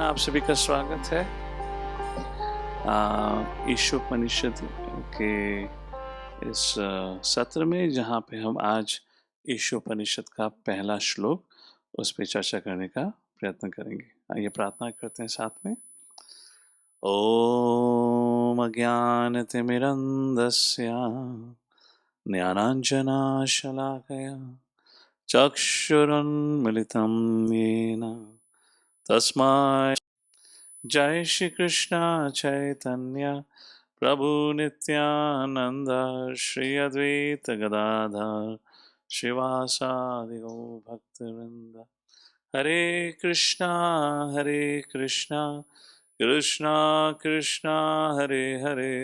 आप सभी का स्वागत है ईशोपनिषद के इस सत्र में, जहाँ पे हम आज ईशोपनिषद का पहला श्लोक उस पर चर्चा करने का प्रयत्न करेंगे। आइए प्रार्थना करते हैं साथ में। ओम अज्ञानतिमिरन्धस्य ज्ञानाञ्जनशलाकया चक्षुरुन्मिलितं येन तस्मै जय श्री कृष्ण चैतन्य प्रभु नित्यानंद श्री अद्वैत गदाधर श्रीवासादि गौ भक्तवृंद। हरे कृष्णा कृष्णा कृष्णा हरे हरे,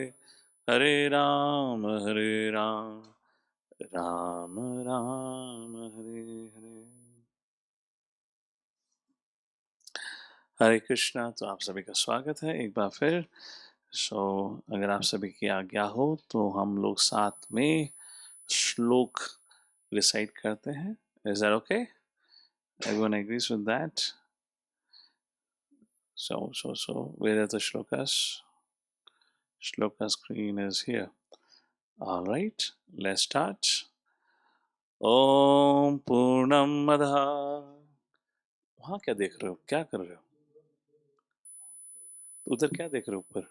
हरे राम राम राम हरे हरे। हरे कृष्णा। तो आप सभी का स्वागत है एक बार फिर। अगर आप सभी की आज्ञा हो तो हम लोग साथ में श्लोक रिसाइट करते हैं। Is that okay? Everyone agrees with that? So where are the shlokas? Shloka screen is here. All right, let's start. ओम पूर्णमदः। वहाँ क्या देख रहे हो? क्या कर रहे हो? उधर क्या देख रहे हो ऊपर?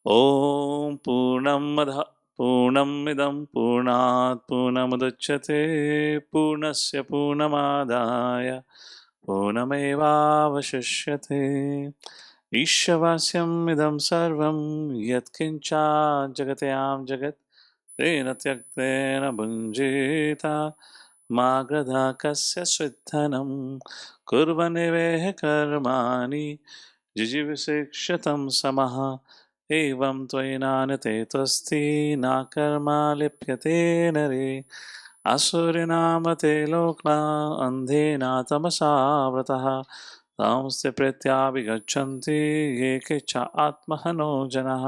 ओम पूर्णमदः पूर्णमिदं पूर्णात् पूर्णमुदच्यते पूर्णस्य पूर्णमादाय पूर्णमेवावशिष्यते। ईश्वरस्यम् इदं सर्वं यत्किञ्चात् जगत्यां जगत् तेन त्यक्तेन भुञ्जीत मा गधा कस्य स्विद्धनं कुर्वन्निवेह कर्माणि जिजीविषेक्षतं समः। एवं त्वयि त्वस्ति न कर्मा लिप्यते नरे। असुरिनामते लोक्ना अन्धेना तमसा व्रतः तांस्ते प्रत्याभिगच्छन्ति ये केच्छा आत्महनो जनः।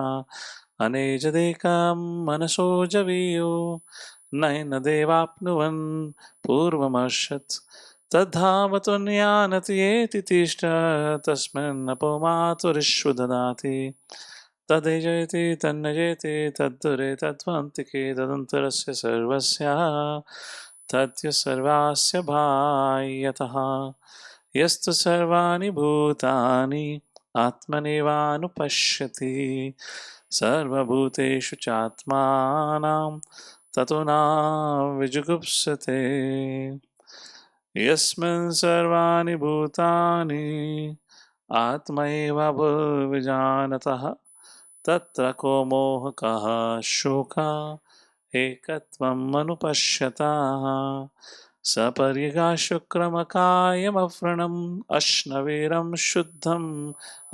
अनेजदेकं मनसो जवीयो नैन देवाप्नुवन् पूर्वमर्षत् तद्धावतुन्यानति तिष्ठ तस्मिन्नपो मातुरिश्व ददाति। तदेजयति तन्नजयति तद्दुरे तद्वन्तिके तदन्तरस्य सर्वस्य तद्य सर्वास्य बाह्यतः। यस्तु सर्वाणि भूतानि आत्मनेवानुपश्यति सर्वभूतेषु चात्मानं ततो न विजुगुप्सते। यस्मिन् सर्वाणि भूतानि आत्मैवाभिजानतः तत्र को मोहकः शोकः एकत्वम् अनुपश्यतः। सपर्यगाशुक्रमकायमव्रणम् अश्नवीरं शुद्धम्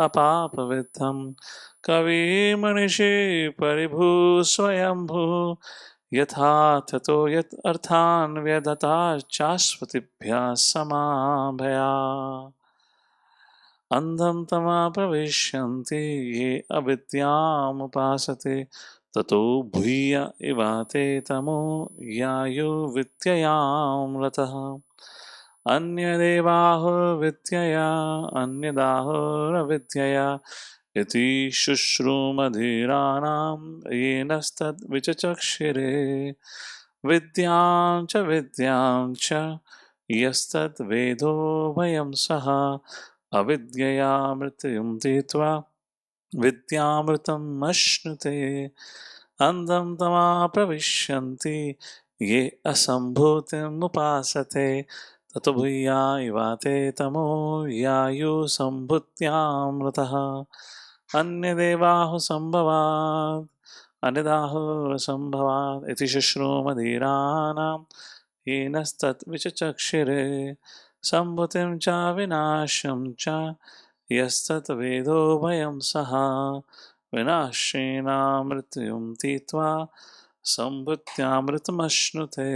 अपापविद्धं कविमनिषि परिभू स्वयंभू यथा ततो यत् अर्थान् व्यदता चास्वतिभ्यः समाभया। अंधं तमा प्रविश्यन्ति ये अविद्यामुपासते ततो भूय इवाते तमो यायो विद्ययामृतः। अन्यदेवाहुर्विद्यया अन्यदाहुरविद्यया इति शुश्रूमधीराणां येनस्तद्विचक्षिरे। विद्यां च यस्तद्वेदो भयं सः अविद्यया मृत्युं तीत्वा विद्यामृतम् अश्नुते। अंधं तमा प्रविश्यन्ति ये असम्भूतिम् उपासते ततो भूया इवाते तमो यायुः सम्भूत्यामृतः। अन्यदेवाहुः सम्भवात् अन्यदाहुरसम्भवात् इति शुश्रूमधीराणां येनस्तद्विचक्षिरे। सम्भूतिं च विनाशं च यस्तद्वेदो भयं सः विनाशेन मृत्युं तीत्वा सम्भूत्यामृतमश्नुते।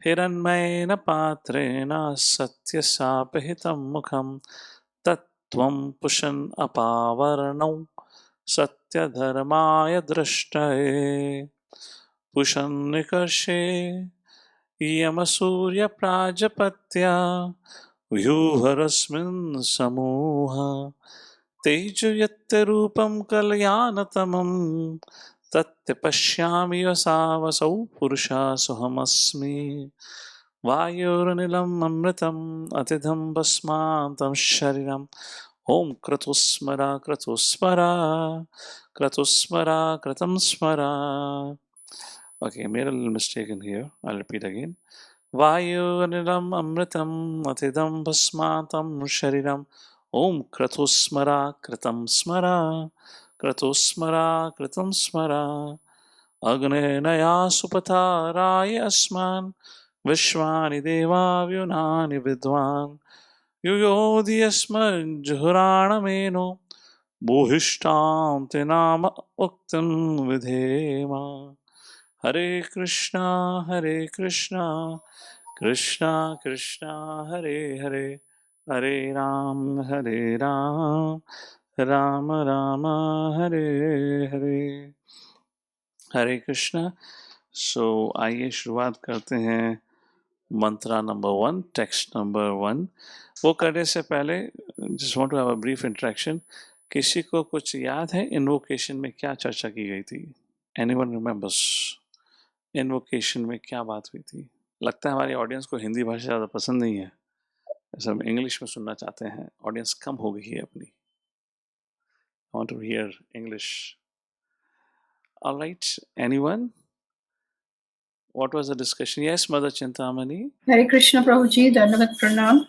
हिरण्मयेन पात्रेण सत्यशापहितं मुखं तत्त्वं पुषन् अपावरणौ सत्यधर्माय दृष्टये। पुषन्निकर्षे यमसूर्यप्राजपत्या व्यूहरस्मिन् समूहा तेजयत्य रूपं कलयानतमं तत्ते पश्यामि वसावसौ पुरुषा सुहमस्मि वायुरनिलम् अमृतम् अतिथं भस्मान्तं शरीरम् ॐ क्रतुस्मरा क्रतुस्मरा क्रतुस्मरा कृतं स्मरा. Okay, I made a little mistake in here. I'll repeat again. वायुनिलम् अमृतम् अतिदं भस्मान्तं शरीरम् ॐ क्रतुस्मरा कृतं स्मरा क्रतुस्मरा कृतं स्मरा अग्नेनया सुपथाराय अस्मान् विश्वानि देवाव्युनानि विद्वान् युयोधि अस्मज्जुहुराणमेनो भूहिष्ठां ते नाम उक्तं विधेम. हरे कृष्णा कृष्णा कृष्णा हरे हरे हरे राम राम राम हरे हरे. हरे कृष्णा. सो आइए शुरुआत करते हैं मंत्रा नंबर 1, टेक्स्ट नंबर 1. वो करने से पहले just want to have a brief interaction. किसी को कुछ याद है इन्वोकेशन में क्या चर्चा की गई थी? एनीवन रिमेंबर्स इन्वोकेशन में क्या बात हुई थी? लगता है हमारी ऑडियंस को हिंदी भाषा ज़्यादा पसंद नहीं है, ऐसा हम इंग्लिश में सुनना चाहते हैं. ऑडियंस कम हो गई है अपनी. I want to hear English. Alright, anyone? What was the discussion? Yes, Mother Chintamani. Hare Krishna Prabhuji, Dandavat Pranam.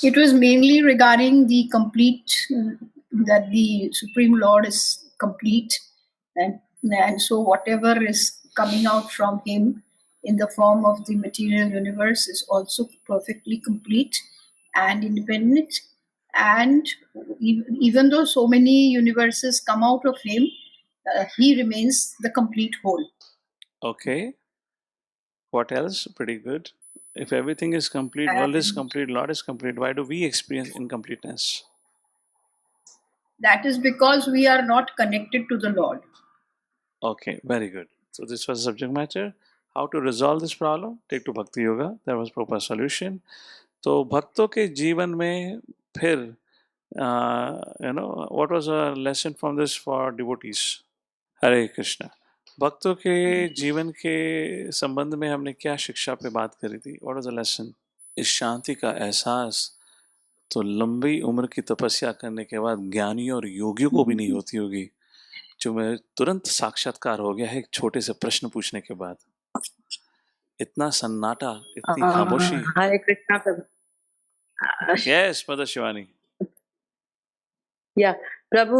It was mainly regarding the complete, that the Supreme Lord is complete, and so whatever is coming out from him in the form of the material universe is also perfectly complete and independent. And even though so many universes come out of him, he remains the complete whole. Okay. What else? Pretty good. If everything is complete, world is complete, Lord is complete, why do we experience incompleteness? That is because we are not connected to the Lord. Okay, very good. So this was the subject matter. How to resolve this problem? Take to Bhakti Yoga. There was proper solution. तो भक्तों के जीवन में फिर what was a lesson from this for devotees? हरे कृष्णा. भक्तों के जीवन के संबंध में हमने क्या शिक्षा पे बात करी थी? What was the lesson? इस शांति का एहसास तो लंबी उम्र की तपस्या करने के बाद ज्ञानियों और योगियों को भी नहीं होती होगी, जो मैं तुरंत साक्षात्कार हो गया है एक छोटे से प्रश्न पूछने के बाद. इतना सन्नाटा, इतनी खामोशी. हरे कृष्णा प्रभु. Yes mother Shivani. या प्रभु,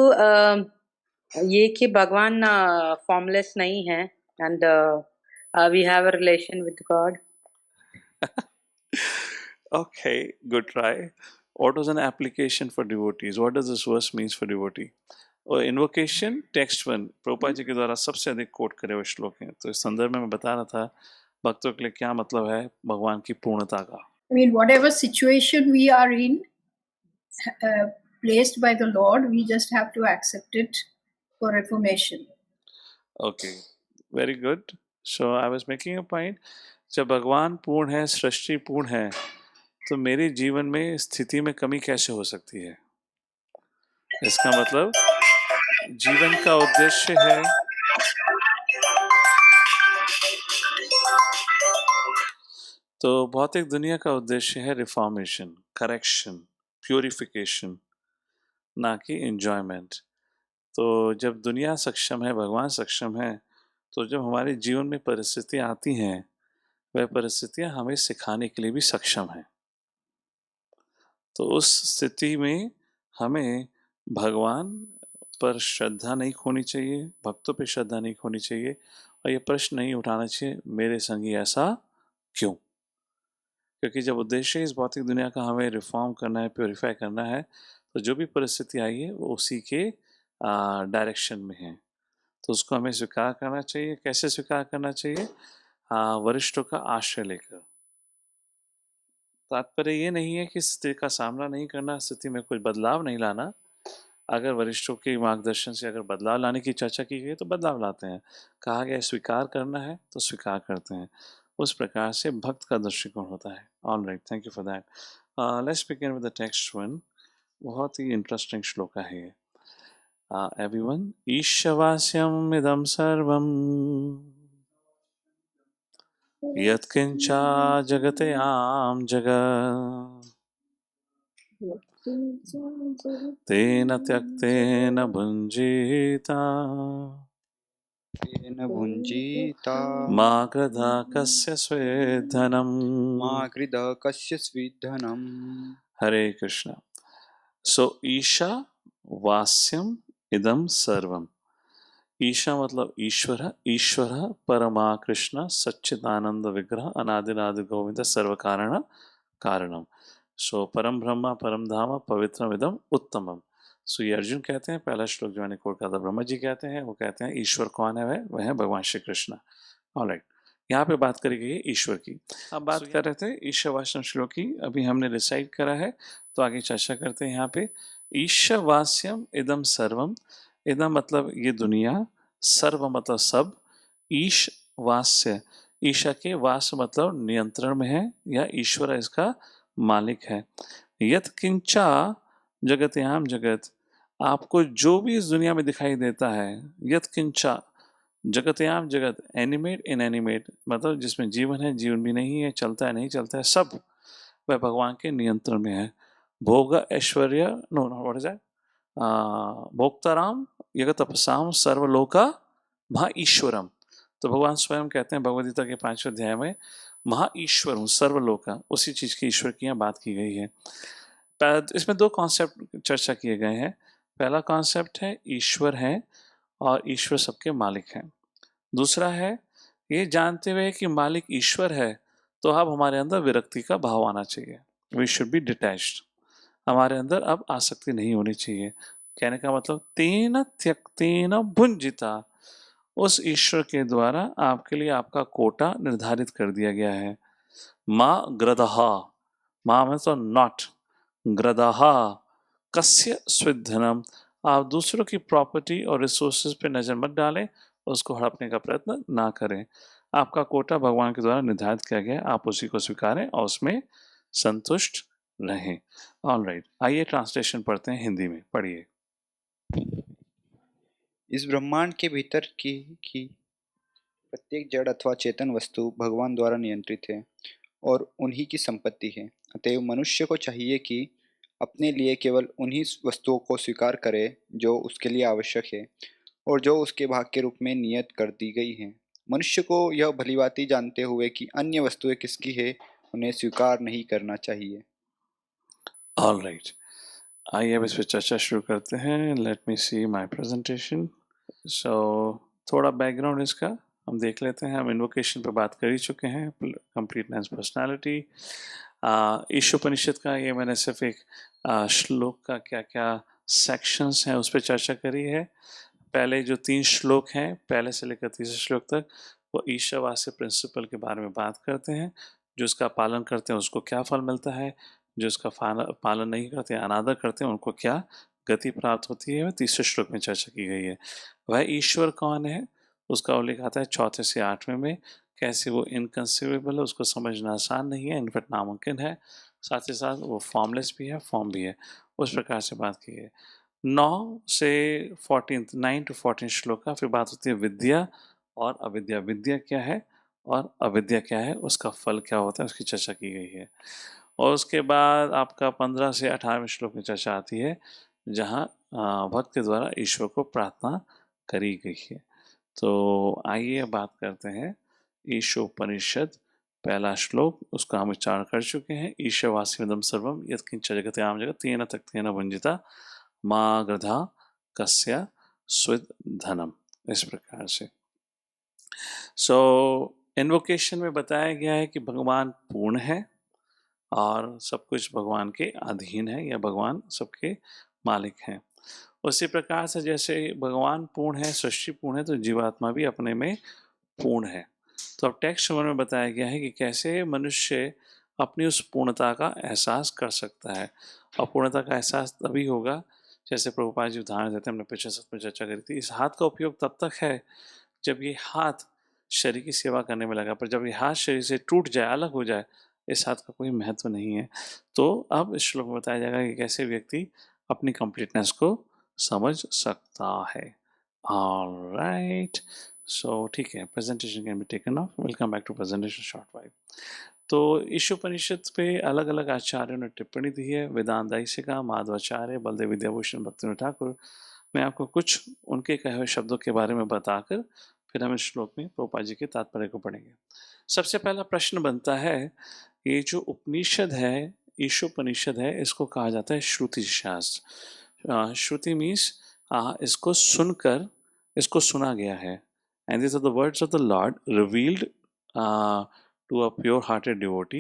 ये कि भगवान फॉर्मलेस नहीं है and we have a relation with God. Okay, good try. What was an application for devotees? What does this verse means for devotee? और इन्वोकेशन टेक्स्ट 1 प्रभुपाद जी के द्वारा सबसे अधिक कोट करे हुए श्लोक हैं. तो इस संदर्भ में मैं बता रहा था भक्तों के लिए क्या मतलब है भगवान की पूर्णता का. I mean, whatever situation we are in, placed by the Lord, we just have to accept it for reformation. Okay, very good. So I was making a point. जब भगवान पूर्ण है, सृष्टि पूर्ण है, तो मेरे जीवन में स्थिति में कमी कैसे हो सकती है? इसका मतलब जीवन का उद्देश्य है तो भौतिक दुनिया का उद्देश्य है रिफॉर्मेशन, करेक्शन, प्यूरिफिकेशन, ना कि एंजॉयमेंट. तो जब दुनिया सक्षम है, भगवान सक्षम है, तो जब हमारे जीवन में परिस्थितियाँ आती हैं, वह परिस्थितियाँ हमें सिखाने के लिए भी सक्षम हैं. तो उस स्थिति में हमें भगवान पर श्रद्धा नहीं खोनी चाहिए, भक्तों पर श्रद्धा नहीं खोनी चाहिए, और ये प्रश्न नहीं उठाना चाहिए मेरे संगी ऐसा क्यों. क्योंकि जब उद्देश्य इस भौतिक दुनिया का हमें रिफॉर्म करना है, प्योरीफाई करना है, तो जो भी परिस्थिति आई है वो उसी के डायरेक्शन में है. तो उसको हमें स्वीकार करना चाहिए. कैसे स्वीकार करना चाहिए? वरिष्ठों का आश्रय लेकर. तात्पर्य ये नहीं है कि स्थिति का सामना नहीं करना, स्थिति में कुछ बदलाव नहीं लाना. अगर वरिष्ठों के मार्गदर्शन से अगर बदलाव लाने की चर्चा की गई तो बदलाव लाते हैं. कहा गया स्वीकार करना है तो स्वीकार करते हैं. उस प्रकार से भक्त का दृष्टिकोण होता है. All right, thank you for that. Let's begin with the text one. बहुत ही इंटरेस्टिंग श्लोक है ये. एवरीवन, ईशवास्यम इदं सर्वं यत्किंचा जगते आम जगत् तेन त्यक्तेन भुञ्जीता तेन भुञ्जीता मा कृधा कस्य स्वेद्धनम्. मा कृधः कस्य स्विद्धनम्. हरे कृष्ण. सो ईशा वास्यम इदम सर्वम. ईशा मतलब ईश्वर. ईश्वर परमा कृष्ण सच्चिदानंद विग्रह अनादिनादि गोविंद सर्व कारण कारणम. सो परम ब्रह्मा परम धाम पवित्रम इदम उत्तमम. सो ये अर्जुन कहते हैं. पहला श्लोक जो मैंने कोट कहा था ब्रह्मा जी कहते हैं. वो कहते हैं ईश्वर कौन है? वह है भगवान श्री कृष्ण. ऑलराइट, यहाँ पे बात करी गई है ईश्वर की. अब बात कर रहे थे ईशावास्यम श्लोक की. अभी हमने रिसाइट करा है तो आगे चर्चा करते हैं. यहाँ पे ईशावास्यम इदम सर्वम. इदम मतलब ये दुनिया, सर्व मतलब सब, ईश वास्य ईशा के वास मतलब नियंत्रण में है या ईश्वर इसका मालिक है. यत किंचा जगत्याम जगत. आपको जो भी इस दुनिया में दिखाई देता है, यत किंचा जगत्याम जगत, एनिमेट इनएनिमेट मतलब जिसमें जीवन है जीवन भी नहीं है, चलता है नहीं चलता है, सब वह भगवान के नियंत्रण में है. भोग ऐश्वर्य no no what is that, भोक्ताराम यग तपसाम सर्वलोका महा ईश्वरम. तो भगवान स्वयं कहते हैं भगवदगीता के 5वें अध्याय में महा ईश्वर हूँ सर्वलोका. उसी चीज की ईश्वर की यहाँ बात की गई है. इसमें दो कॉन्सेप्ट चर्चा किए गए हैं. पहला कॉन्सेप्ट है ईश्वर है और ईश्वर सबके मालिक हैं. दूसरा है ये जानते हुए कि मालिक ईश्वर है तो अब हमारे अंदर विरक्ति का भाव आना चाहिए. We should be detached. हमारे अंदर अब आसक्ति नहीं होनी चाहिए. कहने का मतलब तेन त्यक्तेन भुंजिता. उस ईश्वर के द्वारा आपके लिए आपका कोटा निर्धारित कर दिया गया है. माँ ग्रदहा, माँ में तो नॉट, ग्रदहा कस्य स्विद्धनम. आप दूसरों की प्रॉपर्टी और रिसोर्सेज पे नजर मत डालें, उसको हड़पने का प्रयत्न ना करें. आपका कोटा भगवान के द्वारा निर्धारित किया गया, आप उसी को स्वीकारें और उसमें संतुष्ट रहें. ऑलराइट, आइए ट्रांसलेशन पढ़ते हैं हिंदी में. पढ़िए. इस ब्रह्मांड के भीतर की प्रत्येक जड़ अथवा चेतन वस्तु भगवान द्वारा नियंत्रित है और उन्हीं की संपत्ति है. अतएव मनुष्य को चाहिए कि अपने लिए केवल उन्हीं वस्तुओं को स्वीकार करे जो उसके लिए आवश्यक है और जो उसके भाग के रूप में नियत कर दी गई हैं. मनुष्य को यह भलीभांति जानते हुए कि अन्य वस्तुएं किसकी है, उन्हें स्वीकार नहीं करना चाहिए. ऑलराइट, आइए अब इस पर चर्चा शुरू करते हैं. Let me see my presentation. So थोड़ा बैकग्राउंड इसका हम देख लेते हैं. हम इन्वोकेशन पर बात कर ही चुके हैं, कंप्लीटनेस पर्सनालिटी. ईशोपनिषद का ये मैंने सिर्फ एक श्लोक का क्या क्या सेक्शंस हैं उस पर चर्चा करी है. पहले जो 3 श्लोक हैं, पहले से लेकर तीसरे श्लोक तक, वो ईशावास्य प्रिंसिपल के बारे में बात करते हैं. जो उसका पालन करते हैं उसको क्या फल मिलता है, जो उसका पालन नहीं करते, अनादर करते हैं, उनको क्या गति प्राप्त होती है, वह तीसरे श्लोक में चर्चा की गई है. वह ईश्वर कौन है उसका उल्लेख आता है 4 से 8वें में. कैसे वो इनकंसीवेबल है, उसको समझना आसान नहीं है, इनफैक्ट नामुमकिन है. साथ ही साथ वो फॉर्मलेस भी है, फॉर्म भी है. उस प्रकार से बात की है. 9 से 14 9 to 14 श्लोक का फिर बात होती है विद्या और अविद्या. विद्या क्या है और अविद्या क्या है, उसका फल क्या होता है, उसकी चर्चा की गई है. और उसके बाद आपका 15 से 18वें श्लोक में चर्चा आती है जहाँ भक्त के द्वारा ईश्वर को प्रार्थना करी गई है. तो आइए बात करते हैं ईशोपनिषद पहला श्लोक. उसका हम उच्चारण कर चुके हैं. ईशवास्यमिदं सर्वम यत्किंच जगत्याम जगत् तेन त्यक्तेन भुञ्जीता मा ग्रधा कस्य स्विद्धनम. इस प्रकार से. सो इन्वोकेशन में बताया गया है कि भगवान पूर्ण है और सब कुछ भगवान के अधीन है या भगवान सबके मालिक हैं. उसी प्रकार से जैसे भगवान पूर्ण है, सृष्टि पूर्ण है, तो जीवात्मा भी अपने में पूर्ण है. तो अब टेक्स्ट में बताया गया है कि कैसे मनुष्य अपनी उस पूर्णता का एहसास कर सकता है. और पूर्णता का एहसास तभी होगा, जैसे प्रभुपाद जी उदाहरण देते हैं, हमने पिछले सत्र में चर्चा करी थी. इस हाथ का उपयोग तब तक है जब ये हाथ शरीर की सेवा करने में लगा, पर जब ये हाथ शरीर से टूट जाए, अलग हो जाए, इस हाथ का कोई महत्व नहीं है। तो अब इस श्लोक में बताया जाएगा कि कैसे व्यक्ति अपनी कंप्लीटनेस को समझ सकता है। ऑलराइट, सो ठीक है, presentation can be taken off. Will come back to presentation short while. तो ईशोपनिषद पे अलग अलग आचार्यों ने टिप्पणी दी है। वेदांत दायिका, माधवाचार्य, बलदेव विद्याभूषण, भक्तिविनोद ठाकुर। मैं आपको कुछ उनके कहे हुए शब्दों के बारे में बताकर फिर हम इस श्लोक में प्रभुपाद जी के तात्पर्य को पढ़ेंगे। सबसे पहला प्रश्न बनता है, ये जो उपनिषद है, ईशोपनिषद है, इसको कहा जाता है श्रुति शास्त्र। श्रुति मीन्स इसको सुनकर, इसको सुना गया है। And this are the words of the lord revealed to a pure-hearted devotee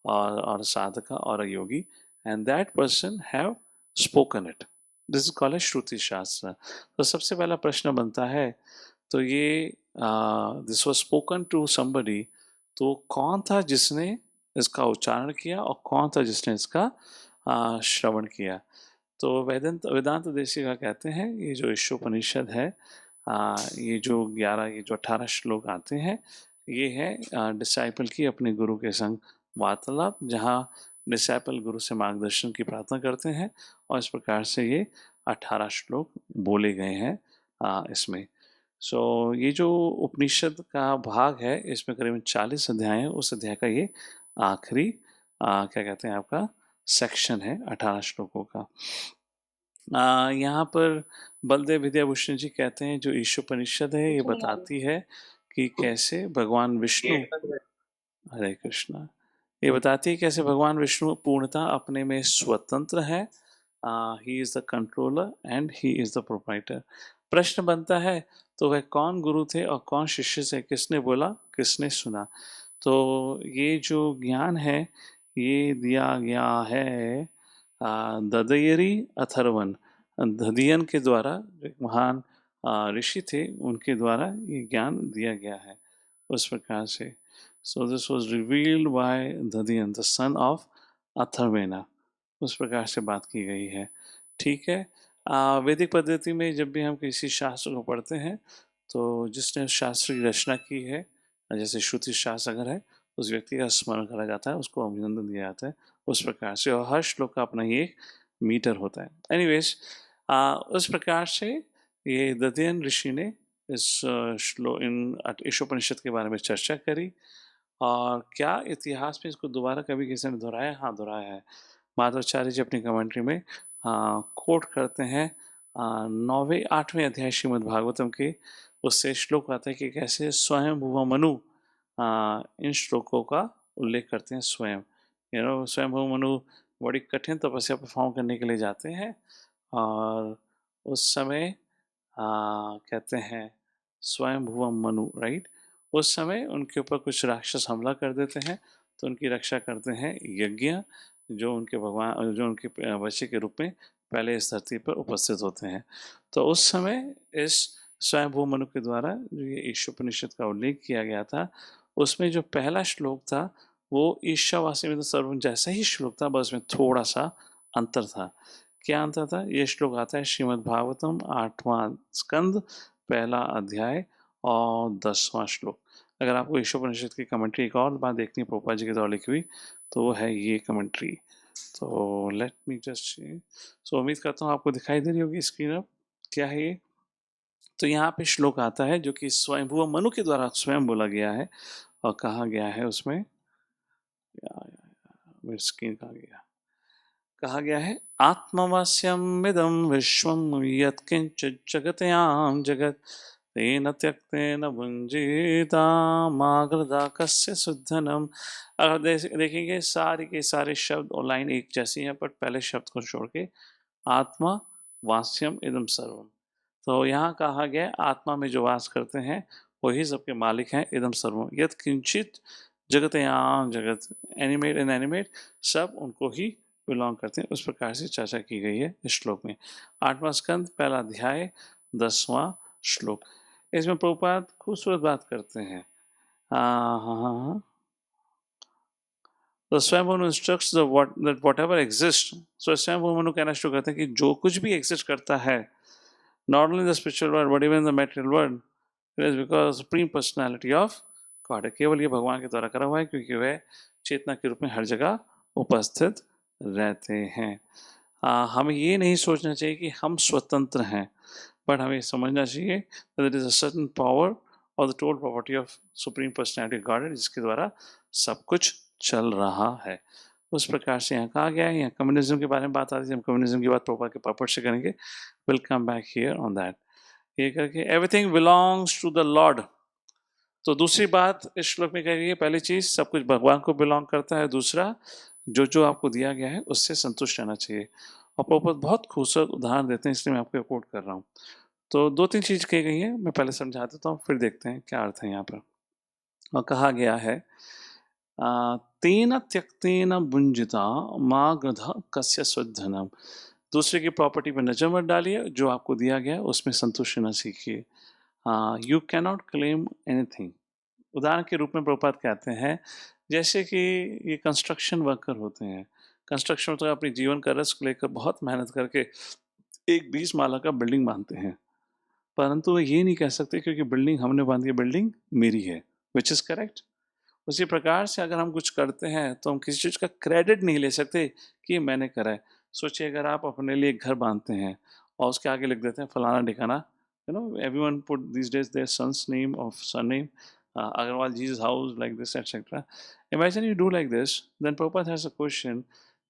or a sadhaka or a yogi, and that person have spoken it. This is called as Shruti Shastra. तो सबसे पहला प्रश्न बनता है, तो ये this was spoken to somebody, तो कौन था जिसने इसका उच्चारण किया और कौन था जिसने इसका श्रवण किया? तो वेदांत देशिका कहते हैं ये जो ईशोपनिषद है, ये जो 18 श्लोक आते हैं, ये है डिसाइपल की अपने गुरु के संग वार्तालाप, जहाँ डिसाइपल गुरु से मार्गदर्शन की प्रार्थना करते हैं, और इस प्रकार से ये 18 श्लोक बोले गए हैं इसमें। सो ये जो उपनिषद का भाग है, इसमें करीबन 40 अध्याय है। उस अध्याय का ये आखिरी क्या कहते हैं आपका सेक्शन है 18 श्लोकों का। यहाँ पर बलदेव विद्याभूषण जी कहते हैं जो ईशोपनिषद है ये बताती है कि कैसे भगवान विष्णु, हरे कृष्णा, ये बताती है कैसे भगवान विष्णु पूर्णतः अपने में स्वतंत्र है। He is the controller and he is the proprietor. प्रश्न बनता है, तो वह कौन गुरु थे और कौन शिष्य से, किसने बोला, किसने सुना? तो ये जो ज्ञान है ये दिया गया है ददयरी अथर्वन, दधियन के द्वारा, एक महान ऋषि थे, उनके द्वारा ये ज्ञान दिया गया है उस प्रकार से। So this was revealed by Dadhyan the son of Atharvana, उस प्रकार से बात की गई है। ठीक है, वैदिक पद्धति में जब भी हम किसी शास्त्र को पढ़ते हैं तो जिसने शास्त्र की रचना की है, जैसे श्रुति शास्त्र अगर है, उस व्यक्ति का स्मरण करा जाता है, उसको अभिनंदन दिया जाता है उस प्रकार से, और हर श्लोक का अपना ही एक मीटर होता है। एनीवेज, उस प्रकार से ये दध्ययन ऋषि ने इस श्लोक इन ईशोपनिषद के बारे में चर्चा करी। और क्या इतिहास में इसको दोबारा कभी किसी ने दोहराया? हाँ, दोहराया है। माधवाचार्य जी अपनी कमेंट्री में कोट करते हैं 9वें 8वें अध्याय श्रीमद् भागवतम के, उससे श्लोक आता है कि कैसे स्वयं भुव मनु इन श्लोकों का उल्लेख करते हैं। स्वयं स्वयं भुव मनु बड़ी कठिन तपस्या परफॉर्म करने के लिए जाते हैं, और उस समय कहते हैं स्वयं भुव मनु, राइट, उस समय उनके ऊपर कुछ राक्षस हमला कर देते हैं, तो उनकी रक्षा करते हैं यज्ञ, जो उनके भगवान, जो उनके बच्चे के रूप में पहले इस धरती पर उपस्थित होते हैं। तो उस समय इस स्वयंभू मनु के द्वारा जो ये ईशोपनिषद का उल्लेख किया गया था, उसमें जो पहला श्लोक था वो ईशावासी में तो सर्वम जैसा ही श्लोक था, बस में थोड़ा सा अंतर था। क्या अंतर था? ये श्लोक आता है श्रीमद् भागवतम 8वां स्कंद, पहला अध्याय और 10वां श्लोक। अगर आपको ईशोपनिषद की कमेंट्री एक और बात देखनी है प्रभुपाद जी के द्वारा लिखी हुई, तो वो है ये कमेंट्री। तो लेट मी जस्ट, सो उम्मीद करता हूँ आपको दिखाई दे रही होगी स्क्रीन अब क्या है ये। तो यहाँ पे श्लोक आता है जो कि स्वयंभुव मनु के द्वारा स्वयं बोला गया है, और कहा गया है उसमें, मेरी स्क्रीन कहाँ गया, कहा गया है आत्मवास्यम इदं विश्वम यत्किंचित् जगत्यां जगत् तेन त्यक्तेन भुंजीता मागृदा कस्य शुद्धनम। अगर देखेंगे सारे के सारे शब्द और लाइन एक जैसी हैं, पर पहले शब्द को छोड़ के आत्मा वास्यम इदम सर्वम, तो यहाँ कहा गया आत्मा में जो वास करते हैं वही सबके मालिक हैं। इदम सर्वम यत् किंचित जगत्यां जगत, एनिमेट इनएनिमेट सब उनको ही बिलोंग करते हैं, उस प्रकार से चर्चा की गई है इस श्लोक में। 8वां स्कंद, पहला अध्याय, 10वां श्लोक। इसमें प्रभुपाद खूबसूरत बात करते हैं। तो स्वयं इंस्ट्रक्ट्स दैट व्हाटएवर एग्जिस्ट, सो स्वयं मनु कहना शुरू करते हैं कि जो कुछ भी एग्जिस्ट करता है, not only the spiritual world but even the material world, it is because supreme personality of God है, केवल ये भगवान के द्वारा करा हुआ है, क्योंकि वह चेतना के रूप में हर जगह उपस्थित रहते हैं। हमें ये नहीं सोचना चाहिए कि हम स्वतंत्र हैं, बट हमें समझना चाहिए that there is a certain power or the total property of supreme personality Godhead, जिसके द्वारा सब कुछ चल रहा है। उस प्रकार से यहाँ कहा गया है। यहाँ कम्युनिज्म के बारे में बात आती है, हम कम्युनिज्म की बात प्रॉपर के पर्पट से करेंगे। Will come back here on that. ये करके everything belongs to the lord. तो दूसरी बात इस श्लोक में कही गई है, पहली चीज सब कुछ भगवान को बिलोंग करता है, दूसरा जो जो आपको दिया गया है उससे संतुष्ट रहना चाहिए। और प्रभुपाद बहुत खूबसूरत उदाहरण देते हैं, इसलिए मैं आपको कोट कर रहा हूँ। तो दो तीन चीज कही गई है, मैं पहले समझा देता हूँ, फिर देखते हैं क्या अर्थ है यहाँ पर। और कहा गया है तेन त्यक्तेन भुंजिता माँ गृध कस्य स्वधनम। दूसरे की प्रॉपर्टी पर नजर मत डालिए, जो आपको दिया गया है उसमें संतुष्ट रहना सीखिए। You can not claim anything. उदाहरण के रूप में प्रभुपाद कहते हैं, जैसे कि ये कंस्ट्रक्शन वर्कर होते हैं, कंस्ट्रक्शन तो अपनी जीवन का रिस्क लेकर बहुत मेहनत करके एक 20 माला का बिल्डिंग बांधते हैं, परंतु वो ये नहीं कह सकते क्योंकि बिल्डिंग हमने बांधी है, बिल्डिंग मेरी है, विच इज़ करेक्ट। उसी प्रकार से अगर हम कुछ करते हैं तो हम किसी चीज़ का क्रेडिट नहीं ले सकते कि ये मैंने करा है। सोचिए अगर आप अपने लिए एक घर बांधते हैं और उसके आगे लिख देते हैं फलाना ठिकाना, you know everyone put this days their sons name of son name, Agarwal जीज house like this etcetera. Imagine you do like this, then Prabhupada has a question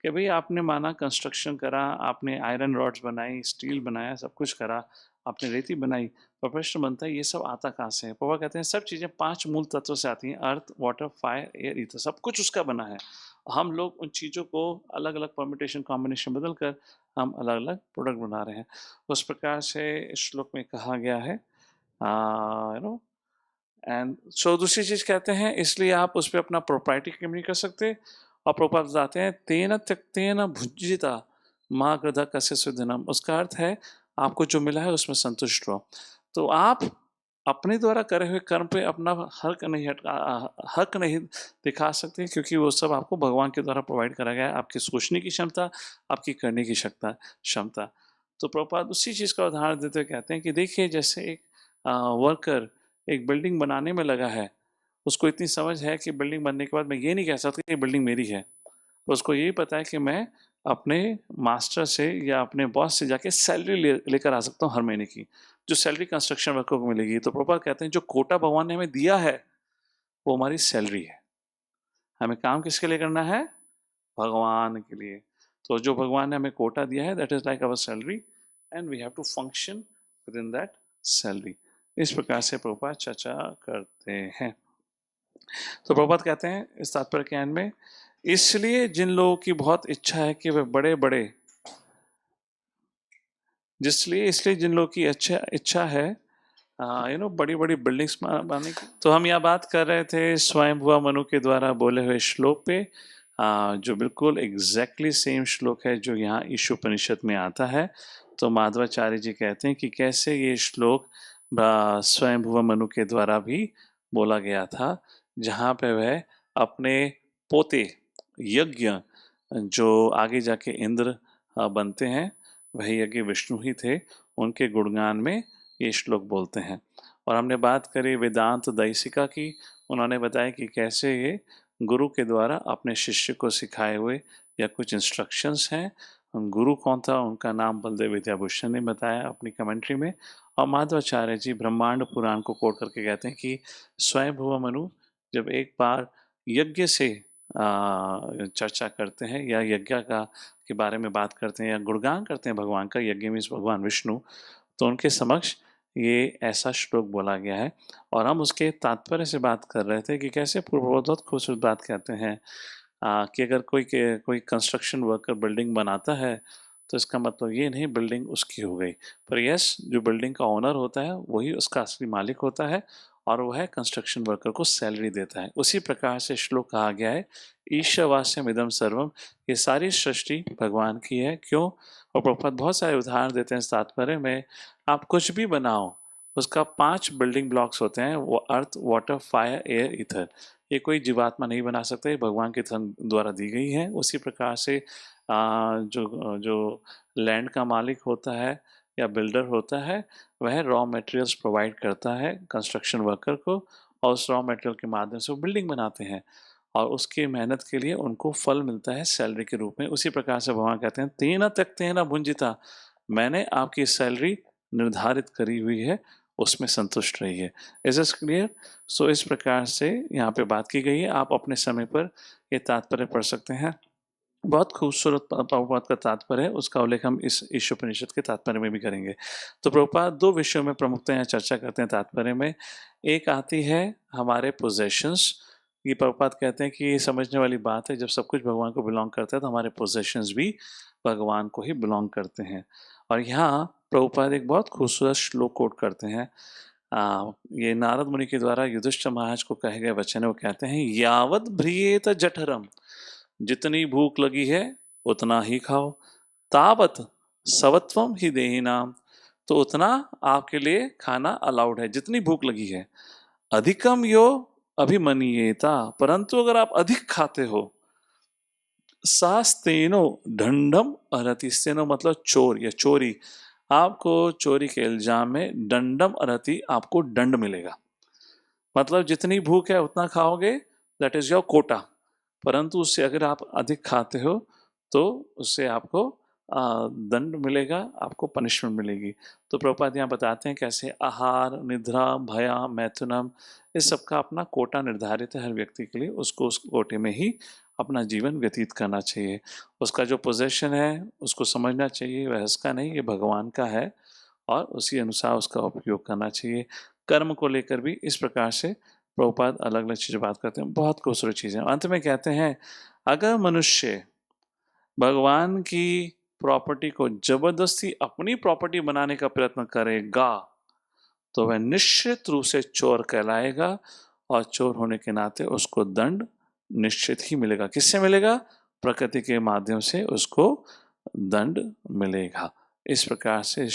कि भाई आपने माना कंस्ट्रक्शन करा, आपने आयरन रॉड्स बनाई, स्टील बनाया, सब कुछ करा, आपने रेती बनाई, पर प्रश्न बनता है ये सब आता कहाँ से है। पापा कहते हैं सब चीज़ें 5 मूल तत्वों से आती हैं, earth water fire air ether, सब कुछ उसका बना है। हम लोग उन चीज़ों को अलग अलग परमिटेशन कॉम्बिनेशन बदल कर हम अलग अलग प्रोडक्ट बना रहे हैं। उस प्रकार से इस श्लोक में कहा गया है, यू नो। एंड सो दूसरी चीज़ कहते हैं, इसलिए आप उस पर अपना प्रोप्राइटी क्लेम नहीं कर सकते। और प्रभुपाद बताते हैं तेन त्यक्तेन भुज्जिता माँ गृधा कस्य सुदिनम। उसका अर्थ है आपको जो मिला है उसमें संतुष्ट रहो। तो आप अपने द्वारा करे हुए कर्म पे अपना हक नहीं दिखा सकते, क्योंकि वो सब आपको भगवान के द्वारा प्रोवाइड करा गया है, आपकी सोचने की क्षमता, आपकी करने की क्षमता। तो प्रभुपाद उसी चीज़ का उदाहरण देते हुए कहते हैं कि देखिए जैसे एक वर्कर एक बिल्डिंग बनाने में लगा है, उसको इतनी समझ है कि बिल्डिंग बनने के बाद मैं ये नहीं कह सकता कि बिल्डिंग मेरी है, तो उसको यही पता है कि मैं अपने मास्टर से या अपने बॉस से जाके सैलरी लेकर आ सकता हूँ हर महीने की, जो सैलरी कंस्ट्रक्शन वर्कर को मिलेगी। तो प्रभुपाद कहते हैं जो कोटा भगवान ने हमें दिया है वो हमारी सैलरी है। हमें काम किसके लिए करना है? भगवान के लिए। तो जो भगवान ने हमें कोटा दिया है that is like our salary, and we have to function within that salary. इस प्रकार से प्रभुपाद चर्चा करते हैं। तो प्रभुपाद कहते हैं इस तात्पर्य के एंड में, इसलिए जिन लोगों की बहुत इच्छा है कि वे बड़े बड़े, इसलिए जिन लोगों की इच्छा है यू नो बड़ी बड़ी बिल्डिंग्स बनाने की। तो हम यहाँ बात कर रहे थे स्वयंभुवा मनु के द्वारा बोले हुए श्लोक पे, जो बिल्कुल एग्जैक्टली सेम श्लोक है जो यहाँ ईशोपनिषद में आता है। तो माधवाचार्य जी कहते हैं कि कैसे ये श्लोक स्वयंभुवा मनु के द्वारा भी बोला गया था, जहाँ पे वह अपने पोते यज्ञ, जो आगे जाके इंद्र बनते हैं, वह यज्ञ विष्णु ही थे, उनके गुणगान में ये श्लोक बोलते हैं। और हमने बात करी वेदांत दैसिका की, उन्होंने बताया कि कैसे ये गुरु के द्वारा अपने शिष्य को सिखाए हुए या कुछ इंस्ट्रक्शंस हैं। गुरु कौन था, उनका नाम बलदेव विद्याभूषण ने बताया अपनी कमेंट्री में। और माधवाचार्य जी ब्रह्मांड पुराण को कोट करके कहते हैं कि स्वयंभुव मनु जब एक बार यज्ञ से चर्चा करते हैं या यज्ञ का के बारे में बात करते हैं या गुणगान करते हैं भगवान का, यज्ञ मीन्स भगवान विष्णु, तो उनके समक्ष ये ऐसा श्लोक बोला गया है। और हम उसके तात्पर्य से बात कर रहे थे कि कैसे बहुत खूबसूरत बात कहते हैं कि अगर कोई कंस्ट्रक्शन वर्कर बिल्डिंग बनाता है तो इसका मतलब ये नहीं बिल्डिंग उसकी हो गई, पर यस जो बिल्डिंग का ओनर होता है वही उसका असली मालिक होता है और वह कंस्ट्रक्शन वर्कर को सैलरी देता है। उसी प्रकार से श्लोक कहा गया है ईशावास्यम इदम सर्वम, ये सारी सृष्टि भगवान की है। क्यों? और प्रभुपाद बहुत सारे उदाहरण देते हैं इस तात्पर्य में। आप कुछ भी बनाओ उसका 5 बिल्डिंग ब्लॉक्स होते हैं, वो earth water fire air ether. ये कोई जीवात्मा नहीं बना सकता, ये भगवान के द्वारा दी गई है। उसी प्रकार से जो लैंड का मालिक होता है या बिल्डर होता है वह रॉ मटेरियल्स प्रोवाइड करता है कंस्ट्रक्शन वर्कर को, और उस रॉ मटेरियल के माध्यम से वो बिल्डिंग बनाते हैं और उसकी मेहनत के लिए उनको फल मिलता है सैलरी के रूप में। उसी प्रकार से भगवान कहते हैं तेना तक तेना भुंजिता, मैंने आपकी सैलरी निर्धारित करी हुई है, उसमें संतुष्ट रहिए। Is it clear? सो इस प्रकार से यहाँ पे बात की गई है। आप अपने समय पर ये तात्पर्य पढ़ सकते हैं। बहुत खूबसूरत प्रभुपाद का तात्पर्य है, उसका उल्लेख हम इस ईशोपनिषद के तात्पर्य में भी करेंगे। तो प्रभुपाद दो विषयों में प्रमुखता यहाँ चर्चा करते हैं तात्पर्य में। एक आती है हमारे पोजेशंस। ये प्रभुपाद कहते हैं कि ये समझने वाली बात है, जब सब कुछ भगवान को बिलोंग करता है तो हमारे पोजेशंस भी भगवान को ही बिलोंग करते हैं। और यहाँ प्रभुपाद एक बहुत खूबसूरत श्लोक कोट करते हैं। ये नारद मुनि के द्वारा युधिष्ठिर महाराज को कहे गए वचन है। वो कहते हैं यावत भ्रियेत जठरम, जितनी भूख लगी है उतना ही खाओ। तावत सवत्वम ही देहि नाम, तो उतना आपके लिए खाना अलाउड है जितनी भूख लगी है। अधिकम यो अभिमन्येता, परंतु अगर आप अधिक खाते हो, सास्तेनो दंडम अरति, स्तेनो मतलब चोर या चोरी, आपको चोरी के इल्जाम में दंडम अरति, आपको दंड मिलेगा। मतलब जितनी भूख है उतना खाओगे, दैट इज योर कोटा, परंतु उससे अगर आप अधिक खाते हो तो उससे आपको दंड मिलेगा, आपको पनिशमेंट मिलेगी। तो प्रभुपाद यहाँ बताते हैं कैसे आहार, निद्रा, भया, मैथुनम, इस सब का अपना कोटा निर्धारित है हर व्यक्ति के लिए। उसको उस कोटे में ही अपना जीवन व्यतीत करना चाहिए। उसका जो पोजेशन है उसको समझना चाहिए, वह इसका नहीं, ये भगवान का है, और उसी अनुसार उसका उपयोग करना चाहिए। कर्म को लेकर भी इस प्रकार से प्रभुपाद अलग अलग चीज़ें बात करते हैं, बहुत खूबसूरत चीज़ें। अंत में कहते हैं अगर मनुष्य भगवान की प्रॉपर्टी को जबरदस्ती अपनी प्रॉपर्टी बनाने का प्रयत्न करेगा तो वह निश्चित रूप से चोर कहलाएगा, और चोर होने के नाते उसको दंड निश्चित ही मिलेगा। किससे मिलेगा? प्रकृति के माध्यम से उसको दंड मिलेगा। इस प्रकार से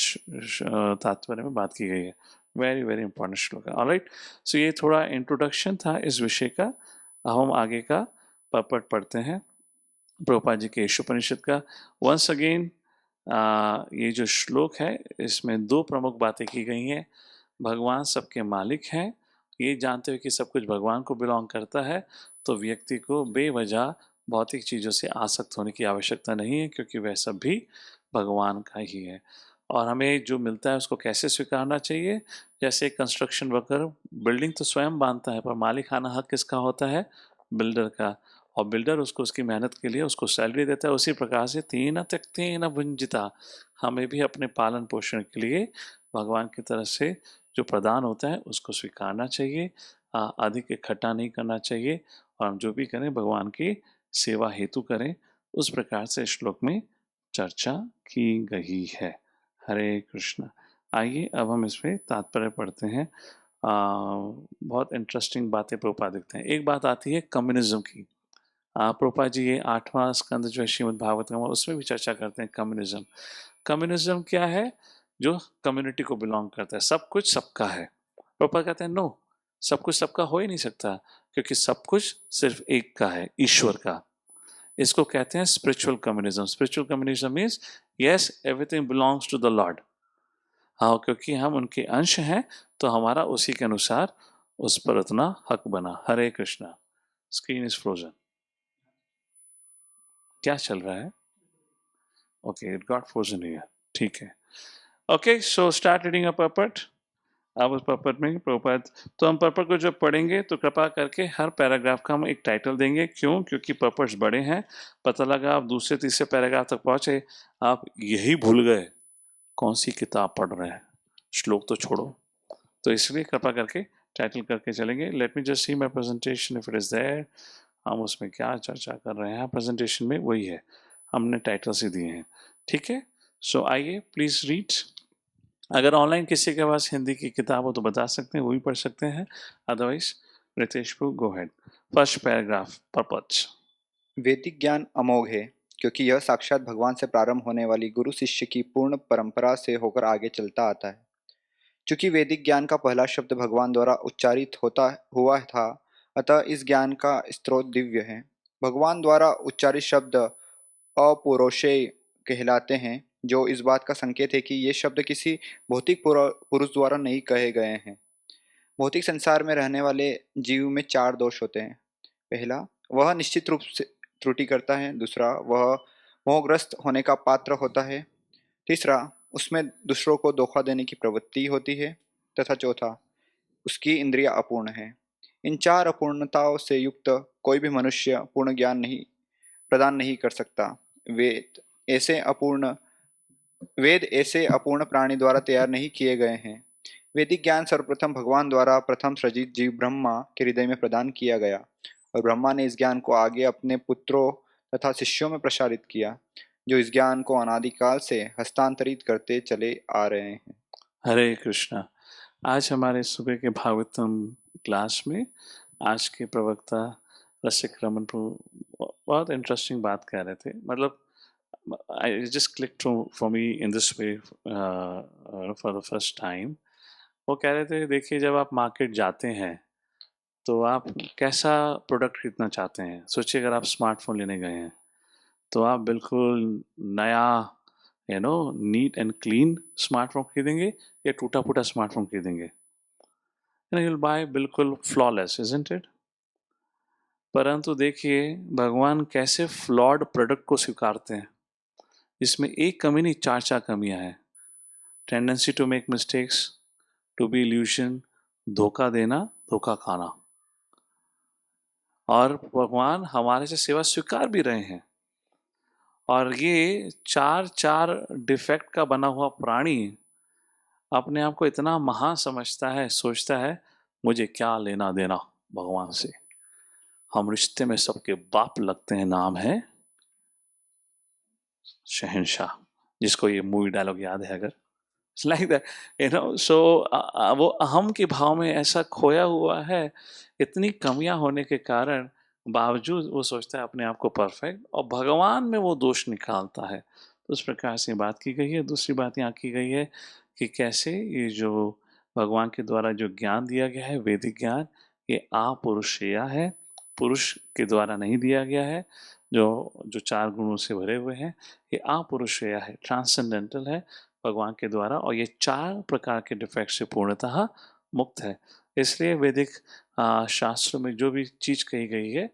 तात्पर्य में बात की गई है। वेरी वेरी इंपॉर्टेंट श्लोक है। ऑलराइट, सो ये थोड़ा इंट्रोडक्शन था इस विषय का। अब हम आगे का पढ़ पढ़ते हैं प्रभुपाद जी के ईशोपनिषद का। वंस अगेन ये जो श्लोक है इसमें दो प्रमुख बातें की गई हैं। भगवान सबके मालिक हैं, ये जानते हुए कि सब कुछ भगवान को बिलोंग करता है, तो व्यक्ति को बेवजह भौतिक चीज़ों से आसक्त होने की आवश्यकता नहीं है, क्योंकि वह सब भी भगवान का ही है। और हमें जो मिलता है उसको कैसे स्वीकारना चाहिए? जैसे कंस्ट्रक्शन वर्कर बिल्डिंग तो स्वयं बांधता है, पर मालिकाना हक किसका होता है? बिल्डर का। और बिल्डर उसको उसकी मेहनत के लिए उसको सैलरी देता है। उसी प्रकार से तेन त्यक्तेन भुंजिता, हमें भी अपने पालन पोषण के लिए भगवान की तरफ से जो प्रदान होता है उसको स्वीकारना चाहिए, अधिक इकट्ठा नहीं करना चाहिए, और हम जो भी करें भगवान की सेवा हेतु करें। उस प्रकार से श्लोक में चर्चा की गई है। हरे कृष्ण। आइए अब हम इसमें तात्पर्य पढ़ते हैं। बहुत इंटरेस्टिंग बातें प्रभुपाद लिखते हैं। एक बात आती है कम्युनिज्म की। प्रभुपाद जी ये 8वां स्कंद जो है श्रीमद् भागवतम, उसमें भी चर्चा करते हैं कम्युनिज्म। कम्युनिज्म क्या है? जो कम्युनिटी को बिलोंग करता है, सब कुछ सबका है। प्रभुपाद कहते हैं नो, सब कुछ सबका हो ही नहीं सकता, क्योंकि सब कुछ सिर्फ एक का है, ईश्वर का। इसको कहते हैं spiritual communism. Spiritual communism means yes, everything belongs to the lord. हाँ, क्योंकि हम उनके अंश हैं तो हमारा उसी के अनुसार उस पर उतना हक बना। Hare Krishna. Screen is frozen. क्या चल रहा है? Okay, it got frozen here. ठीक है। Okay, so start reading a purport. अब उस पर्पट में प्रभुपाद, तो हम पर्पट को जब पढ़ेंगे तो कृपा करके हर पैराग्राफ का हम एक टाइटल देंगे। क्यों? क्योंकि पर्पट्स बड़े हैं। पता लगा आप दूसरे तीसरे पैराग्राफ तक पहुंचे, आप यही भूल गए कौन सी किताब पढ़ रहे हैं, श्लोक तो छोड़ो। तो इसलिए कृपा करके टाइटल करके चलेंगे। Let me just see my presentation if it is there. हम उसमें क्या चर्चा कर रहे हैं प्रेजेंटेशन में, वही है, हमने टाइटल्स ही दिए हैं। ठीक है, सो आइए प्लीज रीड। अगर ऑनलाइन किसी के पास हिंदी की किताब हो तो बता सकते हैं, वो भी पढ़ सकते हैं। अदरवाइज रितेश गो हेड। First paragraph, purpose. वैदिक ज्ञान अमोघ है, क्योंकि यह साक्षात भगवान से प्रारंभ होने वाली गुरु शिष्य की पूर्ण परंपरा से होकर आगे चलता आता है। चूंकि वैदिक ज्ञान का पहला शब्द भगवान द्वारा उच्चारित होता हुआ था, अतः इस ज्ञान का स्रोत दिव्य है। भगवान द्वारा उच्चारित शब्द अपौरुषेय कहलाते हैं, जो इस बात का संकेत है कि ये शब्द किसी भौतिक पुरुष द्वारा नहीं कहे गए हैं। भौतिक संसार में रहने वाले जीव में 4 दोष होते हैं। पहला, वह निश्चित रूप से त्रुटि करता है। दूसरा, वह मोहग्रस्त होने का पात्र होता है। तीसरा, उसमें दूसरों को धोखा देने की प्रवृत्ति होती है। तथा चौथा, उसकी इंद्रियां अपूर्ण है। इन 4 अपूर्णताओं से युक्त कोई भी मनुष्य पूर्ण ज्ञान नहीं प्रदान नहीं कर सकता। वेद ऐसे अपूर्ण प्राणी द्वारा तैयार नहीं किए गए हैं। वैदिक ज्ञान सर्वप्रथम भगवान द्वारा प्रथम सृजित जीव ब्रह्मा के हृदय में प्रदान किया गया और ब्रह्मा ने इस ज्ञान को आगे अपने पुत्रों तथा शिष्यों में प्रसारित किया, जो इस ज्ञान को अनादिकाल से हस्तांतरित करते चले आ रहे हैं। हरे कृष्णा। आज हमारे सुबह के भागवतम क्लास में आज के प्रवक्ता रसिक रमन प्रभु बहुत इंटरेस्टिंग बात कह रहे थे। मतलब I just click for me in this way for the first time. वो कह रहे थे, देखिए जब आप मार्केट जाते हैं तो आप कैसा प्रोडक्ट खरीदना चाहते हैं। सोचिए अगर आप स्मार्टफोन लेने गए हैं तो आप बिल्कुल नया नीट एंड क्लीन स्मार्टफोन खरीदेंगे या टूटा फूटा स्मार्टफोन खरीदेंगे। you'll buy बिल्कुल फ्लॉलेस, isn't it? परंतु देखिए भगवान कैसे फ्लॉड प्रोडक्ट को स्वीकारते हैं, इसमें एक कमी नहीं, 4 कमियां हैं। Tendency to make mistakes, to be illusion, धोखा देना, धोखा खाना। और भगवान हमारे से सेवा स्वीकार भी रहे हैं। और ये 4 डिफेक्ट का बना हुआ प्राणी अपने आप को इतना महान समझता है, सोचता है मुझे क्या लेना देना भगवान से। हम रिश्ते में सबके बाप लगते हैं, नाम है शहंशाह। जिसको ये मूवी डायलॉग याद है अगर, लाइक दैट सो वो अहम के भाव में ऐसा खोया हुआ है। इतनी कमियां होने के कारण बावजूद वो सोचता है अपने आप को परफेक्ट, और भगवान में वो दोष निकालता है। तो उस प्रकार से बात की गई है। दूसरी बात यहाँ की गई है कि कैसे ये जो भगवान के द्वारा जो ज्ञान दिया गया है, वैदिक ज्ञान, ये आपुरुषेय है, पुरुष के द्वारा नहीं दिया गया है। जो 4 गुणों से भरे हुए हैं, ये आपुरुषेय है, ट्रांसेंडेंटल है भगवान के द्वारा, और ये 4 प्रकार के डिफेक्ट से पूर्णतः मुक्त है। इसलिए वैदिक शास्त्रों में जो भी चीज कही गई है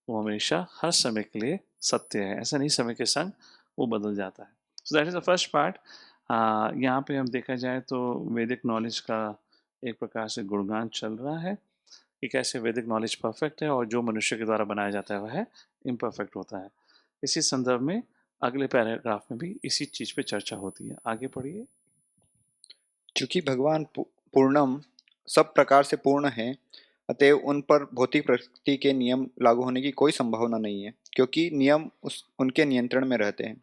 वो हमेशा हर समय के लिए सत्य है। ऐसा नहीं समय के संग वो बदल जाता है। So that is the first part. यहाँ पे हम देखा जाए तो वैदिक नॉलेज का एक प्रकार से गुणगान चल रहा है कि कैसे वैदिक नॉलेज परफेक्ट है और जो मनुष्य के द्वारा बनाया जाता है वह इम्परफेक्ट होता है। इसी संदर्भ में अगले पैराग्राफ में भी इसी चीज पे चर्चा होती है। आगे पढ़िए। चूंकि भगवान पूर्णम सब प्रकार से पूर्ण है, अतएव उन पर भौतिक प्रकृति के नियम लागू होने की कोई संभावना नहीं है, क्योंकि नियम उनके नियंत्रण में रहते हैं।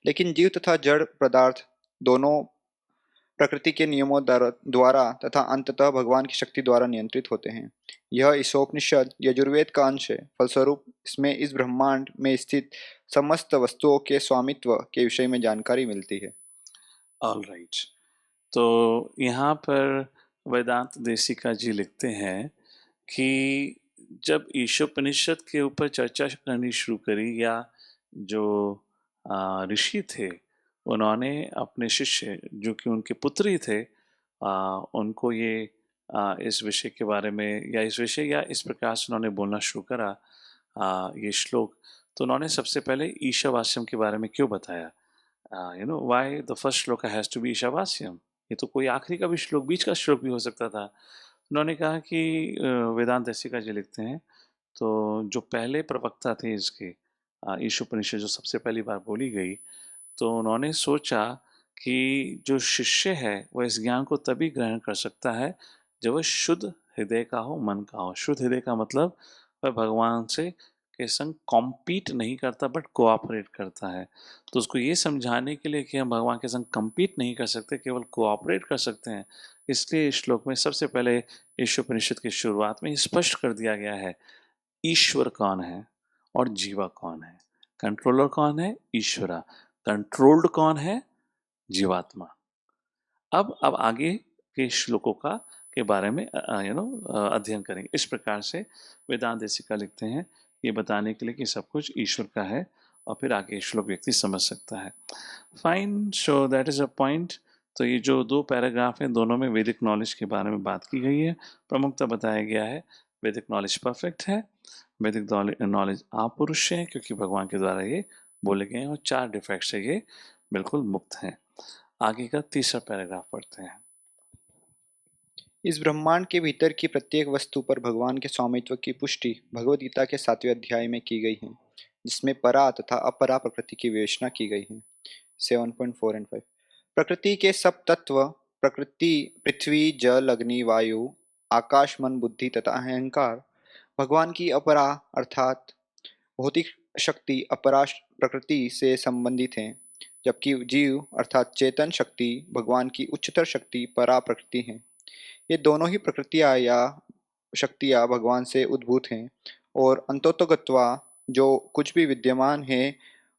लेकिन जीव तथा जड़ पदार्थ दोनों प्रकृति के नियमों द्वारा तथा अंततः भगवान की शक्ति द्वारा नियंत्रित होते हैं। यह ईशोपनिषद यजुर्वेद का अंश है। फलस्वरूप इसमें इस ब्रह्मांड में स्थित समस्त वस्तुओं के स्वामित्व के विषय में जानकारी मिलती है। All right. तो यहाँ पर वेदांत देशिका जी लिखते हैं कि जब ईशोपनिषद के ऊपर चर्चा करनी शुरू करी, या जो ऋषि थे उन्होंने अपने शिष्य जो कि उनके पुत्र ही थे उनको ये इस विषय के बारे में या इस विषय या इस प्रकार से उन्होंने बोलना शुरू करा ये श्लोक। तो उन्होंने सबसे पहले ईशावास्यम के बारे में क्यों बताया। व्हाई द फर्स्ट श्लोक हैज टू बी ईशावास्यम। ये तो कोई आखिरी का भी श्लोक, बीच का श्लोक भी हो सकता था। उन्होंने कहा कि वेदांत देशिका जी लिखते हैं, तो जो पहले प्रवक्ता थे इसके ईशोपनिषद जो सबसे पहली बार बोली गई, तो उन्होंने सोचा कि जो शिष्य है वह इस ज्ञान को तभी ग्रहण कर सकता है जब वह शुद्ध हृदय का हो, मन का हो। शुद्ध हृदय का मतलब वह भगवान से के संग कॉम्पीट नहीं करता बट कोऑपरेट करता है। तो उसको ये समझाने के लिए कि हम भगवान के संग कम्पीट नहीं कर सकते, केवल कोऑपरेट कर सकते हैं, इसलिए इस श्लोक में सबसे पहले ईशोपनिषद की शुरुआत में स्पष्ट कर दिया गया है ईश्वर कौन है और जीवा कौन है। कंट्रोलर कौन है? ईश्वरा। कंट्रोल्ड कौन है? जीवात्मा। अब आगे के श्लोकों के बारे में अध्ययन करेंगे। इस प्रकार से वेदांत देशिका लिखते हैं ये बताने के लिए कि सब कुछ ईश्वर का है, और फिर आगे श्लोक व्यक्ति समझ सकता है। Fine, so that is a point. तो ये जो 2 पैराग्राफ हैं दोनों में वैदिक नॉलेज के बारे में बात की गई है। प्रमुखता बताया गया है वैदिक नॉलेज परफेक्ट है, वैदिक नॉलेज अपुरुष है क्योंकि भगवान के द्वारा ये बोले गए हैं, और 4 डिफेक्ट से ये बिल्कुल मुक्त हैं। आगे का तीसरा पैराग्राफ पढ़ते हैं। इस ब्रह्मांड के भीतर की प्रत्येक वस्तु पर भगवान के स्वामित्व की पुष्टि भगवद गीता के 7वें अध्याय में की गई है, जिसमें परा तथा अपरा प्रकृति की विवेचना की गई है। 7.4 and 5 प्रकृति के सब तत्व, प्रकृति, पृथ्वी, जल, अग्नि, वायु, आकाश, मन, बुद्धि तथा अहंकार भगवान की अपरा अर्थात भौतिक शक्ति अपरा प्रकृति से संबंधित हैं, जबकि जीव अर्थात चेतन शक्ति भगवान की उच्चतर शक्ति परा प्रकृति है। ये दोनों ही प्रकृतियाँ या शक्तियाँ भगवान से उद्भूत हैं और अंततोगत्वा जो कुछ भी विद्यमान है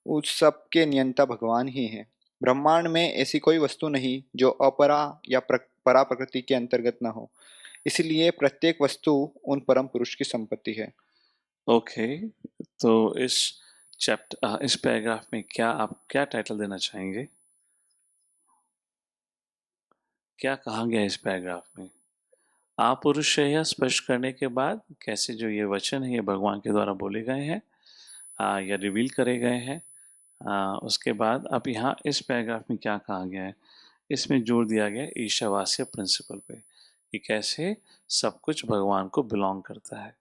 उस सब के नियंता भगवान ही है। ब्रह्मांड में ऐसी कोई वस्तु नहीं जो अपरा या परा प्रकृति के अंतर्गत न हो, इसलिए प्रत्येक वस्तु उन परम पुरुष की संपत्ति है। ओके, तो इस पैराग्राफ में आप क्या टाइटल देना चाहेंगे? क्या कहा गया इस पैराग्राफ में? अपुरुष है, स्पष्ट करने के बाद कैसे जो ये वचन है ये भगवान के द्वारा बोले गए हैं या रिवील करे गए हैं। उसके बाद अब यहाँ इस पैराग्राफ में क्या कहा गया है, इसमें जोर दिया गया ईशावास्य प्रिंसिपल पे कि कैसे सब कुछ भगवान को बिलोंग करता है।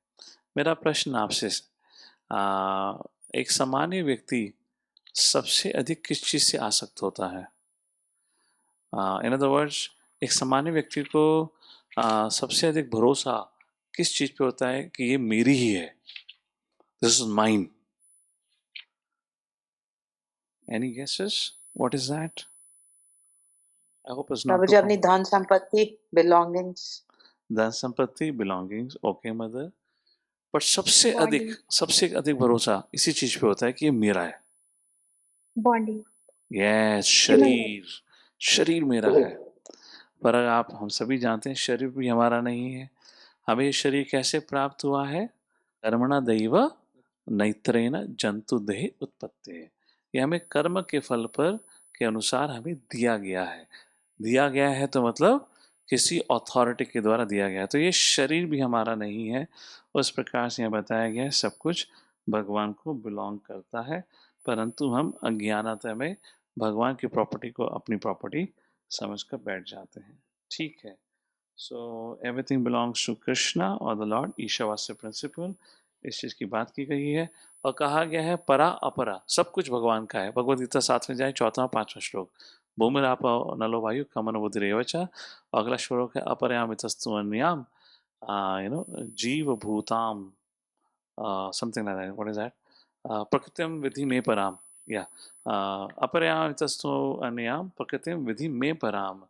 मेरा प्रश्न आपसे, एक सामान्य व्यक्ति सबसे अधिक किस चीज़ से आसक्त होता है? इन अदर वर्ड्स, एक सामान्य व्यक्ति को सबसे अधिक भरोसा किस चीज़ पे होता है कि ये मेरी ही है, this is mine? Any guesses? What is that? I hope it's not. मुझे अपनी धन संपत्ति, belongings. धन संपत्ति, belongings. Okay, mother. पर सबसे अधिक भरोसा इसी चीज पे होता है कि ये मेरा है। बॉडी। Yes, शरीर मेरा है। पर आप हम सभी जानते हैं शरीर भी हमारा नहीं है। हमें ये शरीर कैसे प्राप्त हुआ है? कर्मणा दैव नैत्रेण जंतु देह उत्पत्ति। ये हमें कर्म के फल पर के अनुसार हमें दिया गया है तो मतलब किसी अथॉरिटी के द्वारा दिया गया है। तो ये शरीर भी हमारा नहीं है। उस प्रकार से यहाँ बताया गया है सब कुछ भगवान को बिलोंग करता है, परंतु हम अज्ञानता में भगवान की प्रॉपर्टी को अपनी प्रॉपर्टी समझकर बैठ जाते हैं। ठीक है, so everything belongs to Krishna और द लॉर्ड, ईशावास्य प्रिंसिपल, इस चीज़ की बात की गई है। और कहा गया है परा अपरा सब कुछ भगवान का है। भगवद गीता 7 में जाए 4वां 5वां श्लोक, भूमिराप नलो वायु कमन बुद्धिरेवचा। अगला श्लोक है अपरयामितस्तु अन्याम जीव भूताम something like that. What is that? प्रकृतिम विधि में पराम, या अपरयामितस्तु अन्याम प्रकृतिम विधि में पराम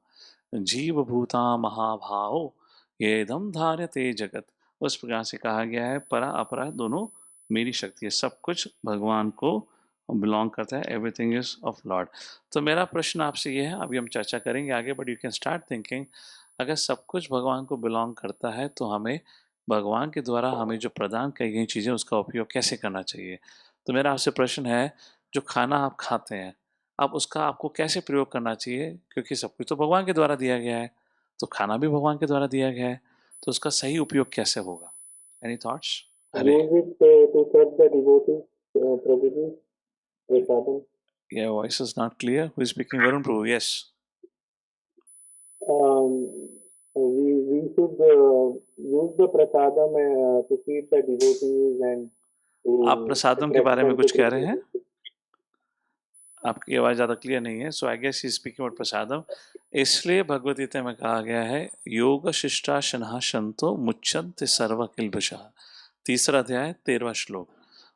जीव भूता महाभाव येदम धार्यते जगत। उस प्रकार से कहा गया है परा अपरा दोनों मेरी शक्ति है, सब कुछ भगवान को बिलोंग करता है, एवरीथिंग इज ऑफ लॉर्ड। तो मेरा प्रश्न आपसे ये है, अभी हम चर्चा करेंगे आगे, but you can start thinking, अगर सब कुछ भगवान को बिलोंग करता है तो हमें भगवान के द्वारा हमें जो प्रदान की गई चीज़ें उसका उपयोग कैसे करना चाहिए। तो मेरा आपसे प्रश्न है, जो खाना आप खाते हैं अब उसका आपको कैसे प्रयोग करना चाहिए, क्योंकि सब कुछ तो भगवान के द्वारा दिया गया है, तो खाना भी भगवान के द्वारा दिया गया है, तो उसका सही उपयोग कैसे होगा? Any thoughts? Yeah, voice is not clear. Who is speaking? Varun Prabhu, yes. We should use the prasadam to feed the devotees and to. आप प्रसादम के बारे में कुछ कह रहे हैं? आपकी आवाज़ ज़्यादा क्लियर नहीं है, so I guess he speaking about prasadam. इसलिए भगवद गीता में कहा गया है योग शिष्टाशनः शंतो मुच्यन्ते सर्व किल्बिषः, 3रा अध्याय 13वां श्लोक।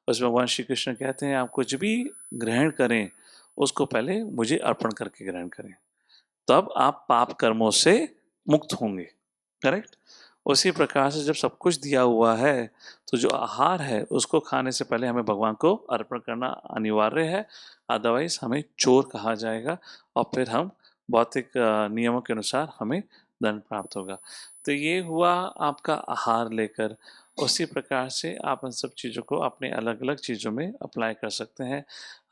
उसमें भगवान श्री कृष्ण कहते हैं आप कुछ भी ग्रहण करें उसको पहले मुझे अर्पण करके ग्रहण करें, तब आप पाप कर्मों से मुक्त होंगे। करेक्ट? उसी प्रकार से जब सब कुछ दिया हुआ है तो जो आहार है उसको खाने से पहले हमें भगवान को अर्पण करना अनिवार्य है, अदरवाइज हमें चोर कहा जाएगा और फिर हम भौतिक नियमों के अनुसार हमें दंड प्राप्त होगा। तो ये हुआ आपका आहार लेकर। उसी प्रकार से आप उन सब चीज़ों को अपने अलग अलग चीज़ों में अप्लाई कर सकते हैं।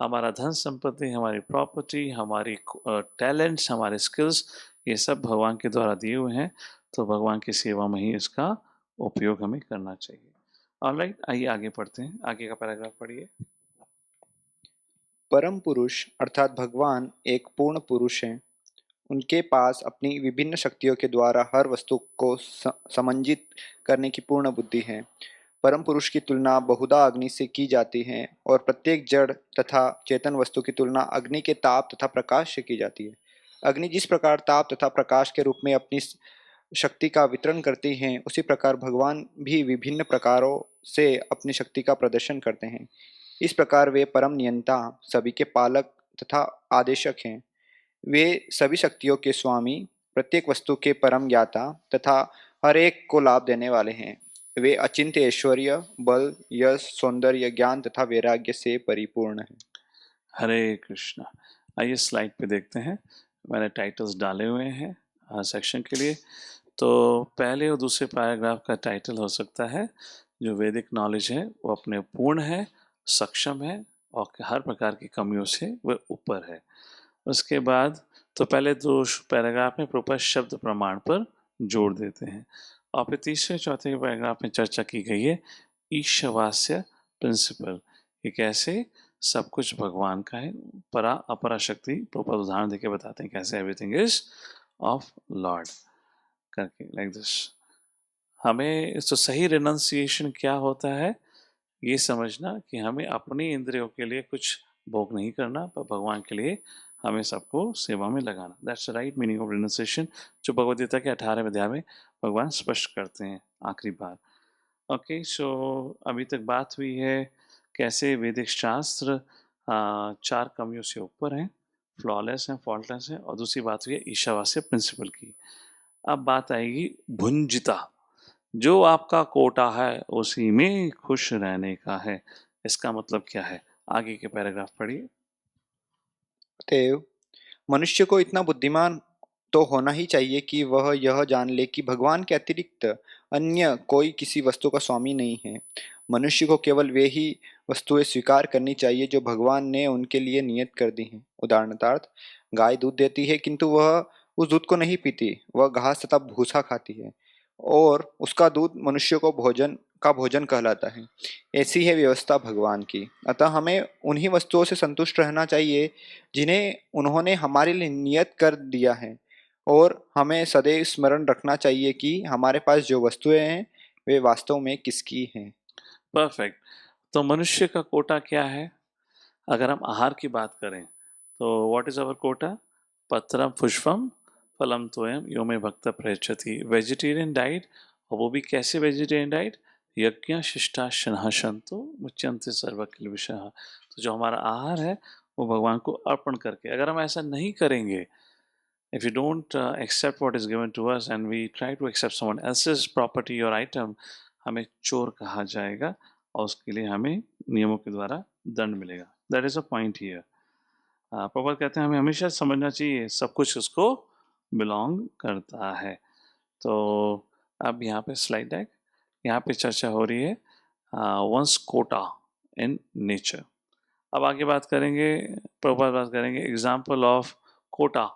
हमारा धन संपत्ति, हमारी प्रॉपर्टी, हमारी टैलेंट्स, हमारे स्किल्स, ये सब भगवान के द्वारा दिए हुए हैं, तो भगवान की सेवा में ही इसका उपयोग हमें करना चाहिए। ऑलराइट, आइए आगे पढ़ते हैं। आगे का पैराग्राफ पढ़िए। परम पुरुष अर्थात भगवान एक पूर्ण पुरुष हैं। उनके पास अपनी विभिन्न शक्तियों के द्वारा हर वस्तु को समंजित करने की पूर्ण बुद्धि है। परम पुरुष की तुलना बहुधा अग्नि से की जाती है और प्रत्येक जड़ तथा चेतन वस्तु की तुलना अग्नि के ताप तथा प्रकाश से की जाती है। अग्नि जिस प्रकार ताप तथा प्रकाश के रूप में अपनी शक्ति का वितरण करती हैं, उसी प्रकार भगवान भी विभिन्न प्रकारों से अपनी शक्ति का प्रदर्शन करते हैं। इस प्रकार वे परम नियंता, सभी के पालक तथा आदेशक हैं। वे सभी शक्तियों के स्वामी, प्रत्येक वस्तु के परम ज्ञाता तथा हर एक को लाभ देने वाले हैं। वे अचिंत्य ऐश्वर्य, बल, यश, सौंदर्य, ज्ञान तथा वैराग्य से परिपूर्ण हैं। हरे कृष्णा। आइए स्लाइड पे देखते हैं। मैंने टाइटल्स डाले हुए हैं सेक्शन के लिए। तो पहले और दूसरे पैराग्राफ का टाइटल हो सकता है जो वैदिक नॉलेज है वो अपने पूर्ण है, सक्षम है और हर प्रकार की कमियों से वह ऊपर है। उसके बाद तो पहले दो पैराग्राफ में प्रॉपर शब्द प्रमाण पर जोर देते हैं और फिर तीसरे चौथे पैराग्राफ में चर्चा की गई है ईशावास्य प्रिंसिपल, ये कैसे सब कुछ भगवान का है, परा अपरा शक्ति। प्रॉपर उदाहरण देके बताते हैं कैसे एवरीथिंग इज ऑफ लॉर्ड करके लाइक दिस। हमें तो सही रिनंसिएशन क्या होता है ये समझना कि हमें अपनी इंद्रियों के लिए कुछ भोग नहीं करना, पर भगवान के लिए हमें सबको सेवा में लगाना। That's right meaning of renunciation, जो भगवद गीता के 18वें अध्याय में भगवान स्पष्ट करते हैं आखिरी बार। ओके, सो अभी तक बात हुई है कैसे वैदिक शास्त्र 4 कमियों से ऊपर हैं, फ्लॉलेस हैं, फॉल्टलेस हैं, और दूसरी बात हुई है ईशावास्य प्रिंसिपल की। अब बात आएगी भुंजिता, जो आपका कोटा है उसी में खुश रहने का है। इसका मतलब क्या है? आगे के पैराग्राफ पढ़िए। अतएव मनुष्य को इतना बुद्धिमान तो होना ही चाहिए कि वह यह जान ले कि भगवान के अतिरिक्त अन्य कोई किसी वस्तु का स्वामी नहीं है। मनुष्य को केवल वे ही वस्तुएं स्वीकार करनी चाहिए जो भगवान ने उनके लिए नियत कर दी हैं। उदाहरणार्थ, गाय दूध देती है किंतु वह उस दूध को नहीं पीती, वह घास तथा भूसा खाती है और उसका दूध मनुष्य को भोजन कहलाता है। ऐसी है व्यवस्था भगवान की। अतः हमें उन्हीं वस्तुओं से संतुष्ट रहना चाहिए जिन्हें उन्होंने हमारे लिए नियत कर दिया है, और हमें सदैव स्मरण रखना चाहिए कि हमारे पास जो वस्तुएं हैं वे वास्तव में किसकी हैं। परफेक्ट। तो मनुष्य का कोटा क्या है? अगर हम आहार की बात करें तो व्हाट इज अवर कोटा? पत्रम पुष्पम फलम तोयम यो मे भक्त प्रयच्छति। वेजिटेरियन डाइट, और वो भी कैसे वेजिटेरियन डाइट? यज्ञ शिष्टाशनः शंतो मुच्यन्ते सर्व किल्बिषः। तो जो हमारा आहार है वो भगवान को अर्पण करके, अगर हम ऐसा नहीं करेंगे, if you don't accept what is given to us and we try to accept someone else's property or item, हमें चोर कहा जाएगा और उसके लिए हमें नियमों के द्वारा दंड मिलेगा। That is a point here. Prabhupada कहते हैं हमें हमेशा समझना चाहिए सब कुछ उसको बिलोंग करता है। तो अब यहाँ पे स्लाइड डेक, यहाँ पे चर्चा हो रही है वंस कोटा इन नेचर। अब आगे बात करेंगे, प्रभुपाद बात करेंगे example of quota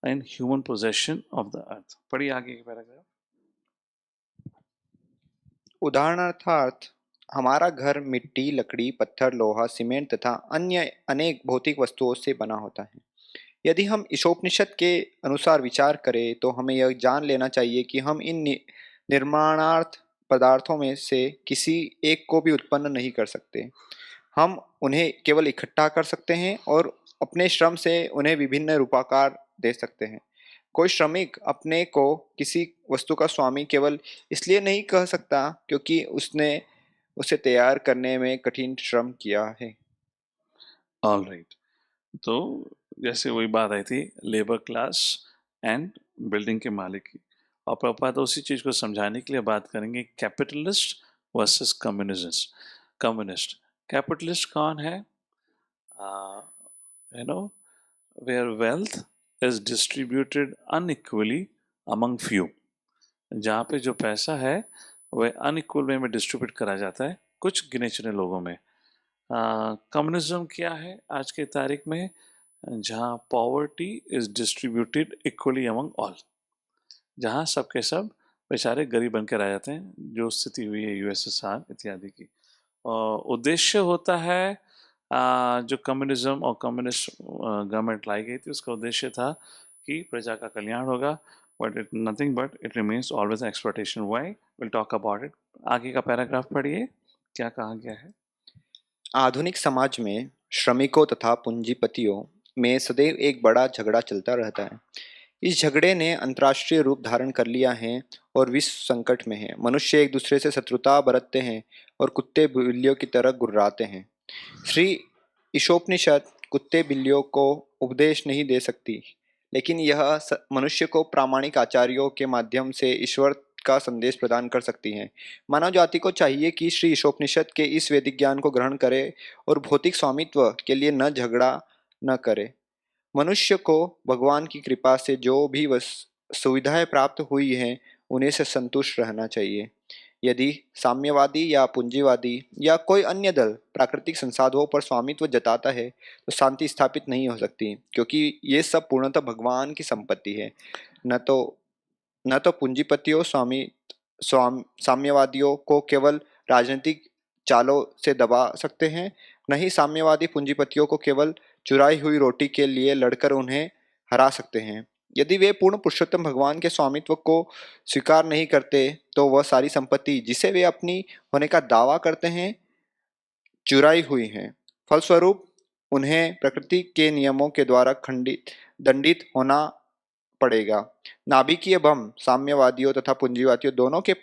in human possession of the earth. पढ़िए आगे के पैराग्राफ। उदाहरणार्थ, हमारा घर मिट्टी, लकड़ी, पत्थर, लोहा, सीमेंट तथा अन्य अनेक भौतिक वस्तुओं से बना होता है। यदि हम ईशोपनिषद के अनुसार विचार करें तो हमें यह जान लेना चाहिए कि हम इन निर्माणार्थ पदार्थों में से किसी एक को भी उत्पन्न नहीं कर सकते। हम उन्हें केवल इकट्ठा कर सकते हैं और अपने श्रम से उन्हें विभिन्न रूपाकार दे सकते हैं। कोई श्रमिक अपने को किसी वस्तु का स्वामी केवल इसलिए नहीं कह सकता क्योंकि उसने उसे तैयार करने में कठिन श्रम किया है। ऑल राइट, तो जैसे वही बात आई थी लेबर क्लास एंड बिल्डिंग के मालिक की, और प्रभुपाद उसी चीज़ को समझाने के लिए बात करेंगे कैपिटलिस्ट वर्सेस कम्युनिस्ट। कैपिटलिस्ट कौन है? You know, where wealth is distributed unequally among few, जहाँ पे जो पैसा है वह अनइक्वल वे में डिस्ट्रीब्यूट करा जाता है कुछ गिने चुने लोगों में। कम्युनिज्म क्या है आज के तारीख में? जहाँ poverty is distributed equally among all, जहाँ सबके सब बेचारे गरीब बन के रह जाते हैं, जो स्थिति हुई है यूएसएसआर इत्यादि की। उद्देश्य होता है जो कम्युनिज्म और कम्युनिस्ट गवर्नमेंट लाई गई थी, उसका उद्देश्य था कि प्रजा का कल्याण होगा, but it nothing but it remains always exploitation. Why? Will talk about it. आगे का पैराग्राफ पढ़िए, क्या कहा गया है। आधुनिक समाज में श्रमिकों तथा पूंजीपतियों में सदैव एक बड़ा झगड़ा चलता रहता है। इस झगड़े ने अंतर्राष्ट्रीय रूप धारण कर लिया है और विश्व संकट में है। मनुष्य एक दूसरे से शत्रुता बरतते हैं और कुत्ते बिल्लियों की तरह गुर्राते हैं। श्री ईशोपनिषद कुत्ते बिल्लियों को उपदेश नहीं दे सकती, लेकिन यह मनुष्य को प्रामाणिक आचार्यों के माध्यम से ईश्वर का संदेश प्रदान कर सकती हैं। मानव जाति को चाहिए कि श्री ईशोपनिषद के इस वैदिक ज्ञान को ग्रहण करे और भौतिक स्वामित्व के लिए न झगड़ा न करे। मनुष्य को भगवान की कृपा से जो भी सुविधाएं प्राप्त हुई हैं उन्हें से संतुष्ट रहना चाहिए। यदि साम्यवादी या पूंजीवादी या कोई अन्य दल प्राकृतिक संसाधनों पर स्वामित्व जताता है तो शांति स्थापित नहीं हो सकती, क्योंकि ये सब पूर्णतः भगवान की संपत्ति है। न तो पूंजीपतियों साम्यवादियों को केवल राजनीतिक चालों से दबा सकते हैं, न ही साम्यवादी पूंजीपतियों को केवल चुराई हुई रोटी के लिए लड़कर उन्हें हरा सकते हैं। यदि वे पूर्ण पुरुषोत्तम भगवान के स्वामित्व को स्वीकार नहीं करते तो वह सारी संपत्ति जिसे वे अपनी होने का दावा करते हैं चुराई हुई है। फलस्वरूप उन्हें प्रकृति के नियमों के द्वारा दंडित होना पड़ेगा। नाभिकीय बम साम्यवादियों तथा पूंजीवादियों दोनों के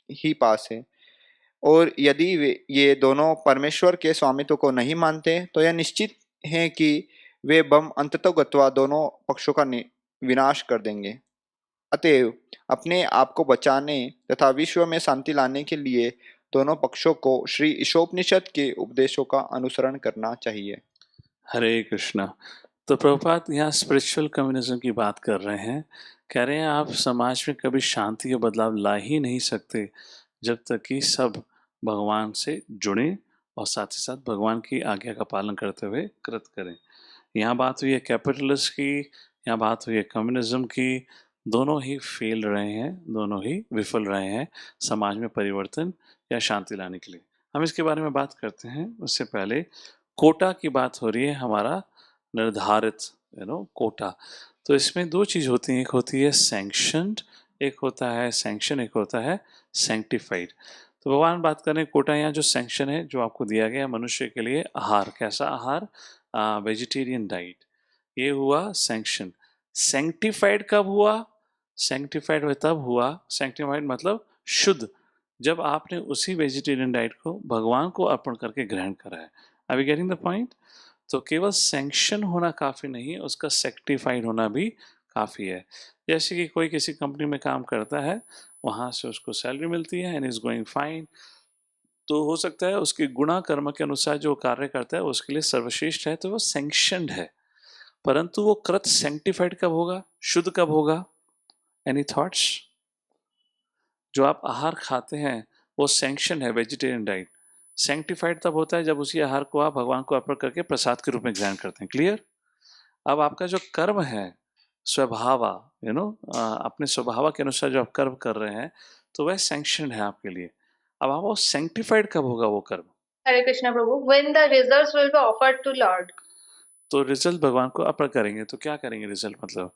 ही पास है, और यदि ये दोनों परमेश्वर के स्वामित्व को नहीं मानते तो यह निश्चित है कि वे बम अंततोगत्वा दोनों पक्षों का विनाश कर देंगे। अतएव अपने आप को बचाने तथा विश्व में शांति लाने के लिए दोनों पक्षों को श्री ईशोपनिषद के उपदेशों का अनुसरण करना चाहिए। हरे कृष्णा। तो प्रभुपाद यहाँ स्पिरिचुअल कम्युनिज्म की बात कर रहे हैं। कह रहे हैं आप समाज में कभी शांति या बदलाव ला ही नहीं सकते जब तक कि सब भगवान से जुड़े और साथ ही साथ भगवान की आज्ञा का पालन करते हुए कृत करें। यहाँ बात हुई है कैपिटलिस्ट की, यहाँ बात हुई है कम्युनिज्म की। दोनों ही फेल रहे हैं, दोनों ही विफल रहे हैं समाज में परिवर्तन या शांति लाने के लिए। हम इसके बारे में बात करते हैं। उससे पहले कोटा की बात हो रही है, हमारा निर्धारित कोटा। तो इसमें दो चीज़ होती हैं, एक होती है सैंक्शनड, एक होता है सैंक्शन, एक होता है सैंक्टिफाइड। तो भगवान बात कर रहे हैं कोटा यहाँ जो सैंक्शन है, जो आपको दिया गया मनुष्य के लिए आहार, कैसा आहार? वेजिटेरियन डाइट, ये हुआ सैंक्शन। सैंक्टिफाइड कब हुआ? सैंक्टिफाइड तब हुआ, सैंक्टिफाइड मतलब शुद्ध, जब आपने उसी वेजिटेरियन डाइट को भगवान को अर्पण करके ग्रहण करा है। Are we getting the point? तो केवल सैंक्शन होना काफ़ी नहीं है, उसका सेक्टिफाइड होना भी काफ़ी है। जैसे कि कोई किसी कंपनी में काम करता है, वहाँ से उसको सैलरी मिलती है एंड इज़ गोइंग फाइन, तो हो सकता है उसके गुणा कर्म के अनुसार जो कार्य करता है उसके लिए सर्वश्रेष्ठ है, तो वो सैंक्शनड है। परंतु वो कृत सैंक्टिफाइड कब होगा, शुद्ध कब होगा? Any thoughts? जो आप आहार खाते हैं वो सैंक्शन है, वेजिटेरियन डाइट। सैंक्टिफाइड तब होता है जब उसी आहार को आप भगवान को अर्पण करके प्रसाद के रूप में ग्रहण करते हैं। क्लियर? अब आपका जो कर्म है स्वभाव, अपने स्वभाव के अनुसार जो आप कर्म कर रहे हैं, तो वह सैंक्शन है आपके लिए। अब आप वो सैंक्टिफाइड कब होगा वो कर्म? हरे कृष्णा प्रभु, when the results will be offered to Lord. तो रिजल्ट भगवान को अर्पण करेंगे। तो क्या करेंगे रिजल्ट? मतलब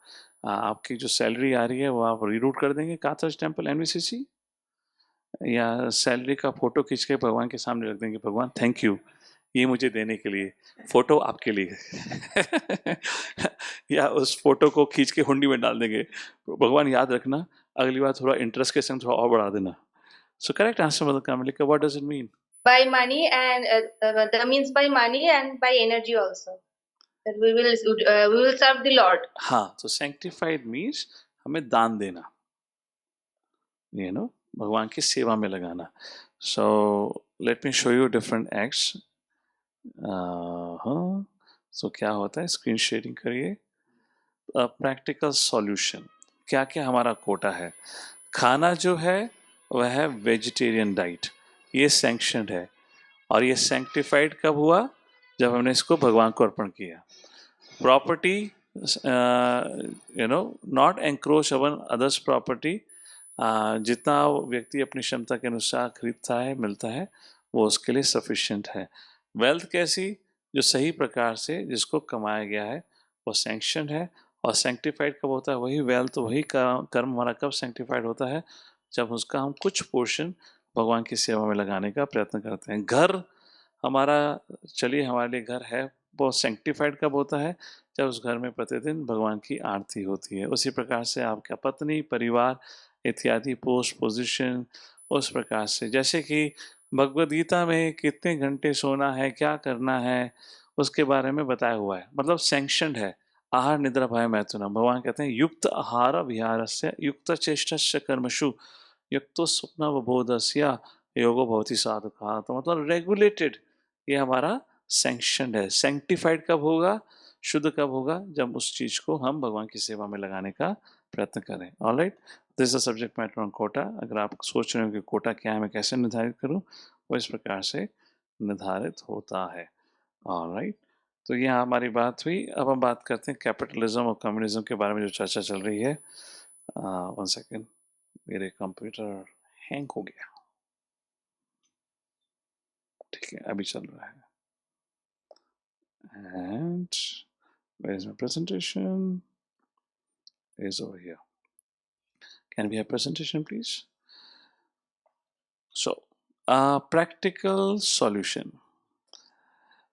आपकी जो सैलरी आ रही है वो आप रीरूट कर देंगे काथर्स टेम्पल एनवीसीसी, या सैलरी का फोटो खींच के भगवान के सामने रख देंगे, भगवान थैंक यू ये मुझे देने के लिए, फोटो आपके लिए या उस फोटो को खींच के हुंडी में डाल देंगे, भगवान याद रखना अगली बार थोड़ा इंटरेस्ट के संग थोड़ा और बढ़ा देना। सो करेक्ट आंसर मतलब Kamalika, what does it mean? By money and that means by money and by energy also. That we will serve the Lord. हाँ, तो sanctified means हमें दान देना, भगवान की सेवा में लगाना। So let me show you different acts. हाँ, सो क्या होता है, स्क्रीन शेयरिंग करिए। प्रैक्टिकल सॉल्यूशन, क्या क्या हमारा कोटा है? खाना जो है वह है वेजिटेरियन डाइट। ये सैंक्शनड है, और ये सैंक्टिफाइड कब हुआ? जब हमने इसको भगवान को अर्पण किया। Property, not encroach upon others property. जितना व्यक्ति अपनी क्षमता के अनुसार खरीदता है, मिलता है, वो उसके लिए सफिशिएंट है। वेल्थ कैसी? जो सही प्रकार से जिसको कमाया गया है वो सैंक्शन है। और सैंक्टिफाइड कब होता है? वही वेल्थ, वही कर्म हमारा कब सैंक्टिफाइड होता है? जब उसका हम कुछ पोर्शन भगवान की सेवा में लगाने का प्रयत्न करते हैं। घर हमारा, चलिए हमारे लिए घर है, वो सैंक्टिफाइड कब होता है? जब उस घर में प्रतिदिन भगवान की आरती होती है। उसी प्रकार से आपका पत्नी, परिवार इत्यादि, पोस्ट, पोजीशन, उस प्रकार से, जैसे कि भगवद गीता में कितने घंटे सोना है, क्या करना है, उसके बारे में बताया हुआ है, मतलब सैंक्शनड है। आहार निद्रा भय मैथुनम, भगवान कहते हैं युक्त आहार विहारस्य युक्त चेष्टस्य कर्मशु युक्तो स्वप्न बोधस्य योगो भवति साधुका। तो मतलब रेगुलेटेड, ये हमारा सैंक्शनड है। सैंक्टिफाइड कब होगा, शुद्ध कब होगा? जब उस चीज को हम भगवान की सेवा में लगाने का प्रयत्न करें। Alright, this is subject matter on quota. अगर आप सोच रहे हो कि कोटा क्या है, मैं कैसे निर्धारित करूं, वो इस प्रकार से निर्धारित होता है। ऑलराइट, तो ये हमारी बात हुई। अब हम बात करते हैं कैपिटलिज्म और कम्युनिज्म के बारे में जो चर्चा चल रही है। 1 सेकेंड, मेरे कंप्यूटर हैंग हो गया। ठीक है, अभी चल रहा है। And where is my presentation? Is over here. Can we have presentation, please? So, practical solution.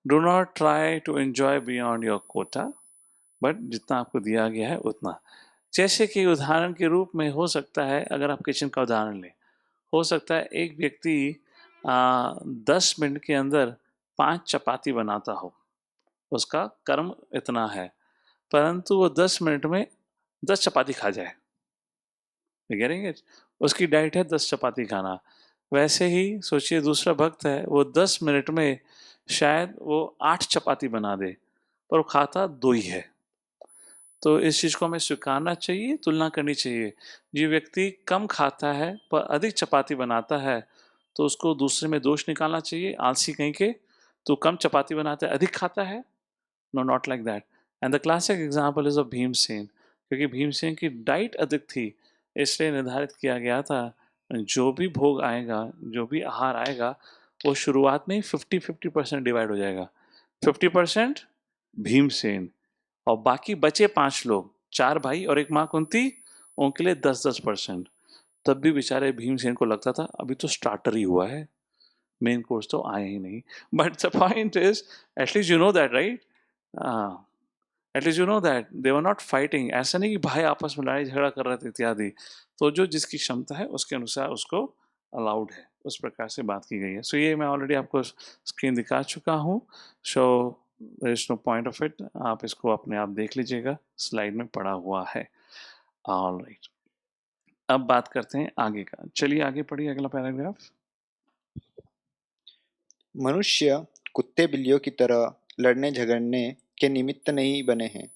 Do not try to enjoy beyond your quota, but जितना आपको दिया गया है उतना। जैसे कि उदाहरण के रूप में हो सकता है, अगर आप किचन का उदाहरण लें, हो सकता है एक व्यक्ति 10 मिनट के अंदर 5 चपाती बनाता हो, उसका कर्म इतना है, परंतु वो 10 मिनट में 10 चपाती खा जाए। करेंगे, उसकी डाइट है 10 चपाती खाना। वैसे ही सोचिए दूसरा भक्त है, वो 10 मिनट में शायद वो 8 चपाती बना दे, पर वो खाता 2 ही है। तो इस चीज़ को हमें स्वीकारना चाहिए, तुलना करनी चाहिए। जो व्यक्ति कम खाता है पर अधिक चपाती बनाता है, तो उसको दूसरे में दोष निकालना चाहिए, आलसी कहीं के, तो कम चपाती बनाता है, अधिक खाता है। No, not like that. And the classic example is of Bhimsen, क्योंकि भीमसेन की डाइट अधिक थी, इसलिए निर्धारित किया गया था जो भी भोग आएगा, जो भी आहार आएगा, वो शुरुआत में ही 50-50% डिवाइड हो जाएगा। 50% भीमसेन, और बाकी बचे 5 लोग, 4 भाई और एक माँ कुंती, उनके लिए 10-10%। तब भी बेचारे भीमसेन को लगता था अभी तो स्टार्टर ही हुआ है, मेन कोर्स तो आया ही नहीं। But the point is, at least you know that, right? At least you know that they were not fighting. ऐसा नहीं कि भाई आपस में लड़ाई झगड़ा कर रहे थे इत्यादि। तो जो जिसकी क्षमता है उसके अनुसार उसको अलाउड है, उस प्रकार से बात की गई है। सो ये मैं ऑलरेडी आपको स्क्रीन दिखा चुका हूँ। So there is no point of it, आप इसको अपने आप देख लीजिएगा, स्लाइड में पड़ा हुआ है। ऑलराइट, अब बात करते हैं आगे का। चलिए आगे पढ़िए, अगला पैराग्राफ। मनुष्य कुत्ते बिल्लियों की तरह लड़ने झगड़ने के निमित्त नहीं बने हैं।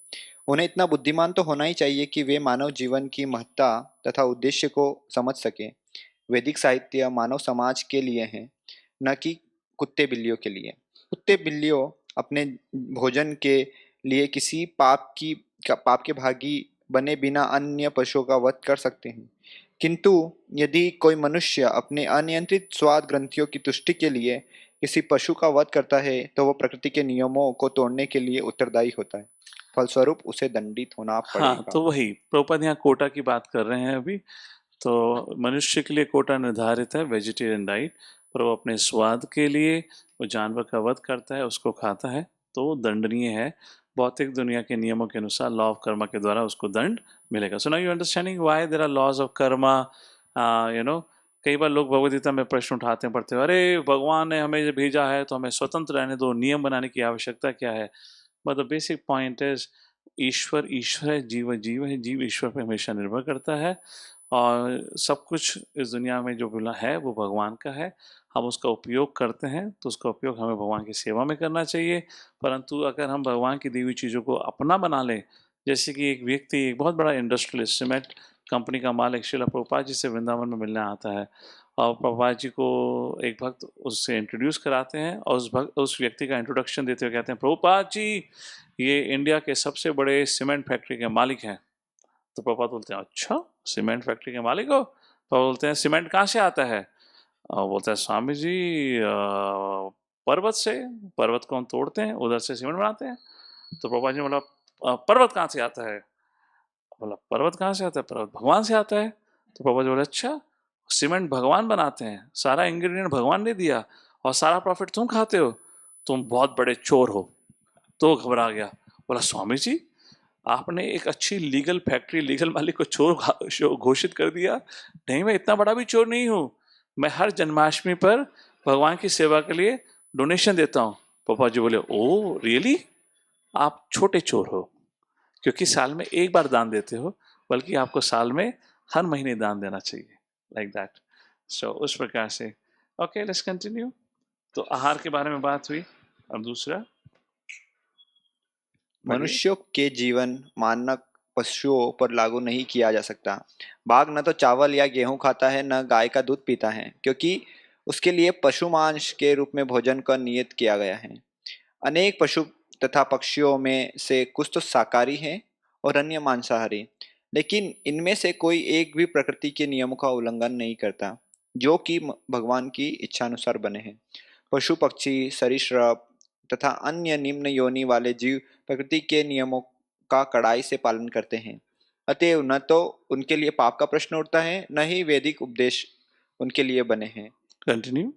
उन्हें इतना बुद्धिमान तो होना ही चाहिए कि वे मानव जीवन की महत्ता तथा उद्देश्य को समझ सकें। वैदिक साहित्य मानव समाज के लिए है, न कि कुत्ते बिल्लियों के लिए। कुत्ते बिल्लियों अपने भोजन के लिए किसी पाप के भागी बने बिना अन्य पशुओं का वध कर सकते हैं, किंतु यदि कोई मनुष्य अपने अनियंत्रित स्वाद ग्रंथियों की तुष्टि के लिए किसी पशु का वध करता है, तो वह प्रकृति के नियमों को तोड़ने के लिए उत्तरदायी होता है। फलस्वरूप उसे दंडित होना पड़ेगा। हाँ, तो वही प्रभुपाद यहाँ कोटा की बात कर रहे हैं अभी। तो मनुष्य के लिए कोटा निर्धारित है, वेजिटेरियन डाइट, पर वो अपने स्वाद के लिए वो जानवर का वध करता है, उसको खाता है, तो दंडनीय है। भौतिक दुनिया के नियमों के अनुसार, लॉ ऑफ कर्मा के द्वारा उसको दंड मिलेगा। So now you understanding why there are laws of karma. कई बार लोग भगवद गीता में प्रश्न उठाते हैं, पढ़ते हैं, अरे भगवान ने हमें भेजा है तो हमें स्वतंत्र रहने दो, नियम बनाने की आवश्यकता क्या है? But the basic point is, ईश्वर ईश्वर है, जीव जीव है, जीव ईश्वर पर हमेशा निर्भर करता है, और सब कुछ इस दुनिया में जो मिला है वो भगवान का है। हम उसका उपयोग करते हैं तो उसका उपयोग हमें भगवान की सेवा में करना चाहिए। परंतु अगर हम भगवान की दी हुई चीज़ों को अपना बना लें, जैसे कि एक व्यक्ति, एक बहुत बड़ा इंडस्ट्रियलिस्ट, सीमेंट कंपनी का मालिक श्रील प्रभुपाद जी से वृंदावन में मिलने आता है और प्रभुपाद जी को एक भक्त उससे इंट्रोड्यूस कराते हैं और उस व्यक्ति का इंट्रोडक्शन देते हुए कहते हैं, प्रभुपाद जी ये इंडिया के सबसे बड़े सीमेंट फैक्ट्री के मालिक हैं। तो प्रभुपाद बोलते हैं, अच्छा सीमेंट फैक्ट्री के मालिक हो? तो बोलते हैं, सीमेंट कहाँ से आता है? और बोलता है, स्वामी जी पर्वत से, पर्वत को हम तोड़ते हैं, उधर से सीमेंट बनाते हैं। तो प्रभुपाद जी ने बोला, पर्वत कहाँ से आता है? बोला, पर्वत कहाँ से आता है? पर्वत भगवान से आता है। तो प्रभुपाद जी बोले, अच्छा सीमेंट भगवान बनाते हैं, सारा इंग्रेडिएंट भगवान ने दिया और सारा प्रॉफिट तुम खाते हो, तुम बहुत बड़े चोर हो। तो घबरा गया, बोला, स्वामी जी आपने एक अच्छी लीगल फैक्ट्री, लीगल मालिक को चोर घोषित कर दिया। नहीं, मैं इतना बड़ा भी चोर नहीं हूँ, मैं हर जन्माष्टमी पर भगवान की सेवा के लिए डोनेशन देता हूँ। पापा जी बोले, ओ रियली, आप छोटे चोर हो, क्योंकि साल में एक बार दान देते हो, बल्कि आपको साल में हर महीने दान देना चाहिए, लाइक दैट। सो उस प्रकार से ओके, लेट्स कंटिन्यू। तो आहार के बारे में बात हुई। और दूसरा, मनुष्यों के जीवन मानक पशुओं पर लागू नहीं किया जा सकता। बाघ न तो चावल या गेहूं खाता है, न गाय का दूध पीता है, क्योंकि उसके लिए पशु मांस के रूप में भोजन का नियत किया गया है। अनेक पशु तथा पक्षियों में से कुछ तो शाकाहारी हैं और अन्य मांसाहारी, लेकिन इनमें से कोई एक भी प्रकृति के नियमों का उल्लंघन नहीं करता, जो कि भगवान की इच्छानुसार बने हैं। पशु पक्षी, सरीसृप तथा अन्य निम्न योनि वाले जीव प्रकृति के नियमों का कड़ाई से पालन करते हैं। अतएव न तो उनके लिए पाप का प्रश्न उठता है, न ही वैदिक उपदेश उनके लिए बने हैं। कंटिन्यू।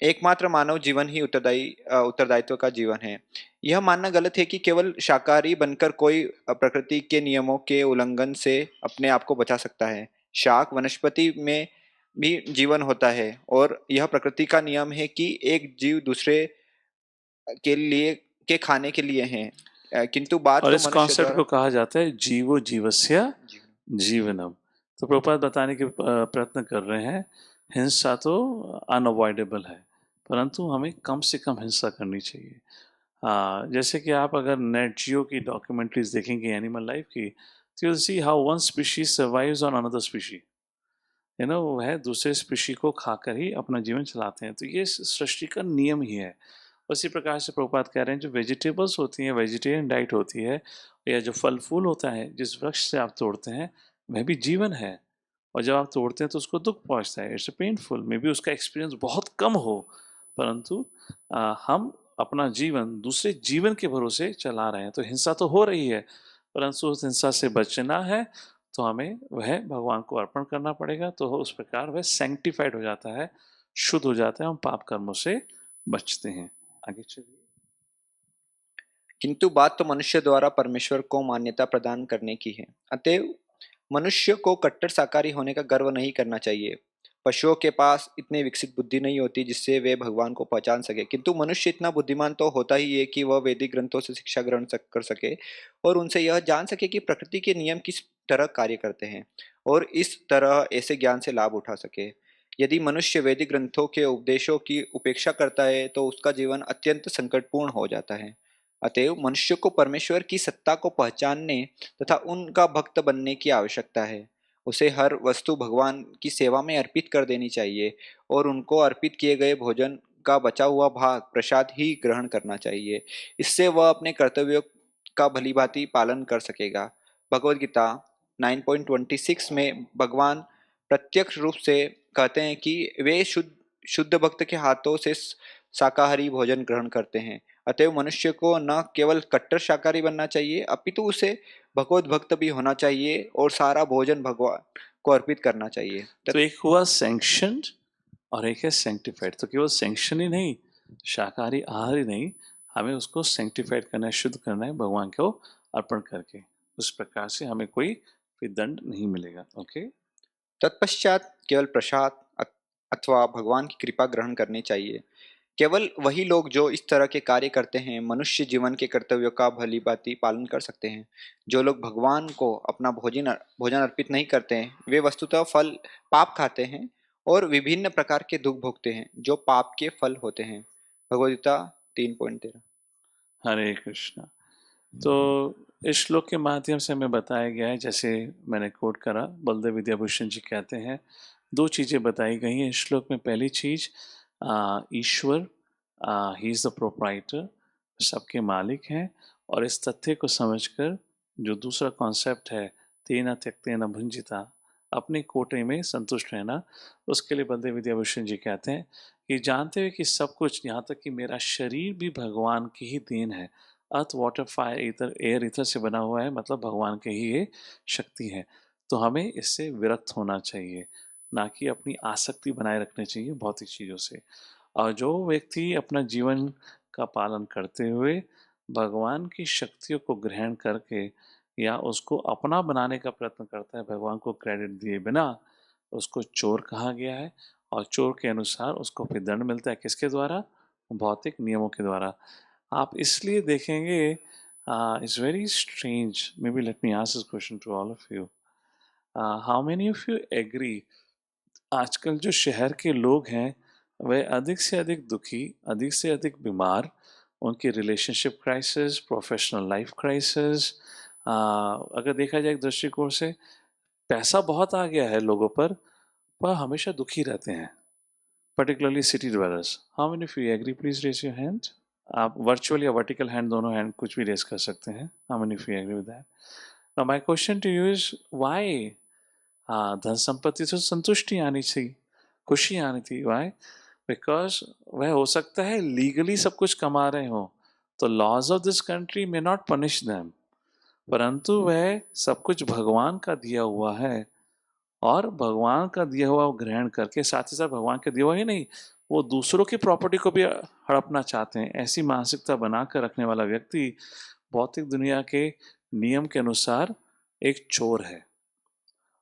एकमात्र मानव जीवन ही उत्तरदायित्व का जीवन है। यह मानना गलत है कि केवल शाकाहारी बनकर कोई प्रकृति के नियमों के उल्लंघन से अपने आप को बचा सकता है। शाक वनस्पति में भी जीवन होता है और यह प्रकृति का नियम है कि एक जीव दूसरे के लिए के खाने के लिए है, किंतु बात और तो इस मनुष्य कॉन्सेप्ट को द्वारा कहा जाता है जीवो जीवस्य जीवनम। तो प्रभुपाद बताने के प्रयत्न कर रहे हैं, हिंसा तो अनअवॉइडेबल है, परंतु हमें कम से कम हिंसा करनी चाहिए। जैसे कि आप अगर नेट जियो की डॉक्यूमेंट्रीज देखेंगे एनिमल लाइफ की, तो you see how one species survives on another species. वह दूसरे स्पीशी को खाकर ही अपना जीवन चलाते हैं। तो ये सृष्टि का नियम ही है। उसी प्रकार से प्रभुपाद कह रहे हैं, जो वेजिटेबल्स होती हैं, वेजिटेरियन डाइट होती है, या जो फल फूल होता है, जिस वृक्ष से आप तोड़ते हैं, वह भी जीवन है। और जब आप तोड़ते हैं तो उसको दुख पहुंचता है, इट्स पेनफुल, मे बी उसका एक्सपीरियंस बहुत कम हो, परंतु हम अपना जीवन दूसरे जीवन के भरोसे चला रहे हैं। तो हिंसा तो हो रही है, परंतु उस हिंसा से बचना है तो हमें वह भगवान को अर्पण करना पड़ेगा। तो उस प्रकार वह सैंक्टिफाइड हो जाता है, शुद्ध हो जाता है, हम पाप कर्मों से बचते हैं। आगे चलिए। किंतु बात तो मनुष्य द्वारा परमेश्वर को मान्यता प्रदान करने की है। अतएव मनुष्य को कट्टर शाकाहारी होने का गर्व नहीं करना चाहिए। पशुओं के पास इतनी विकसित बुद्धि नहीं होती जिससे वे भगवान को पहचान सके, किंतु मनुष्य इतना बुद्धिमान तो होता ही है कि वह वैदिक ग्रंथों से शिक्षा ग्रहण कर सके और उनसे यह जान सके कि प्रकृति के नियम किस तरह कार्य करते हैं और इस तरह ऐसे ज्ञान से लाभ उठा सके। यदि मनुष्य वैदिक ग्रंथों के उपदेशों की उपेक्षा करता है तो उसका जीवन अत्यंत संकटपूर्ण हो जाता है। अतएव मनुष्य को परमेश्वर की सत्ता को पहचानने तथा उनका भक्त बनने की आवश्यकता है। उसे हर वस्तु भगवान की सेवा में अर्पित कर देनी चाहिए और उनको अर्पित किए गए भोजन का बचा हुआ भाग प्रसाद ही ग्रहण करना चाहिए। इससे वह अपने कर्तव्यों का भलीभांति पालन कर सकेगा। भगवद गीता 9.26 में भगवान प्रत्यक्ष रूप से कहते हैं कि वे शुद्ध भक्त के हाथों से शाकाहारी भोजन ग्रहण करते हैं। अतएव मनुष्य को न केवल कट्टर शाकाहारी बनना चाहिए, अपितु उसे भगवत भक्त भी होना चाहिए और सारा भोजन भगवान को अर्पित करना चाहिए। तो एक हुआ सैंक्शनड और एक है सैंक्टिफाइड। तो केवल सैंक्शन ही नहीं, शाकाहारी आहार ही नहीं, हमें उसको सैंक्टिफाइड करना है, शुद्ध करना है भगवान को अर्पण करके। उस प्रकार से हमें कोई दंड नहीं मिलेगा। ओके। तत्पश्चात केवल प्रसाद अथवा भगवान की कृपा ग्रहण करनी चाहिए। केवल वही लोग जो इस तरह के कार्य करते हैं मनुष्य जीवन के कर्तव्यों का भलीभांति पालन कर सकते हैं। जो लोग भगवान को अपना भोजन अर्पित नहीं करते हैं वे वस्तुतः फल पाप खाते हैं और विभिन्न प्रकार के दुख भोगते हैं जो पाप के फल होते हैं। भगवद गीता 3.13। हरे कृष्णा। तो इस श्लोक के माध्यम से हमें बताया गया है, जैसे मैंने कोट करा, बलदेव विद्याभूषण जी कहते हैं, दो चीज़ें बताई गई हैं इस श्लोक में। पहली चीज़, ईश्वर ही इज़ द प्रोप्राइटर, सबके मालिक हैं, और इस तथ्य को समझकर जो दूसरा कॉन्सेप्ट है, तेना त्यक्तेन भुंजिता, अपने कोटे में संतुष्ट रहना, उसके लिए बलदेव विद्याभूषण जी कहते हैं कि जानते हुए कि सब कुछ, यहाँ तक कि मेरा शरीर भी भगवान की ही देन है, earth water fire ether air ether से बना हुआ है, मतलब भगवान की ही ये शक्ति है। तो हमें इससे विरक्त होना चाहिए, ना कि अपनी आसक्ति बनाए रखनी चाहिए भौतिक चीज़ों से। और जो व्यक्ति अपना जीवन का पालन करते हुए भगवान की शक्तियों को ग्रहण करके या उसको अपना बनाने का प्रयत्न करता है भगवान को क्रेडिट दिए बिना, उसको चोर कहा गया है। और चोर के अनुसार उसको फिर दंड मिलता है, किसके द्वारा? भौतिक नियमों के द्वारा। आप इसलिए देखेंगे, it's very strange, may be let me ask this question to all of you, how many of you agree, आजकल जो शहर के लोग हैं वह अधिक से अधिक दुखी, अधिक से अधिक बीमार, उनकी relationship crisis, professional life crisis, अगर देखा जाए एक दृष्टिकोण से पैसा बहुत आ गया है लोगों पर हमेशा दुखी रहते हैं, particularly city dwellers. How many of you agree? Please raise your hand. आप वर्चुअल या वर्टिकल हैंड, दोनों हैंड कुछ भी रेज कर सकते हैं। How many of you agree with that? Now my question to you is why? हाँ, धन संपत्ति से संतुष्टि आनी चाहिए, खुशी आनी थी। वाई? बिकॉज वह हो सकता है लीगली सब कुछ कमा रहे हो, तो laws of this country may not punish them, परंतु वह सब कुछ भगवान का दिया हुआ है, और भगवान का दिया हुआ वो ग्रहण करके, साथ ही साथ भगवान का दिया हुआ ही नहीं, वो दूसरों की प्रॉपर्टी को भी हड़पना चाहते हैं। ऐसी मानसिकता बनाकर रखने वाला व्यक्ति भौतिक दुनिया के नियम के अनुसार एक चोर है।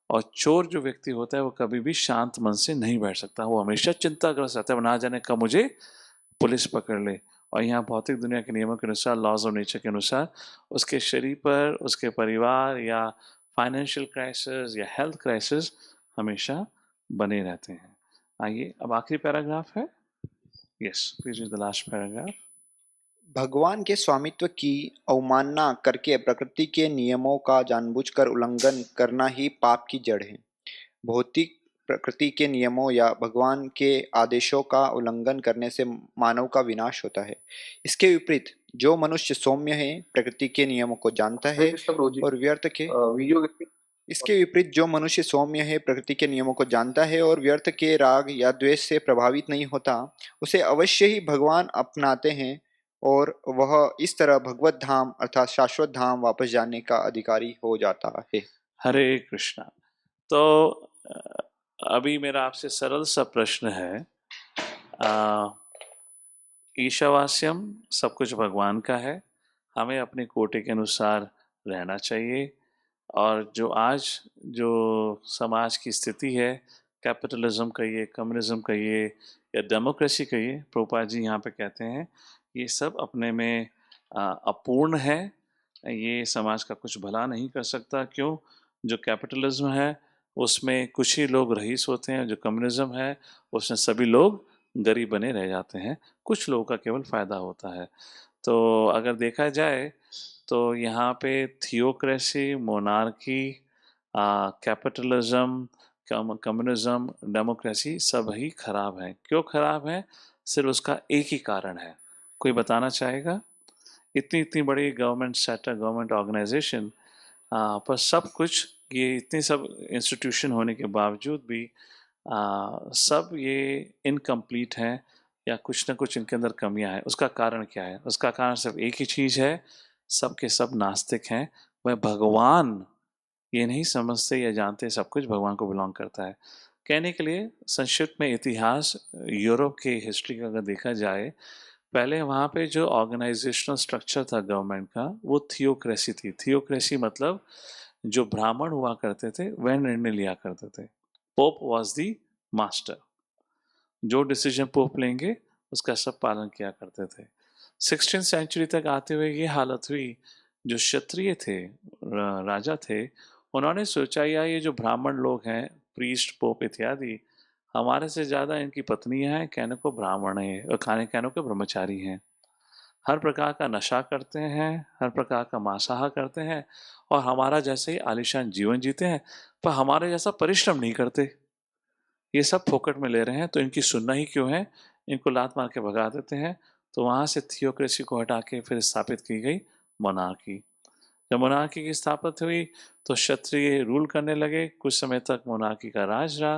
और चोर जो व्यक्ति होता है वो कभी भी शांत मन से नहीं बैठ सकता, वो हमेशा चिंताग्रस्त रहता है, ना जाने कब मुझे पुलिस पकड़ ले। और यहाँ भौतिक दुनिया के नियमों के अनुसार, लॉज ऑफ नेचर के अनुसार, उसके शरीर पर, उसके परिवार या फाइनेंशियल क्राइसिस या हेल्थ क्राइसिस हमेशा बने रहते हैं। आइए, अब आखिरी पैराग्राफ है। Yes, please read the last paragraph. भगवान के स्वामित्व की अवमानना करके प्रकृति के नियमों का जानबूझकर उल्लंघन करना ही पाप की जड़ है। भौतिक प्रकृति के नियमों या भगवान के आदेशों का उल्लंघन करने से मानव का विनाश होता है। इसके विपरीत जो मनुष्य सौम्य है, प्रकृति के नियमों को जानता है और व्यर्थ के इसके विपरीत जो मनुष्य सौम्य है, प्रकृति के नियमों को जानता है और व्यर्थ के राग या द्वेष से प्रभावित नहीं होता, उसे अवश्य ही भगवान अपनाते हैं और वह इस तरह भगवत धाम अर्थात शाश्वत धाम वापस जाने का अधिकारी हो जाता है। हरे कृष्णा। तो अभी मेरा आपसे सरल सा प्रश्न है, ईशावास्यम, सब कुछ भगवान का है, हमें अपने कोटे के अनुसार रहना चाहिए। और जो आज जो समाज की स्थिति है, कैपिटलिज्म कहिए, कम्युनिज्म कहिए या डेमोक्रेसी कहिए, प्रभुपाद जी यहाँ पे कहते हैं, ये सब अपने में अपूर्ण है, ये समाज का कुछ भला नहीं कर सकता। क्यों? जो कैपिटलिज्म है उसमें कुछ ही लोग रईस होते हैं, जो कम्युनिज्म है उसमें सभी लोग गरीब बने रह जाते हैं, कुछ लोगों का केवल फ़ायदा होता है। तो अगर देखा जाए तो यहाँ पे theocracy, monarchy, capitalism, communism, democracy सब ही खराब है। क्यों खराब है? सिर्फ उसका एक ही कारण है, कोई बताना चाहेगा? इतनी इतनी बड़ी गवर्नमेंट सेक्टर, गवर्नमेंट ऑर्गेनाइजेशन, पर सब कुछ, ये इतने सब इंस्टीट्यूशन होने के बावजूद भी सब ये इनकम्प्लीट हैं या कुछ ना कुछ इनके अंदर कमियां हैं। उसका कारण क्या है? उसका कारण सिर्फ एक ही चीज़ है, सब के सब नास्तिक हैं, वह भगवान ये नहीं समझते या जानते सब कुछ भगवान को बिलोंग करता है। कहने के लिए संक्षिप्त में इतिहास यूरोप की हिस्ट्री का अगर देखा जाए, पहले वहाँ पे जो ऑर्गेनाइजेशनल स्ट्रक्चर था गवर्नमेंट का, वो थियोक्रेसी थी। थियोक्रेसी मतलब जो ब्राह्मण हुआ करते थे वह निर्णय लिया करते थे। पोप वॉज दी मास्टर, जो डिसीजन पोप लेंगे उसका सब पालन किया करते थे। 16th सेंचुरी तक आते हुए ये हालत हुई, जो क्षत्रिय थे, राजा थे, उन्होंने सोचा या ये जो ब्राह्मण लोग हैं, प्रीस्ट, पोप इत्यादि, हमारे से ज़्यादा इनकी पत्नियां हैं, कहने को ब्राह्मण हैं और कहने को ब्रह्मचारी हैं, हर प्रकार का नशा करते हैं, हर प्रकार का मांसाहार करते हैं और हमारा जैसे ही आलीशान जीवन जीते हैं, पर हमारे जैसा परिश्रम नहीं करते। ये सब फोकट में ले रहे हैं, तो इनकी सुनना ही क्यों है? इनको लात मार के भगा देते हैं। तो वहाँ से थियोक्रेसी को हटा के फिर स्थापित की गई मोनार्की। जब मोनार्की की स्थापना हुई तो क्षत्रिय रूल करने लगे। कुछ समय तक मोनार्की का राज रहा,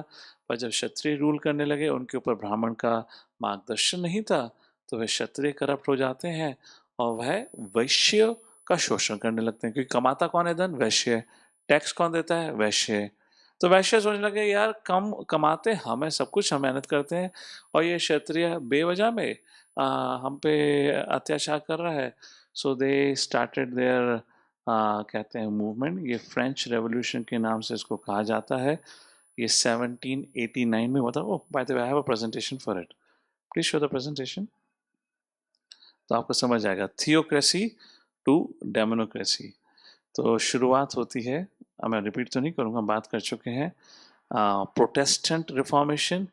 पर जब क्षत्रिय रूल करने लगे, उनके ऊपर ब्राह्मण का मार्गदर्शन नहीं था, तो वे क्षत्रिय करप्ट हो जाते हैं और वह वैश्य का शोषण करने लगते हैं, क्योंकि कमाता कौन है धन? वैश्य। टैक्स कौन देता है? वैश्य। तो वैश्य सोचने लगे यार कम कमाते हमें, सब कुछ हम मेहनत करते हैं, और ये क्षत्रिय बेवजह में हम पे अत्याचार कर रहा है। सो दे स्टार्टेड देयर कहते हैं मूवमेंट। ये फ्रेंच रेवोल्यूशन के नाम से इसको कहा जाता है। ये 1789 में हुआ था। Oh by the way I have a presentation for it, please show the presentation, तो आपको समझ आएगा। Theocracy to democracy. तो शुरुआत होती है, अब मैं रिपीट तो नहीं करूँगा, बात कर चुके हैं। Protestant reformation.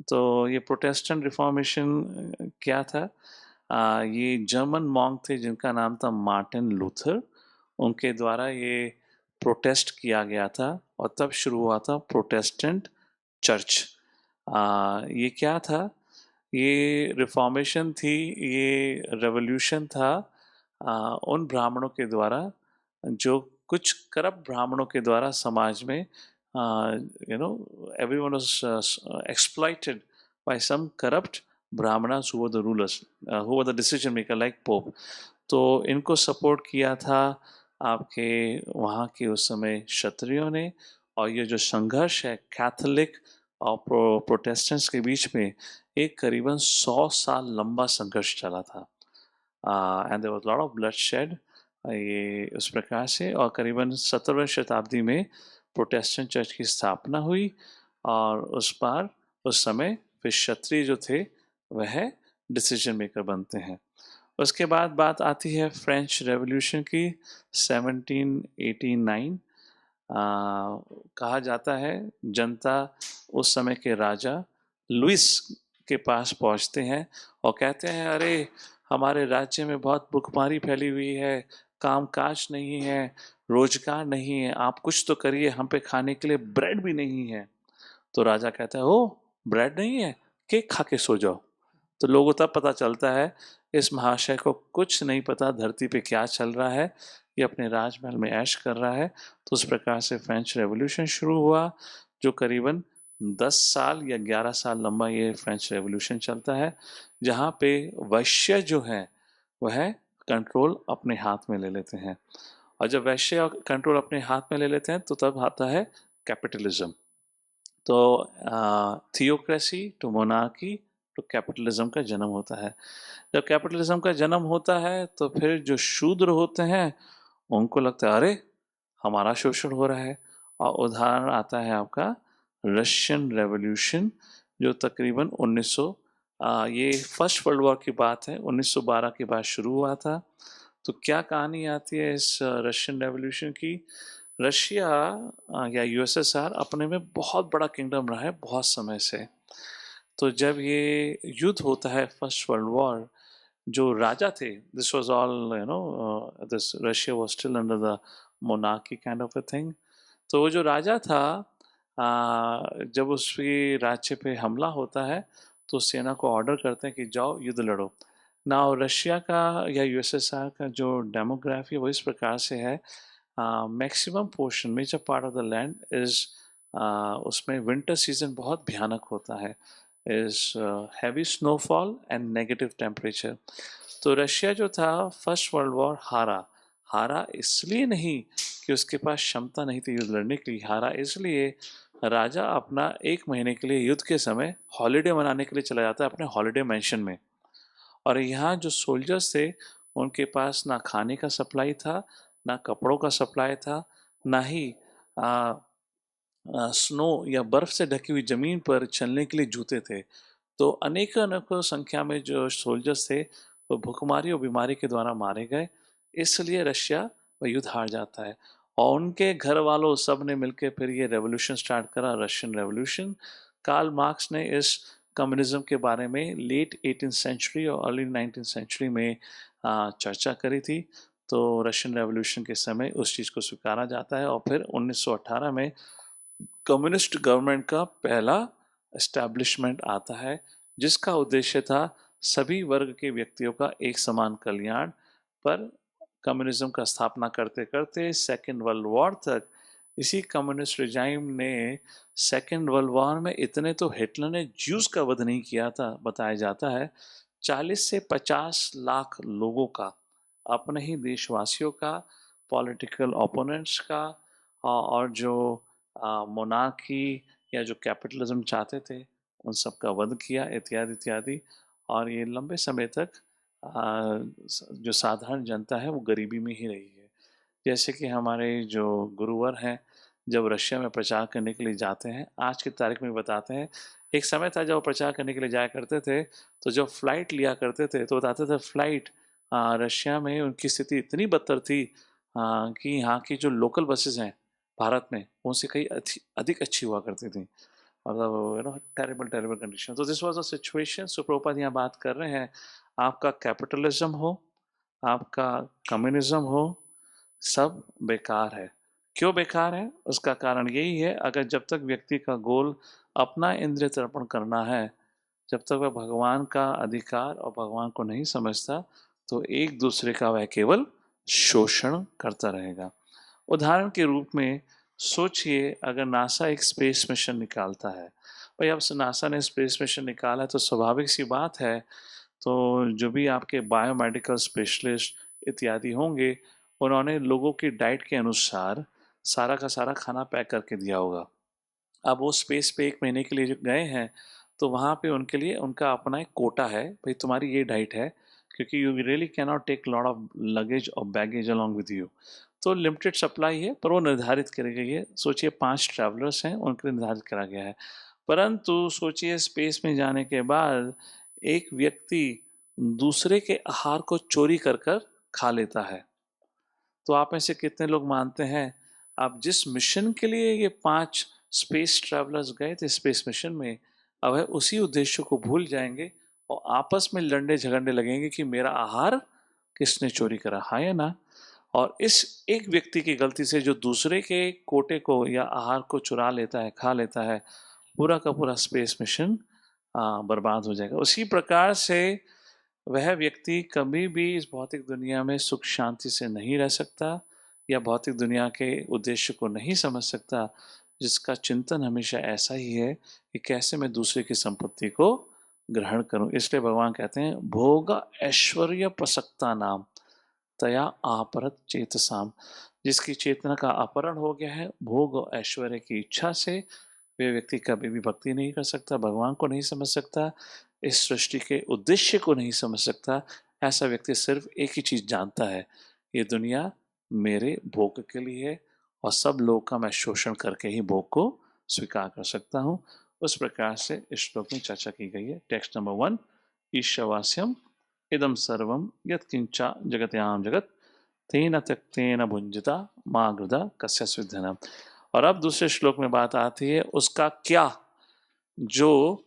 तो ये प्रोटेस्टेंट रिफॉर्मेशन क्या था? ये जर्मन मॉन्क थे जिनका नाम था मार्टिन लूथर, उनके द्वारा ये प्रोटेस्ट किया गया था और तब शुरू हुआ था प्रोटेस्टेंट चर्च। ये क्या था? ये रिफॉर्मेशन थी, ये रेवोल्यूशन था उन ब्राह्मणों के द्वारा, जो कुछ करप्ट ब्राह्मणों के द्वारा समाज में everyone was exploited by some corrupt brahmanas who were the rulers, who were the decision maker like Pope. तो इनको सपोर्ट किया था आपके वहाँ के उस समय क्षत्रियों ने। और ये जो संघर्ष है कैथोलिक और प्रोटेस्टेंट्स के बीच में, एक करीबन 100 साल लंबा संघर्ष चला था। And there was lot of bloodshed. ये उस प्रकार से, और करीबन 17वीं शताब्दी में प्रोटेस्टेंट चर्च की स्थापना हुई, और उस पार उस समय फिर क्षत्रिय जो थे वह डिसीजन मेकर बनते हैं। उसके बाद बात आती है फ्रेंच रेवोल्यूशन की, 1789। कहा जाता है जनता उस समय के राजा लुइस के पास पहुंचते हैं और कहते हैं अरे हमारे राज्य में बहुत भुखमरी फैली हुई है, कामकाज नहीं है, रोजगार नहीं है, आप कुछ तो करिए, हम पे खाने के लिए ब्रेड भी नहीं है। तो राजा कहता है ओ ब्रेड नहीं है, केक खा के सो जाओ। तो लोगों तब पता चलता है इस महाशय को कुछ नहीं पता धरती पे क्या चल रहा है, ये अपने राजमहल में ऐश कर रहा है। तो उस प्रकार से फ्रेंच रेवोल्यूशन शुरू हुआ, जो करीबन 10 साल या 11 साल लंबा ये फ्रेंच रेवोल्यूशन चलता है, जहाँ पे वैश्य जो है वह कंट्रोल अपने हाथ में ले लेते हैं। और जब वैश्य कंट्रोल अपने हाथ में ले लेते हैं तो तब आता है कैपिटलिज्म। तो theocracy to monarchy to capitalism का जन्म होता है। जब कैपिटलिज्म का जन्म होता है तो फिर जो शूद्र होते हैं उनको लगता है अरे हमारा शोषण हो रहा है। और उदाहरण आता है आपका रशियन रेवोल्यूशन, जो तकरीबन 1900 ये फर्स्ट वर्ल्ड वॉर की बात है, 1912 के बाद शुरू हुआ था। तो क्या कहानी आती है इस रशियन रेवोल्यूशन की? रशिया या यूएसएसआर अपने में बहुत बड़ा किंगडम रहा है बहुत समय से। तो जब ये युद्ध होता है फर्स्ट वर्ल्ड वॉर, जो राजा थे, this was all this Russia was still under the monarchy kind of a thing. तो वो जो राजा था जब उसके राज्य पे हमला होता है तो सेना को ऑर्डर करते हैं कि जाओ युद्ध लड़ो। ना रशिया का या यूएसएसआर का जो डेमोग्राफी वो इस प्रकार से है, maximum portion major part of the land is उसमें विंटर सीजन बहुत भयानक होता है, is heavy snowfall and negative temperature. तो रशिया जो था फर्स्ट वर्ल्ड वॉर हारा इसलिए नहीं कि उसके पास क्षमता नहीं थी युद्ध लड़ने के लिए, हारा इसलिए राजा अपना 1 महीने के लिए युद्ध के समय हॉलीडे मनाने के लिए चला जाता है अपने हॉलीडे मेंशन में। और यहाँ जो सोल्जर्स थे उनके पास ना खाने का सप्लाई था, ना कपड़ों का सप्लाई था, ना ही स्नो या बर्फ से ढकी हुई जमीन पर चलने के लिए जूते थे। तो अनेकों संख्या में जो सोल्जर्स थे वो भूखमारी और बीमारी के द्वारा मारे गए, इसलिए रशिया वह युद्ध हार जाता है। और उनके घर वालों सब ने मिलकर फिर ये रेवोल्यूशन स्टार्ट करा, रशियन रेवोल्यूशन। कार्ल मार्क्स ने इस कम्युनिज्म के बारे में लेट 18th सेंचुरी और अर्ली 19th सेंचुरी में चर्चा करी थी। तो रशियन रेवोल्यूशन के समय उस चीज़ को स्वीकारा जाता है और फिर 1918 में कम्युनिस्ट गवर्नमेंट का पहला एस्टैब्लिशमेंट आता है, जिसका उद्देश्य था सभी वर्ग के व्यक्तियों का एक समान कल्याण। पर कम्युनिज्म का स्थापना करते करते सेकेंड वर्ल्ड वॉर तक इसी कम्युनिस्ट रिजाइम ने सेकेंड वर्ल्ड वॉर में इतने तो हिटलर ने ज्यूस का वध नहीं किया था, बताया जाता है 40 से 50 लाख लोगों का, अपने ही देशवासियों का, पॉलिटिकल ओपोनेंट्स का, और जो मोनार्की या जो कैपिटलिज्म चाहते थे उन सब का वध किया, इत्यादि इत्यादि। और ये लंबे समय तक जो साधारण जनता है वो गरीबी में ही रही है। जैसे कि हमारे जो गुरुवर हैं जब रशिया में प्रचार करने के लिए जाते हैं, आज की तारीख में बताते हैं, एक समय था जब वो प्रचार करने के लिए जाया करते थे तो जब फ्लाइट लिया करते थे तो बताते थे फ्लाइट रशिया में उनकी स्थिति इतनी बदतर थी कि यहाँ की जो लोकल बसेस हैं भारत में उनसे कई अधिक अच्छी हुआ करती थी। मतलब टेरिबल टेरिबल कंडीशन। तो दिस वाज अ सिचुएशन। सो प्रभुपाद यहाँ बात कर रहे हैं, आपका कैपिटलिज्म हो, आपका कम्युनिज्म हो, सब बेकार है। क्यों बेकार है? उसका कारण यही है, अगर जब तक व्यक्ति का गोल अपना इंद्रिय तर्पण करना है, जब तक वह भगवान का अधिकार और भगवान को नहीं समझता, तो एक दूसरे का वह केवल शोषण करता रहेगा। उदाहरण के रूप में सोचिए, अगर नासा एक स्पेस मिशन निकालता है, भाई अब नासा ने स्पेस मिशन निकाला तो स्वाभाविक सी बात है, तो जो भी आपके बायोमेडिकल स्पेशलिस्ट इत्यादि होंगे उन्होंने लोगों की डाइट के अनुसार सारा का सारा खाना पैक करके दिया होगा। अब वो स्पेस पे 1 महीने के लिए जो गए हैं तो वहाँ पे उनके लिए उनका अपना एक कोटा है, भाई तुम्हारी ये डाइट है, क्योंकि you really can not take lot of luggage और बैगेज अलॉन्ग विद यू। तो लिमिटेड सप्लाई है, पर वो निर्धारित करी गई है। सोचिए 5 ट्रैवलर्स हैं, उनके लिए निर्धारित करा गया है। परंतु सोचिए स्पेस में जाने के बाद एक व्यक्ति दूसरे के आहार को चोरी कर कर खा लेता है। तो आप में से कितने लोग मानते हैं आप जिस मिशन के लिए ये 5 स्पेस ट्रैवलर्स गए थे स्पेस मिशन में, अब वह उसी उद्देश्य को भूल जाएंगे और आपस में लड़ने झगड़ने लगेंगे कि मेरा आहार किसने चोरी करा, हाँ या ना? और इस एक व्यक्ति की गलती से जो दूसरे के कोटे को या आहार को चुरा लेता है, खा लेता है, पूरा का पूरा स्पेस मिशन बर्बाद हो जाएगा। उसी प्रकार से वह व्यक्ति कभी भी इस भौतिक दुनिया में सुख शांति से नहीं रह सकता या भौतिक दुनिया के उद्देश्य को नहीं समझ सकता, जिसका चिंतन हमेशा ऐसा ही है कि कैसे मैं दूसरे की संपत्ति को ग्रहण करूं। इसलिए भगवान कहते हैं भोग ऐश्वर्य प्रसक्ता नाम तया आपरत चेतसाम। जिसकी चेतना का अपहरण हो गया है भोग और ऐश्वर्य की इच्छा से, वे व्यक्ति कभी भी भक्ति नहीं कर सकता, भगवान को नहीं समझ सकता, इस सृष्टि के उद्देश्य को नहीं समझ सकता। ऐसा व्यक्ति सिर्फ एक ही चीज जानता है, ये दुनिया मेरे भोग के लिए है और सब लोगों का मैं शोषण करके ही भोग को स्वीकार कर सकता हूँ। उस प्रकार से इस श्लोक में चर्चा की गई है। टेक्स्ट नंबर 1, ईशवास्यम इदम सर्वम यत्किंचा जगत्याम जगत तेन त्यक्तेन भुंजिता माँ गृदा कस्य स्विद्धनम। और अब दूसरे श्लोक में बात आती है उसका क्या, जो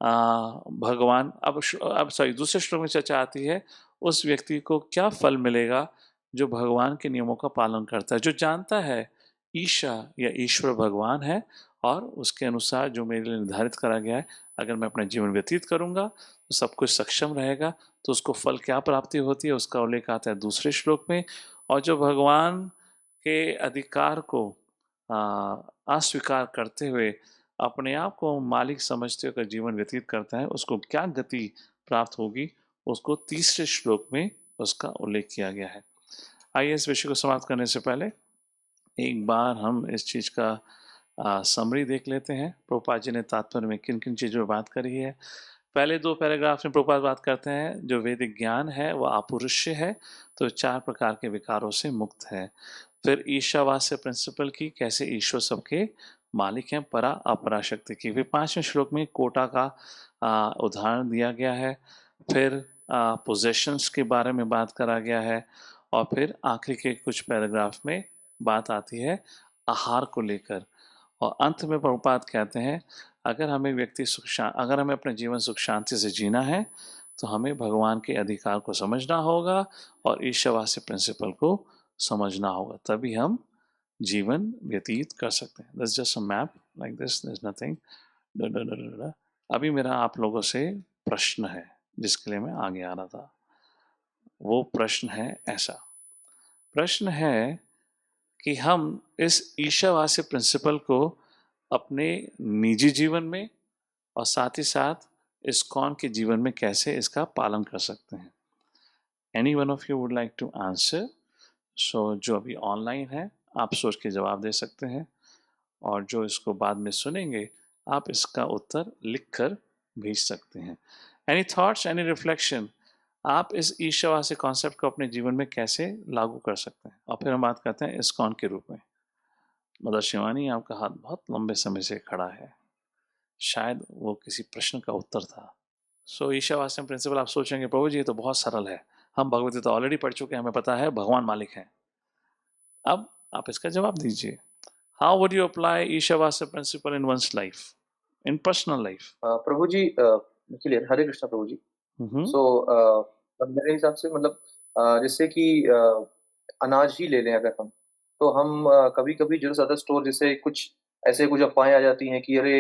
भगवान अब सॉरी दूसरे श्लोक में चर्चा आती है उस व्यक्ति को क्या फल मिलेगा जो भगवान के नियमों का पालन करता है, जो जानता है ईशा या ईश्वर भगवान है और उसके अनुसार जो मेरे लिए निर्धारित करा गया है, अगर मैं अपना जीवन व्यतीत करूंगा तो सब कुछ सक्षम रहेगा। तो उसको फल क्या प्राप्ति होती है उसका उल्लेख आता है दूसरे श्लोक में। और जो भगवान के अधिकार को अस्वीकार करते हुए अपने आप को मालिक समझते हुए जीवन व्यतीत करता है, उसको क्या गति प्राप्त होगी, उसको तीसरे श्लोक में उसका उल्लेख किया गया है। आइए इस विषय को समाप्त करने से पहले एक बार हम इस चीज़ का समरी देख लेते हैं। प्रभुपाद जी ने तात्पर्य में किन किन चीज़ों पर बात करी है। पहले 2 पैराग्राफ में प्रभुपाद बात करते हैं जो वैदिक ज्ञान है वह अपुरुष्य है, तो 4 प्रकार के विकारों से मुक्त है। फिर ईशावास्य प्रिंसिपल की, कैसे ईश्वर सबके मालिक हैं, परा अपरा शक्ति की। फिर 5वें श्लोक में कोटा का उदाहरण दिया गया है। फिर पोजेशंस के बारे में बात करा गया है और फिर आखिरी के कुछ पैराग्राफ में बात आती है आहार को लेकर। और अंत में प्रभुपाद कहते हैं अगर हमें अपने जीवन सुख शांति से जीना है तो हमें भगवान के अधिकार को समझना होगा और ईश्वरवास्य प्रिंसिपल को समझना होगा, तभी हम जीवन व्यतीत कर सकते हैं। That's just a map like this, there's nothing. अभी मेरा आप लोगों से प्रश्न है जिसके लिए मैं आगे आ रहा था। वो प्रश्न है ऐसा, प्रश्न है कि हम इस ईश्वरवास्य प्रिंसिपल को अपने निजी जीवन में और साथ ही साथ इस्कॉन के जीवन में कैसे इसका पालन कर सकते हैं। Any one of you would like to answer? So जो अभी ऑनलाइन है आप सोच के जवाब दे सकते हैं, और जो इसको बाद में सुनेंगे आप इसका उत्तर लिखकर भेज सकते हैं। एनी थॉट्स, एनी रिफ्लेक्शन, आप इस ईश्वरवास्य कॉन्सेप्ट को अपने जीवन में कैसे लागू कर सकते हैं? और फिर हम बात करते हैं इस्कॉन के रूप में। मदर शिवानी, आपका हाथ बहुत लंबे समय से खड़ा है, शायद वो किसी प्रश्न का उत्तर था। सो ईश्वरवास्य प्रिंसिपल आप सोचेंगे प्रभु जी ये तो बहुत सरल है, हम भगवद्गीता ऑलरेडी पढ़ चुके हैं, हमें पता है भगवान मालिक हैं। अब आप इसका जवाब दीजिए। हाउ वुड यू अप्लाई ईश्वरवास्य principle in one's life, in personal life? Prabhu ji clear, Hare Krishna Prabhu ji. So मेरे हिसाब से मतलब जैसे कि अनाज ही ले लें अगर हम, तो हम कभी कभी जो ज़्यादा स्टोर जैसे कुछ अफवाहें आ जाती हैं कि अरे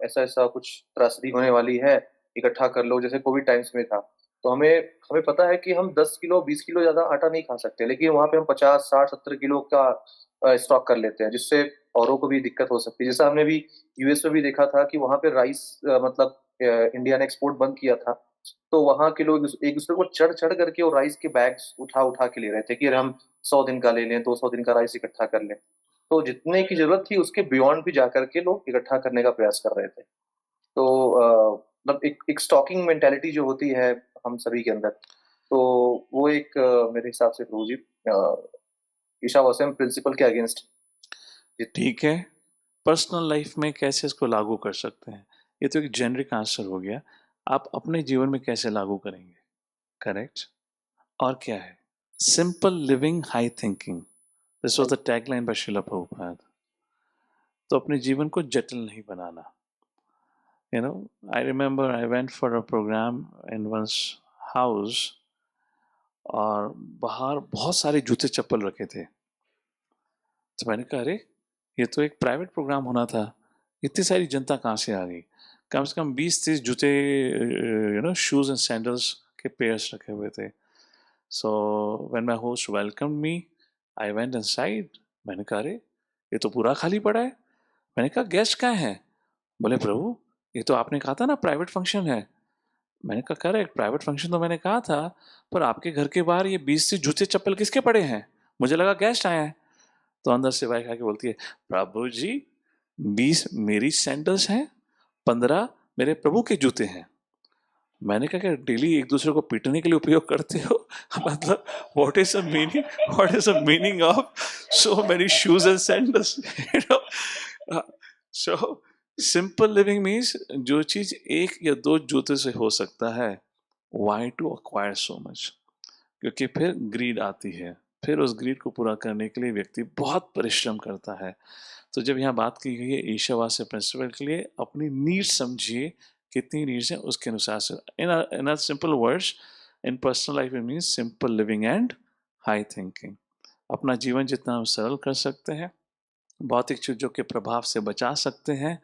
ऐसा ऐसा कुछ त्रासदी होने वाली है, इकट्ठा कर लो, जैसे कोविड टाइम्स में था। तो हमें पता है कि हम 10 किलो 20 किलो ज़्यादा आटा नहीं खा सकते, लेकिन वहाँ पे हम 50 60 70 किलो का स्टॉक कर लेते हैं, जिससे औरों को भी दिक्कत हो सकती है। जैसा हमने भी यूएस में भी देखा था कि वहाँ पे राइस मतलब इंडिया ने एक्सपोर्ट बंद किया था, तो वहाँ के लोग एक दूसरे को चढ़ चढ़ करके वो राइस के बैग्स उठा उठा के ले रहे थे कि अरे हम 100 दिन का ले लें, 200 दिन का राइस इकट्ठा कर लें। तो जितने की जरूरत थी उसके बियॉन्ड भी जाकर के लोग इकट्ठा करने का प्रयास कर रहे थे। तो मतलब एक स्टॉकिंग मेंटालिटी जो होती है हम सभी के अंदर, तो वो एक मेरे हिसाब से प्रभु जी ईशावास्यम प्रिंसिपल के अगेंस्ट। ठीक है, पर्सनल लाइफ में कैसे इसको लागू कर सकते हैं, ये तो एक जेनरिक आंसर हो गया। आप अपने जीवन में कैसे लागू करेंगे? करेक्ट। और क्या है? Simple living, high thinking, this was the tagline by Shrila Prabhupada. तो अपने जीवन को जटिल नहीं बनाना। You know, I remember I went for a program in one's house और बाहर बहुत सारे जूते चप्पल रखे थे। तो मैंने कहा अरे ये तो एक प्राइवेट प्रोग्राम होना था, इतनी सारी जनता कहाँ से आ गई? कम से कम 20-30 जूते, शूज एंड सैंडल्स के पेयर्स रखे हुए थे। So when my host welcome me, I went inside. मैंने कहा अरे ये तो पूरा खाली पड़ा है। मैंने कहा गेस्ट कहाँ हैं? बोले प्रभु ये तो आपने कहा था ना प्राइवेट फंक्शन है। मैंने कहा करेक्ट, प्राइवेट फंक्शन तो मैंने कहा था, पर आपके घर के बाहर ये 20 से जूते चप्पल किसके पड़े हैं? मुझे लगा गेस्ट आए हैं। तो अंदर से वाइफ आके बोलती है प्रभु जी 20 मेरी सैंडल्स हैं, 15 मेरे प्रभु के जूते हैं। मैंने कहा कि डेली एक दूसरे को पीटने के लिए उपयोग करते हो? मतलब what is the meaning of so many shoes and sandals? So simple living means जो चीज एक या दो जूते से हो सकता है, why to acquire so much? क्योंकि फिर ग्रीड आती है, फिर उस ग्रीड को पूरा करने के लिए व्यक्ति बहुत परिश्रम करता है। तो जब यहाँ बात की गई है ईश्वरवास्य प्रिंसिपल के लिए, अपनी नीड्स समझिए, कितनी नीड्स हैं उसके अनुसार से। In simple words, in personal life it means simple living and high thinking. अपना जीवन जितना हम सरल कर सकते हैं, भौतिक चीजों के प्रभाव से बचा सकते हैं,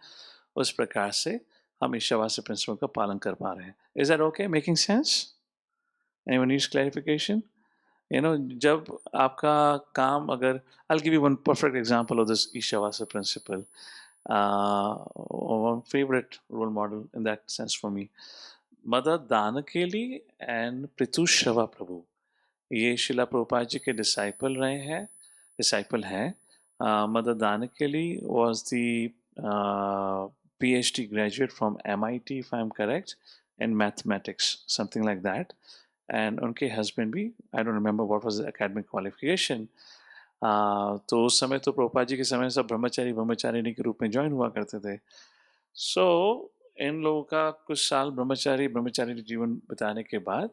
उस प्रकार से हम ईश्वरवास्य प्रिंसिपल का पालन कर पा रहे हैं। Is that okay? Making sense? Anyone needs clarification? जब आपका काम, अगर I'll give you one perfect example of this Ishavasya principle, one favorite role model in that sense for me, mother Danakeli and Prithushrava Prabhu, ये शिला प्रभुपाद जी के डिसाइपल हैं। Mother Danakeli was the PhD graduate from MIT, if I'm correct, in mathematics, something like that. And उनके husband भी, I don't remember what was the academic qualification. तो उस समय तो प्रभुपाद जी के समय सब ब्रह्मचारिणी के रूप में ज्वाइन हुआ करते थे। सो इन लोगों का कुछ साल ब्रह्मचारी जीवन बिताने के बाद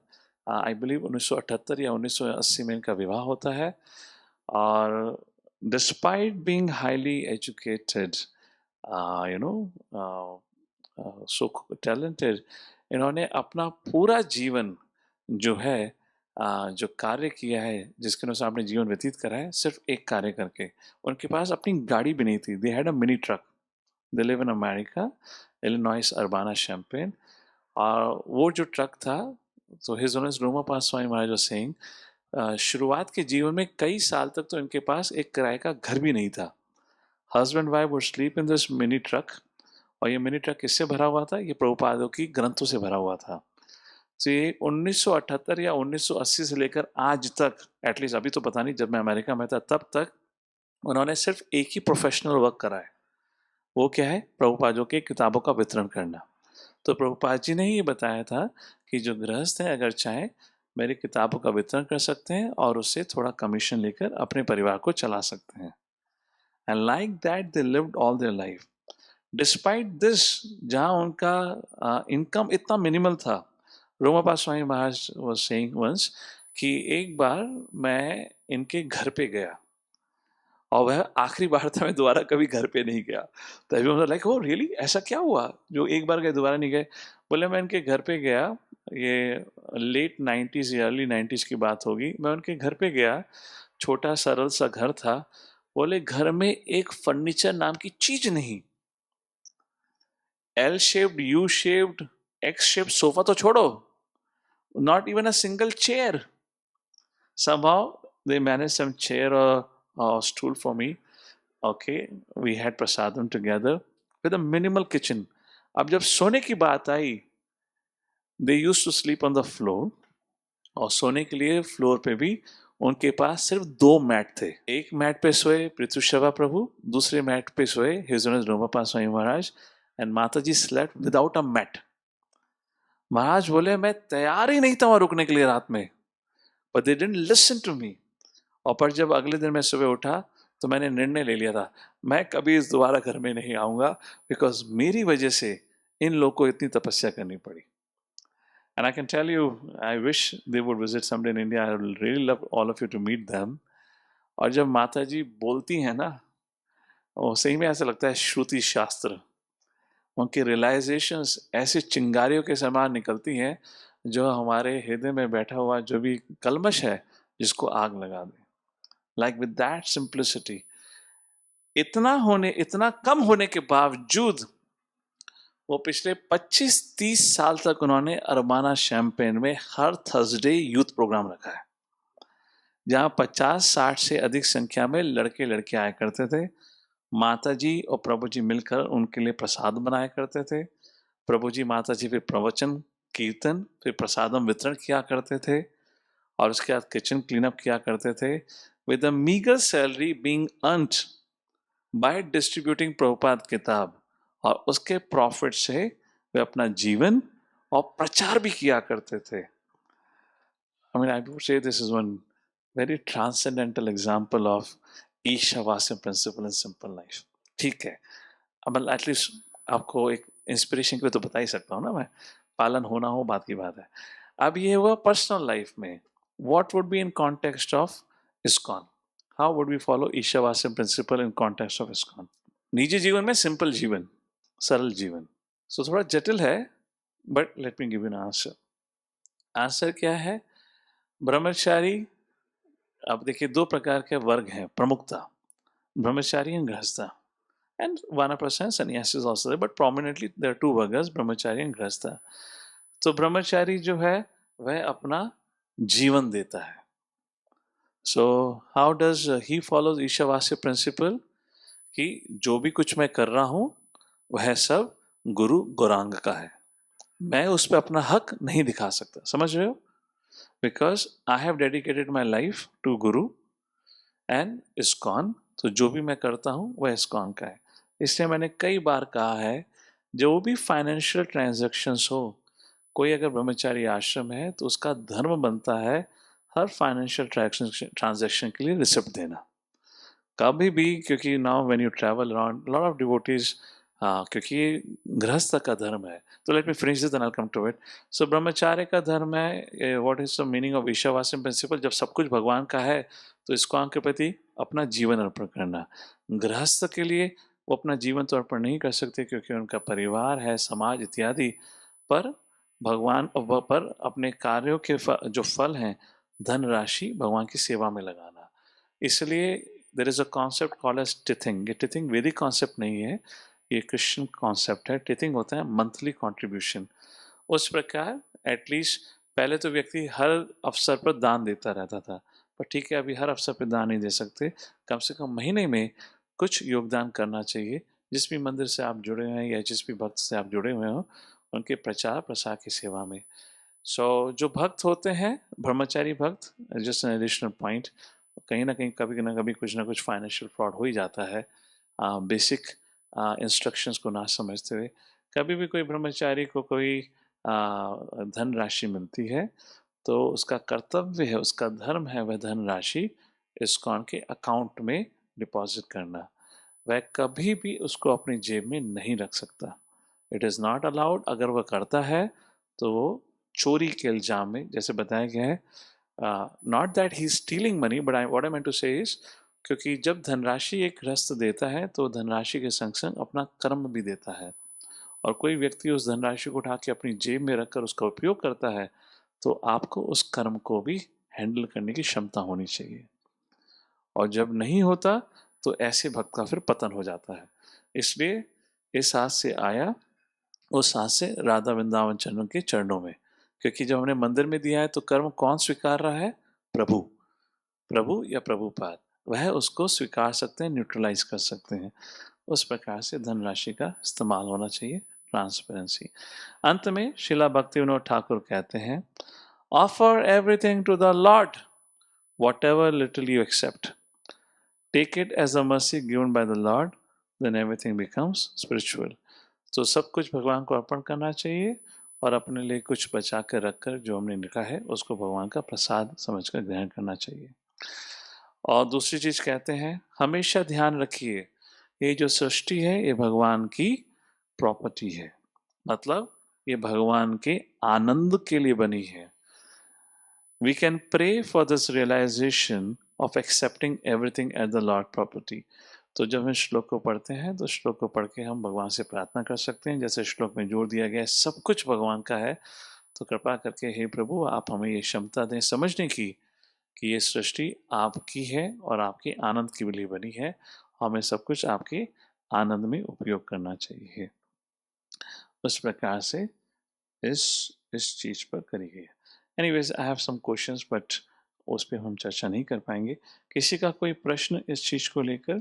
आई बिलीव 1978 या 1980 में इनका विवाह होता है। और despite being highly educated, so talented, इन्होंने अपना पूरा जीवन जो है जो कार्य किया है, जिसके अनुसार अपने जीवन व्यतीत करा है, सिर्फ एक कार्य करके। उनके पास अपनी गाड़ी भी नहीं थी, they had a mini truck, they live in America, Illinois Urbana Champaign. और वो जो ट्रक था, तो his honours Romapada Swami Maharaj was saying, शुरुआत के जीवन में कई साल तक तो इनके पास एक किराए का घर भी नहीं था। Husband wife would sleep in this mini truck, और ये मिनी ट्रक किससे भरा हुआ था? ये प्रभुपादों की ग्रंथों से भरा हुआ था। तो ये 1978 या 1980 से लेकर आज तक, एटलीस्ट अभी तो पता नहीं, जब मैं अमेरिका में था तब तक उन्होंने सिर्फ एक ही प्रोफेशनल वर्क करा है। वो क्या है? प्रभुपादों के किताबों का वितरण करना। तो प्रभुपाद जी ने ही ये बताया था कि जो गृहस्थ हैं अगर चाहें मेरी किताबों का वितरण कर सकते हैं और उससे थोड़ा कमीशन लेकर अपने परिवार को चला सकते हैं। And like that they lived all their life. Despite this, जहाँ उनका इनकम इतना मिनिमल था, रोमापाद Swami Maharaj was saying once कि एक बार मैं इनके घर पे गया और वह आखिरी बार था, मैं दोबारा कभी घर पे नहीं गया। तो अभी मतलब लाइक, ओ रियली, ऐसा क्या हुआ जो एक बार गए दोबारा नहीं गए? बोले मैं इनके घर पे गया, ये लेट 90s या अर्ली 90s की बात होगी, मैं उनके घर पे गया, छोटा सरल सा घर था। बोले घर में एक फर्नीचर नाम की चीज नहीं, L shaped, U shaped, x shaped sofa तो छोड़ो, not even a single chair. somehow they managed some chair or stool for me. Okay, we had prasadam together with a minimal kitchen. अब जब सोने की बात आई, they used to sleep on the floor, और सोने के लिए फ्लोर पे भी उनके पास सिर्फ 2 मैट थे। एक मैट पे सोए पृथुशवा प्रभु, दूसरे मैट पे सोए his honour Romapada Swami Maharaj, and mata ji slept without a mat. Maharaj बोले मैं तैयार ही नहीं था वहां रुकने के लिए रात में, but they didn't listen to me. और पर जब अगले दिन मैं सुबह उठा तो मैंने निर्णय ले लिया था, मैं कभी इस दोबारा घर में नहीं आऊंगा, बिकॉज मेरी वजह से इन लोगों को इतनी तपस्या करनी पड़ी। And I can tell you, I wish they would visit someday in India, I will really love all of you to meet them. और जब माता जी बोलती हैं ना, वो सही में ऐसा लगता है श्रुति शास्त्र, उनकी रियलाइजेशंस ऐसे चिंगारियों के समान निकलती हैं जो हमारे हृदय में बैठा हुआ जो भी कलमश है जिसको आग लगा दे। लाइक विद दैट सिंप्लिसिटी, इतना कम होने के बावजूद वो पिछले 25-30 साल तक उन्होंने अर्बाना शैम्पेन में हर थर्सडे यूथ प्रोग्राम रखा है, जहां 50-60 से अधिक संख्या में लड़के लड़के आया करते थे। माता जी और प्रभु जी मिलकर उनके लिए प्रसाद बनाया करते थे। प्रभु जी माता जी फिर प्रवचन, कीर्तन, फिर प्रसादम वितरण किया करते थे, और उसके बाद किचन क्लीनअप किया करते थे, with a meagre salary being earned by distributing Prabhupada किताब, और उसके प्रॉफिट से वे अपना जीवन और प्रचार भी किया करते थे। I mean, I would say this is one very transcendental example of Ishavasya principle in simple life. ठीक है, अब एटलीस्ट आपको एक इंस्पिरेशन के लिए तो बता ही सकता हूँ ना मैं, पालन होना हो बात की बात है। अब ये हुआ पर्सनल लाइफ में, what would be in context of ISKCON, how would we follow Ishavasya principle in context of ISKCON? निजी जीवन में सिंपल जीवन, सरल जीवन। सो थोड़ा जटिल है, but let me give you an answer. Answer क्या है? ब्रह्मचारी, अब देखिए 2 प्रकार के वर्ग हैं प्रमुखता, brahmachari and grihastha, and vanaprastha and sannyasi is also there, but prominently there are 2 वर्गस, ब्रह्मचारी एंड गृहस्था। तो ब्रह्मचारी जो है वह अपना जीवन देता है। So how does he follows Ishavasya principle, कि जो भी कुछ मैं कर रहा हूं वह सब गुरु गौरांग का है, मैं उस पर अपना हक नहीं दिखा सकता। समझ रहे हो? Because I have dedicated my life to guru and ISKCON, तो जो भी मैं करता हूँ वह इस्कॉन का है। इसलिए मैंने कई बार कहा है, जो भी फाइनेंशियल ट्रांजैक्शंस हो, कोई अगर ब्रह्मचारी आश्रम है तो उसका धर्म बनता है हर फाइनेंशियल ट्रांजैक्शन के लिए रिसिप्ट देना, कभी भी, क्योंकि now when you travel around lot of devotees, क्योंकि ये गृहस्थ का धर्म है। तो let me finish this, then I will come to it. So ब्रह्मचार्य का धर्म है, what is the meaning of ईशावास्य प्रिंसिपल? जब सब कुछ भगवान का है तो इसको के प्रति अपना जीवन अर्पण करना। गृहस्थ के लिए वो अपना जीवन तो अर्पण नहीं कर सकते क्योंकि उनका परिवार है, समाज इत्यादि, पर भगवान पर अपने कार्यों के जो फल हैं, धनराशि भगवान की सेवा में लगाना। इसलिए there is a concept called as tithing. ये टिथिंग वैदिक कॉन्सेप्ट नहीं है, ये क्रिश्चियन कॉन्सेप्ट है। टिथिंग होता है मंथली कॉन्ट्रीब्यूशन। उस प्रकार एटलीस्ट पहले तो व्यक्ति हर अवसर पर दान देता रहता था, पर ठीक है अभी हर अवसर पर दान नहीं दे सकते, कम से कम महीने में कुछ योगदान करना चाहिए। जिस भी मंदिर से आप जुड़े हैं या जिस भी भक्त से आप जुड़े हुए हो, उनके प्रचार प्रसार की सेवा में। जो भक्त होते हैं, ब्रह्मचारी भक्त, जस्ट एन एडिशनल पॉइंट, कहीं ना कहीं कभी ना कभी कुछ ना कुछ फाइनेंशियल फ्रॉड हो ही जाता है, बेसिक इंस्ट्रक्शंस को ना समझते हुए। कभी भी कोई ब्रह्मचारी को कोई धनराशि मिलती है तो उसका कर्तव्य है, उसका धर्म है वह धनराशि इस्कॉन के अकाउंट में डिपॉजिट करना। वह कभी भी उसको अपनी जेब में नहीं रख सकता। It is not allowed. अगर वह करता है तो वो चोरी के इल्ज़ाम में, जैसे बताया गया है, not that he stealing money, but what I mean to say is, क्योंकि जब धनराशि एक गृहस्थ देता है तो धनराशि के संग संग अपना कर्म भी देता है, और कोई व्यक्ति उस धनराशि को उठा के अपनी जेब में रखकर उसका उपयोग करता है तो आपको उस कर्म को भी हैंडल करने की क्षमता होनी चाहिए। और जब नहीं होता तो ऐसे भक्त का फिर पतन हो जाता है। इसलिए इस हाथ से आया उस हाथ से राधा वृंदावन चरणों के चरणों में, क्योंकि जब हमने मंदिर में दिया है तो कर्म कौन स्वीकार रहा है? प्रभु। प्रभु या प्रभुपाद, वह उसको स्वीकार सकते हैं, न्यूट्रलाइज कर सकते हैं। उस प्रकार से धनराशि का इस्तेमाल होना चाहिए, ट्रांसपेरेंसी। अंत में शिला भक्तिविनोद ठाकुर कहते हैं, offer everything to the lord, whatever little you accept, take it as a mercy given by the Lord, then everything becomes spiritual। तो सब कुछ भगवान को अर्पण करना चाहिए और अपने लिए कुछ बचा कर रखकर जो हमने लिखा है उसको भगवान का प्रसाद समझकर ग्रहण करना चाहिए। और दूसरी चीज कहते हैं, हमेशा ध्यान रखिए ये जो सृष्टि है ये भगवान की प्रॉपर्टी है, मतलब ये भगवान के आनंद के लिए बनी है। We can pray for this realization of accepting everything as the Lord property। तो जब हम श्लोक को पढ़ते हैं तो श्लोक को पढ़ के हम भगवान से प्रार्थना कर सकते हैं, जैसे श्लोक में जोर दिया गया है सब कुछ भगवान का है, तो कृपा करके हे प्रभु आप हमें ये क्षमता दें समझने की कि ये सृष्टि आपकी है और आपके आनंद के लिए बनी है, हमें सब कुछ आपके आनंद में उपयोग करना चाहिए। उस प्रकार से इस चीज पर करी गई है। Anyways I have some questions but उस पर हम चर्चा नहीं कर पाएंगे। किसी का कोई प्रश्न इस चीज को लेकर?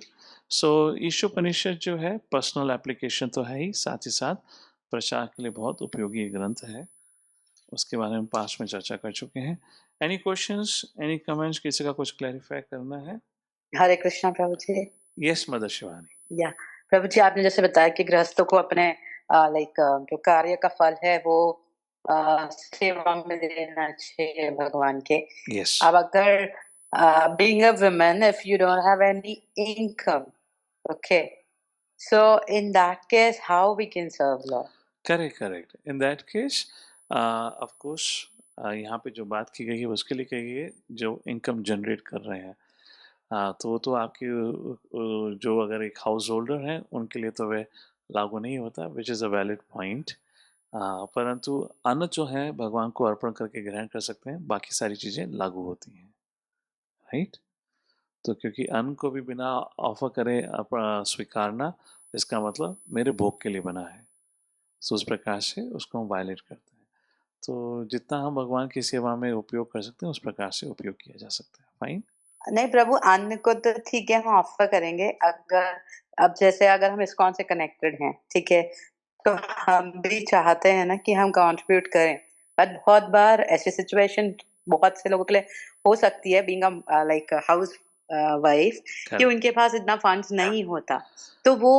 ईशोपनिषद जो है पर्सनल एप्लीकेशन तो है ही, साथ ही साथ प्रचार के लिए बहुत उपयोगी ग्रंथ है, उसके बारे में पास्ट में चर्चा कर चुके हैं। Any questions, any comments? किसी का कुछ क्लैरिफाई करना है? हरे कृष्णा प्रभु जी। Yes mother Shivani. या प्रभु जी, आपने जैसे बताया कि गृहस्थों को अपने जो कार्य का फल है वो सेवा में देना चाहिए भगवान के। Yes. अब अगर being a woman, if you don't have any income, okay, so in that case how we can serve Lord? Correct. In that case, of course, यहाँ पे जो बात की गई है उसके लिए कही है जो इनकम जनरेट कर रहे हैं, तो आपके जो अगर एक हाउस होल्डर हैं उनके लिए तो वह लागू नहीं होता, which is a valid point. परंतु अन्न जो है भगवान को अर्पण करके ग्रहण कर सकते हैं, बाकी सारी चीज़ें लागू होती हैं, राइट? तो क्योंकि अन्न को भी बिना ऑफर करे स्वीकारना, इसका मतलब मेरे भोग के लिए बना है, तो उस प्रकार से उसको हम वायलेट करते हैं। तो जितना हम भगवान की सेवा में उपयोग कर सकते हैं उस प्रकार से उपयोग किया जा सकता है। फाइन। नहीं प्रभु, अन्न को तो ठीक है हम ऑफर करेंगे, अगर अब जैसे अगर हम इस्कॉन से कनेक्टेड हैं, ठीक है, तो हम भी चाहते हैं ना कि हम कंट्रीब्यूट करें, बट बहुत बार ऐसी सिचुएशन बहुत से लोगों के लिए हो सकती है, बीइंग लाइक हाउस वाइफ, कि उनके पास इतना फंड्स नहीं होता, तो वो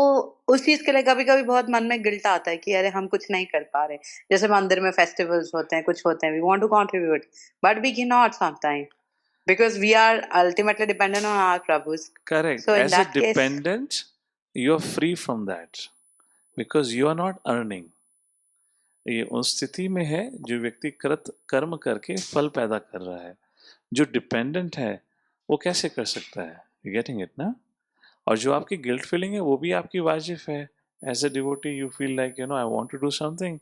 उस चीज के लिए कभी कभी बहुत मन में गिल्ट आता है कि अरे हम कुछ नहीं कर पा रहे। जैसे मंदिर में फेस्टिवल्स होते हैं, कुछ होते हैं, we want to contribute but we can not sometime because we are ultimately dependent on our prabhus. Correct. So in as that a dependent, you are free from that because you are not earning. ये उस स्थिति में है जो व्यक्ति कर्म करके फल पैदा कर रहा है। जो डिपेंडेंट है वो कैसे कर सकता है? You getting it ना? और जो आपकी गिल्ट फीलिंग है वो भी आपकी वाजिब है. As a devotee you feel like I want to do something,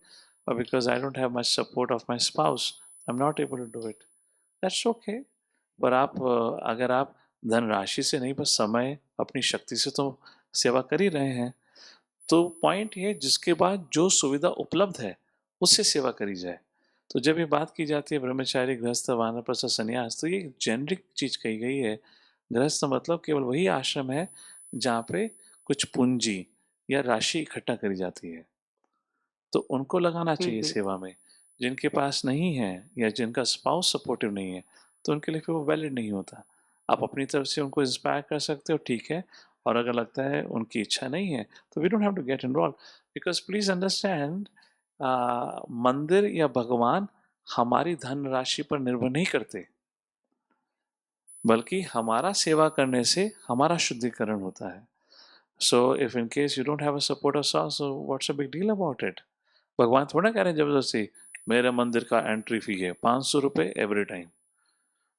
but because I don't have much support of my spouse, I'm not able to do it. That's okay. पर आप अगर आप धनराशि से नहीं बस समय अपनी शक्ति से तो सेवा कर ही रहे हैं, तो पॉइंट ये जिसके बाद जो सुविधा उपलब्ध है उससे सेवा करी जाए. तो जब ये बात की जाती है ब्रह्मचारी, गृहस्थ, वानप्रस्थ, संन्यास, तो ये जेनरिक चीज कही गई है. गृहस्थ मतलब केवल वही आश्रम है जहाँ पे कुछ पूंजी या राशि इकट्ठा करी जाती है, तो उनको लगाना चाहिए सेवा में. जिनके पास नहीं है या जिनका स्पाउस सपोर्टिव नहीं है, तो उनके लिए फिर वो वैलिड नहीं होता. आप अपनी तरफ से उनको इंस्पायर कर सकते हो, ठीक है, और अगर लगता है उनकी इच्छा नहीं है तो we don't have to get involve. Because please understand, मंदिर या भगवान हमारी धनराशि पर निर्भर नहीं करते, बल्कि हमारा सेवा करने से हमारा शुद्धिकरण होता है. So if in case you don't have a supporter so what's a big deal about it. भगवान थोड़ा कह रहे हैं जबरदस्ती मेरे मंदिर का एंट्री फी है 500 रुपये एवरी टाइम,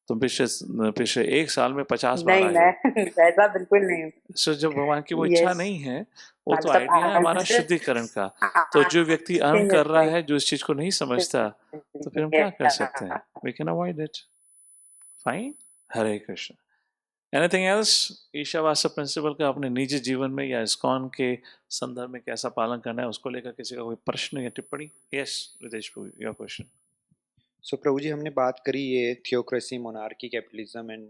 तुम पिछले 1 साल में 50 बार नहीं, आए हो. मैं ऐसा बिल्कुल नहीं. सो जब भगवान की वो इच्छा यस, नहीं है, वो तो मतलब आइडिया है हमारा शुद्धिकरण का. तो जो व्यक्ति अर्न कर रहा है, जो इस चीज को नहीं समझता, तो फिर हम क्या कर सकते हैं? We can avoid it. Fine. Hare Krishna. Anything else? Ishavasya principle का अपने निजी जीवन में या इस्कॉन के संदर्भ में कैसा पालन करना है, उसको लेकर किसी का कोई प्रश्न या टिप्पणी? Yes Ritesh Prabhu, your question. So Prabhu ji, हमने बात करी ये theocracy, monarchy, capitalism and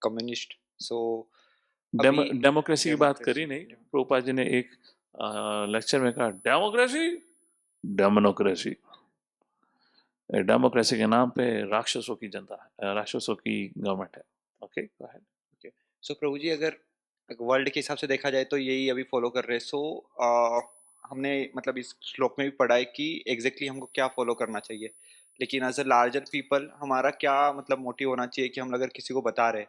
communist. So democracy की बात करी नहीं. प्रभुपाद जी ने एक लेक्चर में कहा डेमोक्रेसी, डेमोक्रेसी. डेमोक्रेसी के नाम पे राक्षसों की जनता है, राक्षसों की गवर्नमेंट है. Okay, go ahead. ओके. सो प्रभु जी, अगर वर्ल्ड के हिसाब से देखा जाए तो यही अभी फॉलो कर रहे हैं. सो हमने मतलब इस श्लोक में भी पढ़ा है कि एग्जैक्टली हमको क्या फॉलो करना चाहिए, लेकिन एज अ लार्जर पीपल हमारा क्या मतलब मोटिव होना चाहिए कि हम अगर किसी को बता रहे,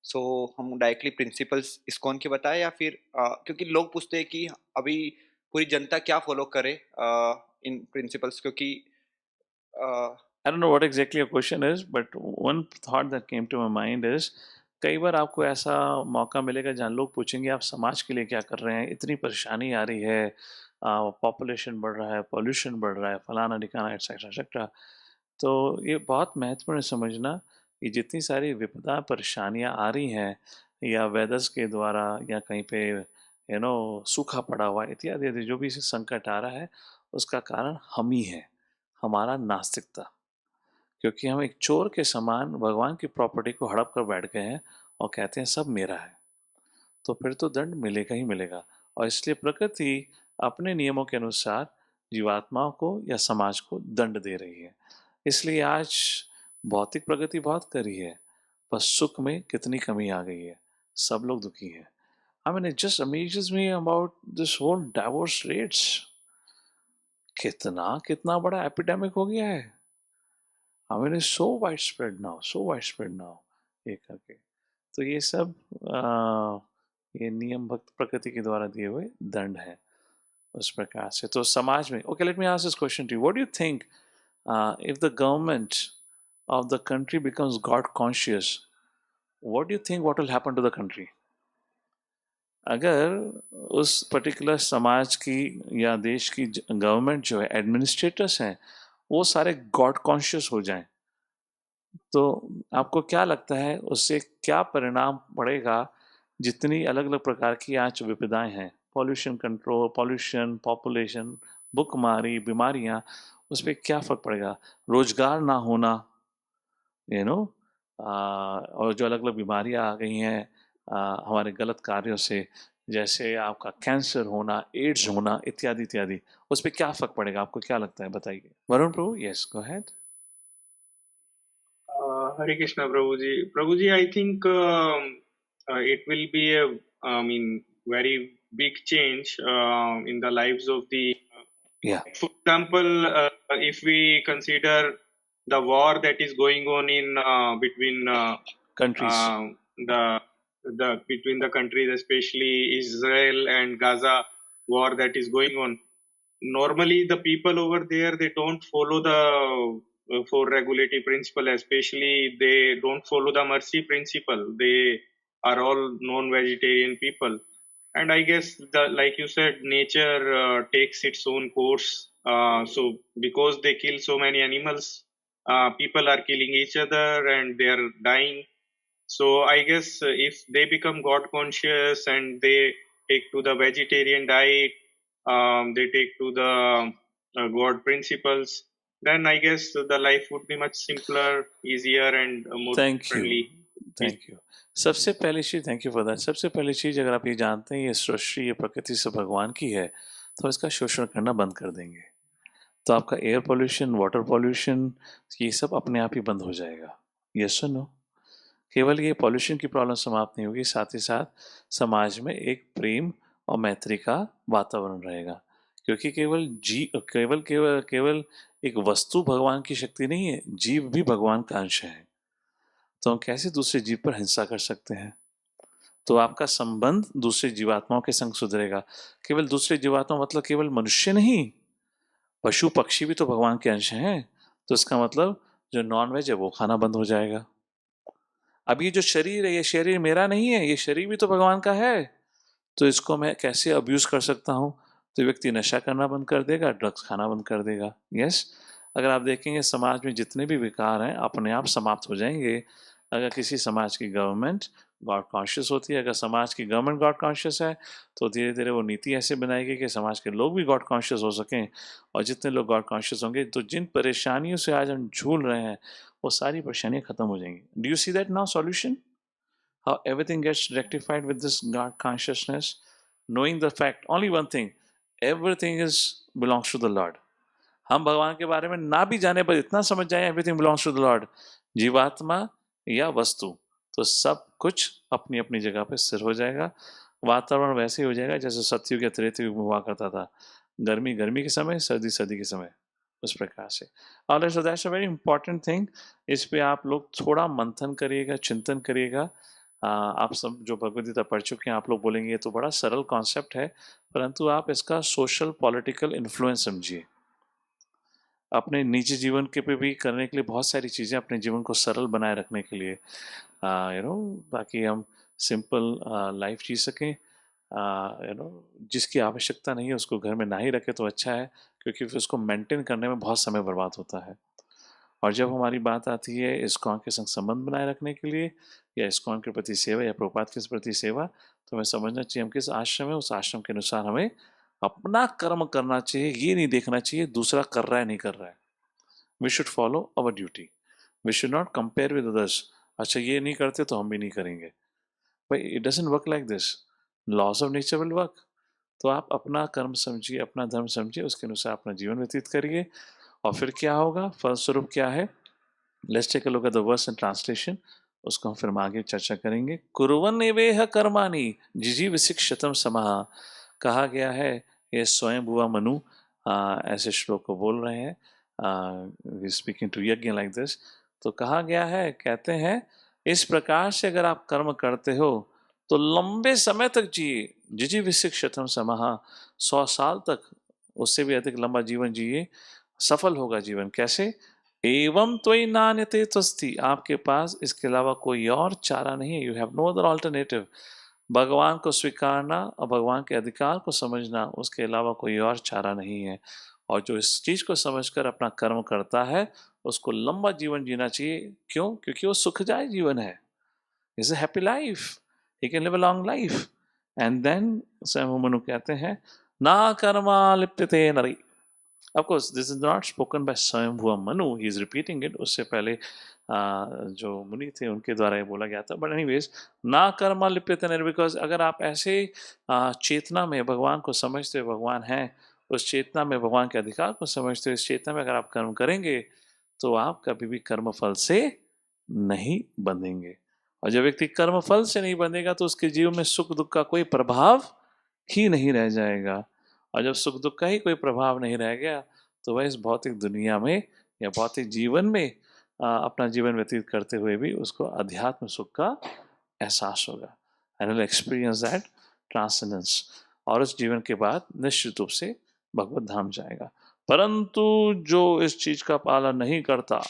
सो हम डायरेक्टली प्रिंसिपल्स इस्कॉन के बताएं या फिर क्योंकि लोग पूछते हैं कि अभी पूरी जनता क्या फॉलो करे इन प्रिंसिपल्स, क्योंकि I don't know what exactly your question is, but one thought that came to my mind is, कई बार आपको ऐसा मौका मिलेगा जहाँ लोग पूछेंगे आप समाज के लिए क्या कर रहे हैं, इतनी परेशानी आ रही है, पॉपुलेशन बढ़ रहा है, पॉल्यूशन बढ़ रहा है, फलाना ढिकाना, एक्सेट्रा एक्सेट्रा. तो ये बहुत महत्वपूर्ण समझना कि जितनी सारी विपदा परेशानियाँ आ रही हैं या वेदर्स के द्वारा या कहीं पे सूखा पड़ा हुआ इत्यादि इत्यादि जो भी संकट आ रहा है, उसका कारण हम ही है, हमारा नास्तिकता. क्योंकि हम एक चोर के समान भगवान की प्रॉपर्टी को हड़प कर बैठ गए हैं और कहते हैं सब मेरा है, तो फिर तो दंड मिलेगा ही मिलेगा. और इसलिए प्रकृति अपने नियमों के अनुसार जीवात्माओं को या समाज को दंड दे रही है. इसलिए आज भौतिक प्रगति बहुत करी है, पर सुख में कितनी कमी आ गई है, सब लोग दुखी हैं. I mean, it just amazes me about this whole divorce rates. कितना बड़ा एपिडेमिक हो गया है. I mean, it's so widespread now, so widespread now. ये करके तो ये सब ये नियम भक्त प्रकृति के द्वारा दिए हुए दंड है उस प्रकार से. तो समाज में, okay, let me ask this question to you. What do you think if the government of the country becomes God conscious, what do you think what will happen to the country? अगर उस particular समाज की या देश की government जो है, administrators हैं, वो सारे गॉड कॉन्शियस हो जाएं, तो आपको क्या लगता है उससे क्या परिणाम पड़ेगा? जितनी अलग अलग प्रकार की आज विपदाएं हैं, पॉल्यूशन कंट्रोल, पॉल्यूशन, पॉपुलेशन, भुखमारी, बीमारियां, उस पर क्या फर्क पड़ेगा? रोजगार ना होना, और जो अलग अलग बीमारियां आ गई हैं हमारे गलत कार्यों से, जैसे आपका कैंसर होना, एड्स होना, इत्यादि इत्यादि, उस पर क्या फर्क पड़ेगा? आपको क्या लगता है, बताइए. Varun Prabhu, yes, go ahead. Hare Krishna, Prabhuji. Prabhuji, I think it will be very big change in the lives of the. Yeah. For example, if we consider the war that is going on in between countries, between the countries, especially Israel and Gaza war that is going on. Normally, the people over there, they don't follow the four regulative principle, especially they don't follow the mercy principle. They are all non-vegetarian people. And I guess like you said, nature takes its own course. So because they kill so many animals, people are killing each other and they are dying. So I guess if they become God conscious and they take to the vegetarian diet, they take to the God principles, then I guess the life would be much simpler, easier, and more thank you, friendly. Thank you. सबसे पहली चीज़, thank you for that. सबसे पहली चीज़, अगर आप ये जानते हैं ये सृष्टि, ये प्रकृति से भगवान की है, तो इसका शोषण करना बंद कर देंगे, तो आपका एयर पोल्यूशन, वाटर पोल्यूशन, ये सब अपने आप ही बंद हो जाएगा। यस और नो? केवल ये पॉल्यूशन की प्रॉब्लम समाप्त नहीं होगी, साथ ही साथ समाज में एक प्रेम और मैत्री का वातावरण रहेगा, क्योंकि केवल एक वस्तु भगवान की शक्ति नहीं है, जीव भी भगवान का अंश है। तो हम कैसे दूसरे जीव पर हिंसा कर सकते हैं? तो आपका संबंध दूसरे जीवात्माओं के संग सुधरेगा। केवल दूसरे जीवात्मा मतलब केवल मनुष्य नहीं, पशु पक्षी भी तो भगवान के अंश हैं। तो इसका मतलब जो नॉन वेज है वो खाना बंद हो जाएगा। अब ये जो शरीर है, ये शरीर मेरा नहीं है, ये शरीर भी तो भगवान का है, तो इसको मैं कैसे अब्यूज कर सकता हूँ? तो व्यक्ति नशा करना बंद कर देगा, ड्रग्स खाना बंद कर देगा। यस, अगर आप देखेंगे समाज में जितने भी विकार हैं अपने आप समाप्त हो जाएंगे अगर किसी समाज की गवर्नमेंट गॉड कॉन्शियस होती है। अगर समाज की गवर्नमेंट गॉड कॉन्शियस है तो धीरे धीरे वो नीति ऐसे बनाएगी कि समाज के लोग भी गॉड कॉन्शियस हो सकें, और जितने लोग गॉड कॉन्शियस होंगे तो जिन परेशानियों से आज हम झूल रहे हैं वो सारी परेशानियां खत्म हो जाएंगी। Do you see that now solution? How everything gets rectified with this God consciousness, knowing the fact, only one thing, everything belongs to the Lord. हम भगवान के बारे में ना भी जाने पर इतना समझ जाए everything belongs to the lord, जीवात्मा या वस्तु, तो सब कुछ अपनी अपनी जगह पे स्थिर हो जाएगा। वातावरण वैसे ही हो जाएगा जैसे सतयुग या त्रेता युग में हुआ करता था, गर्मी गर्मी के समय, सर्दी सर्दी के समय, उस प्रकार से। और so that's a very important thing. इस पे आप लोग थोड़ा मंथन करिएगा, चिंतन करिएगा। आप सब जो भगवद्गीता पढ़ चुके हैं आप लोग बोलेंगे ये तो बड़ा सरल कॉन्सेप्ट है, परंतु आप इसका सोशल पॉलिटिकल इन्फ्लुएंस समझिए। अपने निजी जीवन के पे भी करने के लिए बहुत सारी चीज़ें, अपने जीवन को सरल बनाए रखने के लिए, ताकि हम सिंपल लाइफ जी सकें। जिसकी आवश्यकता नहीं है उसको घर में ना ही रखे तो अच्छा है, क्योंकि फिर उसको मेंटेन करने में बहुत समय बर्बाद होता है। और जब हमारी बात आती है इस्कॉन के संग संबंध बनाए रखने के लिए, या इस्कॉन के प्रति सेवा, या प्रभुपाद के प्रति सेवा, तो हमें समझना चाहिए हम किस आश्रम है, उस आश्रम के अनुसार हमें अपना कर्म करना चाहिए। ये नहीं देखना चाहिए दूसरा कर रहा है नहीं कर रहा है। We should follow our duty, we should not compare with others. अच्छा ये नहीं करते तो हम भी नहीं करेंगे, भाई it doesn't work like this. Laws of nature will work. तो आप अपना कर्म समझिए, अपना धर्म समझिए, उसके अनुसार अपना जीवन व्यतीत करिए, और फिर क्या होगा, फलस्वरूप क्या है। Let's take a look at the verse and translation, उसको हम फिर आगे चर्चा करेंगे। कुर्वन् एवेह कर्माणि जिजीविषिक्षतम् समः, कहा गया है, ये स्वयं भुआ मनु ऐसे श्लोक को बोल रहे हैं, स्पीकिंग टू यज्ञ लाइक दिस। तो कहा गया है, कहते हैं इस प्रकार से अगर आप कर्म करते हो तो लंबे समय तक जिए, जिजीविषिक्षतम् समः, 100 साल तक, उससे भी अधिक लंबा जीवन जिए, सफल होगा जीवन। कैसे? एवं त्वयि नान्यते त्वस्ति, आपके पास इसके अलावा कोई और चारा नहीं है। You have no other alternative. भगवान को स्वीकारना और भगवान के अधिकार को समझना, उसके अलावा कोई और चारा नहीं है। और जो इस चीज को समझकर अपना कर्म करता है उसको लंबा जीवन जीना चाहिए। क्यों? क्योंकि वो सुखदायी जीवन है, is a happy life, he can live a long life. And then स्वयं मनु कहते हैं ना कर्मा लिप्यते नरी। Of course, this is not spoken by Swayambhuva Manu. He is repeating it. उससे पहले जो मुनि थे उनके द्वारा ये बोला गया था। बट एनीवेज, ना कर्मा लिप्यते नर, बिकॉज अगर आप ऐसे चेतना में भगवान को समझते हो, भगवान है, उस चेतना में भगवान के अधिकार को समझते हो, इस चेतना में अगर आप कर्म करेंगे तो आप कभी भी कर्म फल से नहीं बंधेंगे। और जब व्यक्ति कर्म फल से नहीं बंधेगा तो उसके जीवन में सुख दुख का कोई प्रभाव ही नहीं रह जाएगा। और जब सुख दुख का ही कोई प्रभाव नहीं रह गया तो वह इस भौतिक दुनिया में या भौतिक जीवन में अपना जीवन व्यतीत करते हुए भी उसको अध्यात्म सुख का एहसास होगा, and will experience that transcendence. और उस जीवन के बाद निश्चित रूप से भगवत धाम जाएगा। परंतु जो इस चीज का पालन नहीं करता,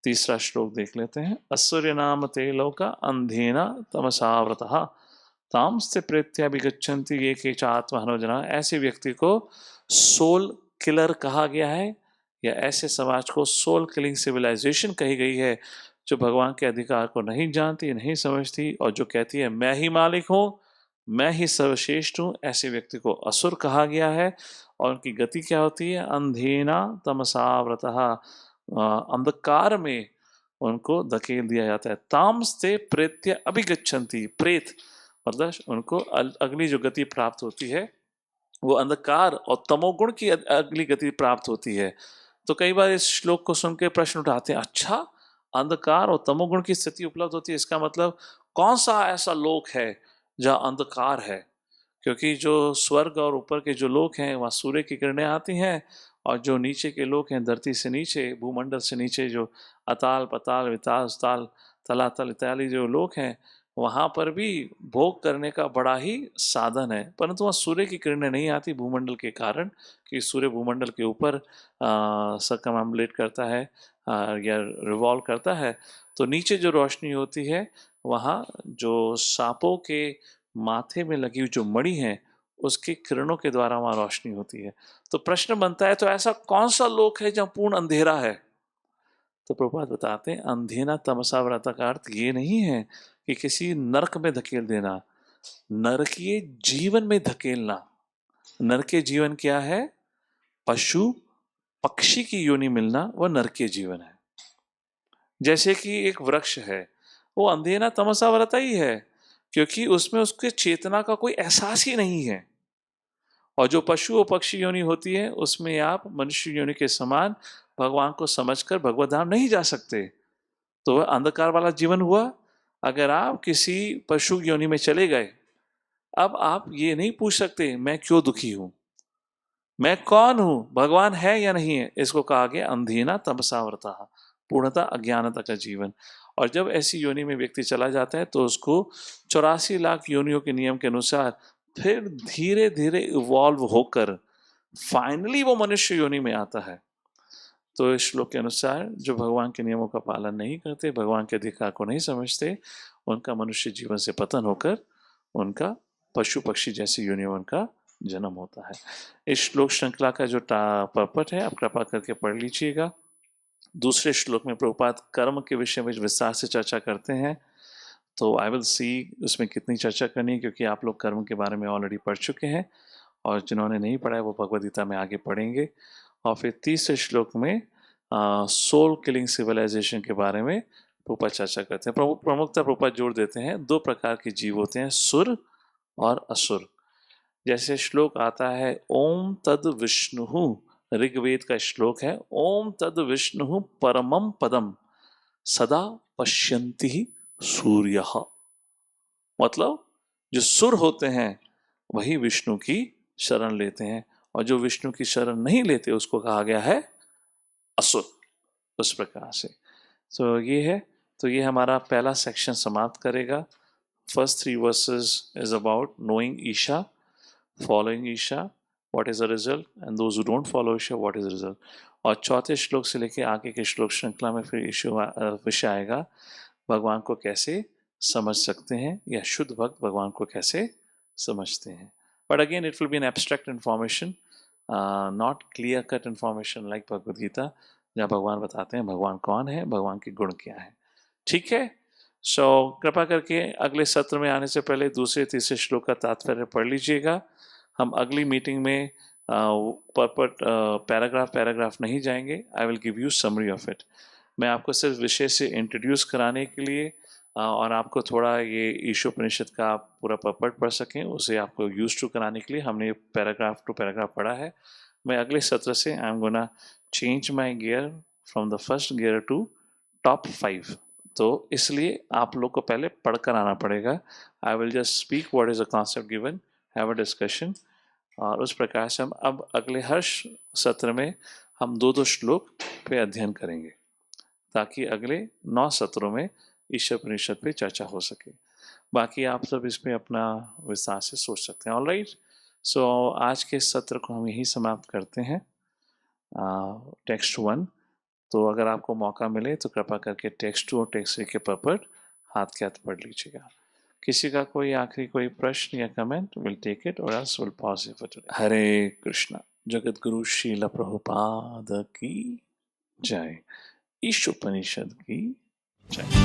तीसरा श्लोक देख लेते हैं। असूर्य नाम ते लोका अंधेना तमसावृतः तामस्ते प्रेत्याभिगच्छन्ति ये के चात्महनोजना। ऐसे व्यक्ति को सोल किलर कहा गया है, या ऐसे समाज को सोल किलिंग सिविलाइजेशन कही गई है, जो भगवान के अधिकार को नहीं जानती, नहीं समझती, और जो कहती है मैं ही मालिक हूँ, मैं ही सर्वश्रेष्ठ हूँ। ऐसे व्यक्ति को असुर कहा गया है, और उनकी गति क्या होती है? अंधेना तमसावृतः, अंधकार में उनको धकेल दिया जाता है। तामस्ते प्रेत्य अभिगच्छन्ति, प्रेत मतलब उनको अगली जो गति प्राप्त होती है वो अंधकार और तमोगुण की अगली गति प्राप्त होती है। तो कई बार इस श्लोक को सुन के प्रश्न उठाते हैं, अच्छा अंधकार और तमोगुण की स्थिति उपलब्ध होती है, इसका मतलब कौन सा ऐसा लोक है जहाँ अंधकार है? क्योंकि जो स्वर्ग और ऊपर के जो लोक हैं वहाँ सूर्य की किरणें आती हैं, और जो नीचे के लोक हैं, धरती से नीचे, भूमंडल से नीचे जो अताल पताल विताल ताल तलातल इत्यादि जो लोक हैं, वहाँ पर भी भोग करने का बड़ा ही साधन है, परंतु वहाँ सूर्य की किरणें नहीं आती भूमंडल के कारण, कि सूर्य भूमंडल के ऊपर सर्कमएम्बुलेट करता है या रिवॉल्व करता है। तो नीचे जो रोशनी होती है वहाँ जो सांपों के माथे में लगी हुई जो मणि है उसकी किरणों के द्वारा वहाँ रोशनी होती है। तो प्रश्न बनता है, तो ऐसा कौन सा लोक है जहाँ पूर्ण अंधेरा है? तो प्रभुपाद बताते हैं, अंधेरा तमसा व्रता का अर्थ ये नहीं है कि किसी नरक में धकेल देना, नरकीय जीवन में धकेलना। नरकीय जीवन क्या है? पशु पक्षी की योनि मिलना, वह नरकीय जीवन है। जैसे कि एक वृक्ष है, वो अंधेरा तमसा व्रता ही है, क्योंकि उसमें उसके चेतना का कोई एहसास ही नहीं है। और जो पशु और पक्षी योनि होती है उसमें आप मनुष्य योनि के समान भगवान को समझकर भगवत धाम नहीं जा सकते, तो वह अंधकार वाला जीवन हुआ। अगर आप किसी पशु योनि में चले गए, अब आप ये नहीं पूछ सकते मैं क्यों दुखी हूं, मैं कौन हूं, भगवान है या नहीं है। इसको कहा गया अंधेना तमसावृता, पूर्णता अज्ञानता का जीवन। और जब ऐसी योनि में व्यक्ति चला जाता है तो उसको 84 लाख योनियों के नियम के अनुसार फिर धीरे धीरे इवॉल्व होकर फाइनली वो मनुष्य योनि में आता है। तो इस श्लोक के अनुसार जो भगवान के नियमों का पालन नहीं करते, भगवान के अधिकार को नहीं समझते, उनका मनुष्य जीवन से पतन होकर उनका पशु पक्षी जैसी योनियों में उनका जन्म होता है। इस श्लोक श्रृंखला का जो पर्पट है आप कृपा करके पढ़ लीजिएगा। दूसरे श्लोक में प्रभुपाद कर्म के विषय में विस्तार से चर्चा करते हैं, तो आई विल सी उसमें कितनी चर्चा करनी है, क्योंकि आप लोग कर्म के बारे में ऑलरेडी पढ़ चुके हैं, और जिन्होंने नहीं पढ़ा है वो भगवद गीता में आगे पढ़ेंगे। और फिर तीसरे श्लोक में सोल किलिंग सिविलाइजेशन के बारे में प्रभुपाद चर्चा करते हैं। प्रमुखता प्रभुपाद जोड़ देते हैं, दो प्रकार के जीव होते हैं, सुर और असुर। जैसे श्लोक आता है ओम तद विष्णु, ऋग्वेद का श्लोक है, ओम तद विष्णु परमम पदम सदा पश्यन्ति सूर्य। मतलब जो सुर होते हैं वही विष्णु की शरण लेते हैं, और जो विष्णु की शरण नहीं लेते उसको कहा गया है असुर। उस प्रकार से तो ये है, तो ये हमारा पहला सेक्शन समाप्त करेगा। First 3 verses is about knowing Isha, following Isha, what is the result, and those who don't follow Isha, what is the result। और चौथे श्लोक से लेके आगे के श्लोक श्रृंखला में फिर विषय आएगा, भगवान को कैसे समझ सकते हैं, या शुद्ध भक्त भगवान को कैसे समझते हैं। But again it will be an abstract information, not clear cut information like Bhagavad Gita, जहाँ भगवान बताते हैं भगवान कौन है, भगवान के गुण क्या है। ठीक है, सो कृपा करके अगले सत्र में आने से पहले दूसरे तीसरे श्लोक का तात्पर्य पढ़ लीजिएगा। हम अगली मीटिंग में पैराग्राफ नहीं जाएंगे, I will give you summary of it. मैं आपको सिर्फ विषय से इंट्रोड्यूस कराने के लिए और आपको थोड़ा ये ईशोपनिषद का पूरा पर्पट पढ़ सकें, उसे आपको यूज टू कराने के लिए हमने पैराग्राफ टू पैराग्राफ पढ़ा है। मैं अगले सत्र से I am gonna change my gear from the first gear to top 5, तो इसलिए आप लोग को पहले पढ़कर आना पड़ेगा। I will just speak what is a concept given, have a discussion, और उस प्रकार से हम अब अगले हर सत्र में हम 2-2 श्लोक पे अध्ययन करेंगे, ताकि अगले 9 सत्रों में ईशोपनिषद पे चर्चा हो सके। बाकी आप सब इसमें अपना विस्तार से सोच सकते हैं। ऑलराइट, सो आज के सत्र को हम यही समाप्त करते हैं। टेक्स्ट 1, तो अगर आपको मौका मिले तो कृपा करके टेक्स्ट 2 और टेक्स्ट 3 के पर्पट हाथ के हाथ पढ़ लीजिएगा। किसी का कोई आखिरी कोई प्रश्न या comment? Will take it or else will pause it for today. Hare Krishna. Jagat Guru Srila Prabhupada की जय। ईश उपनिषद की जय।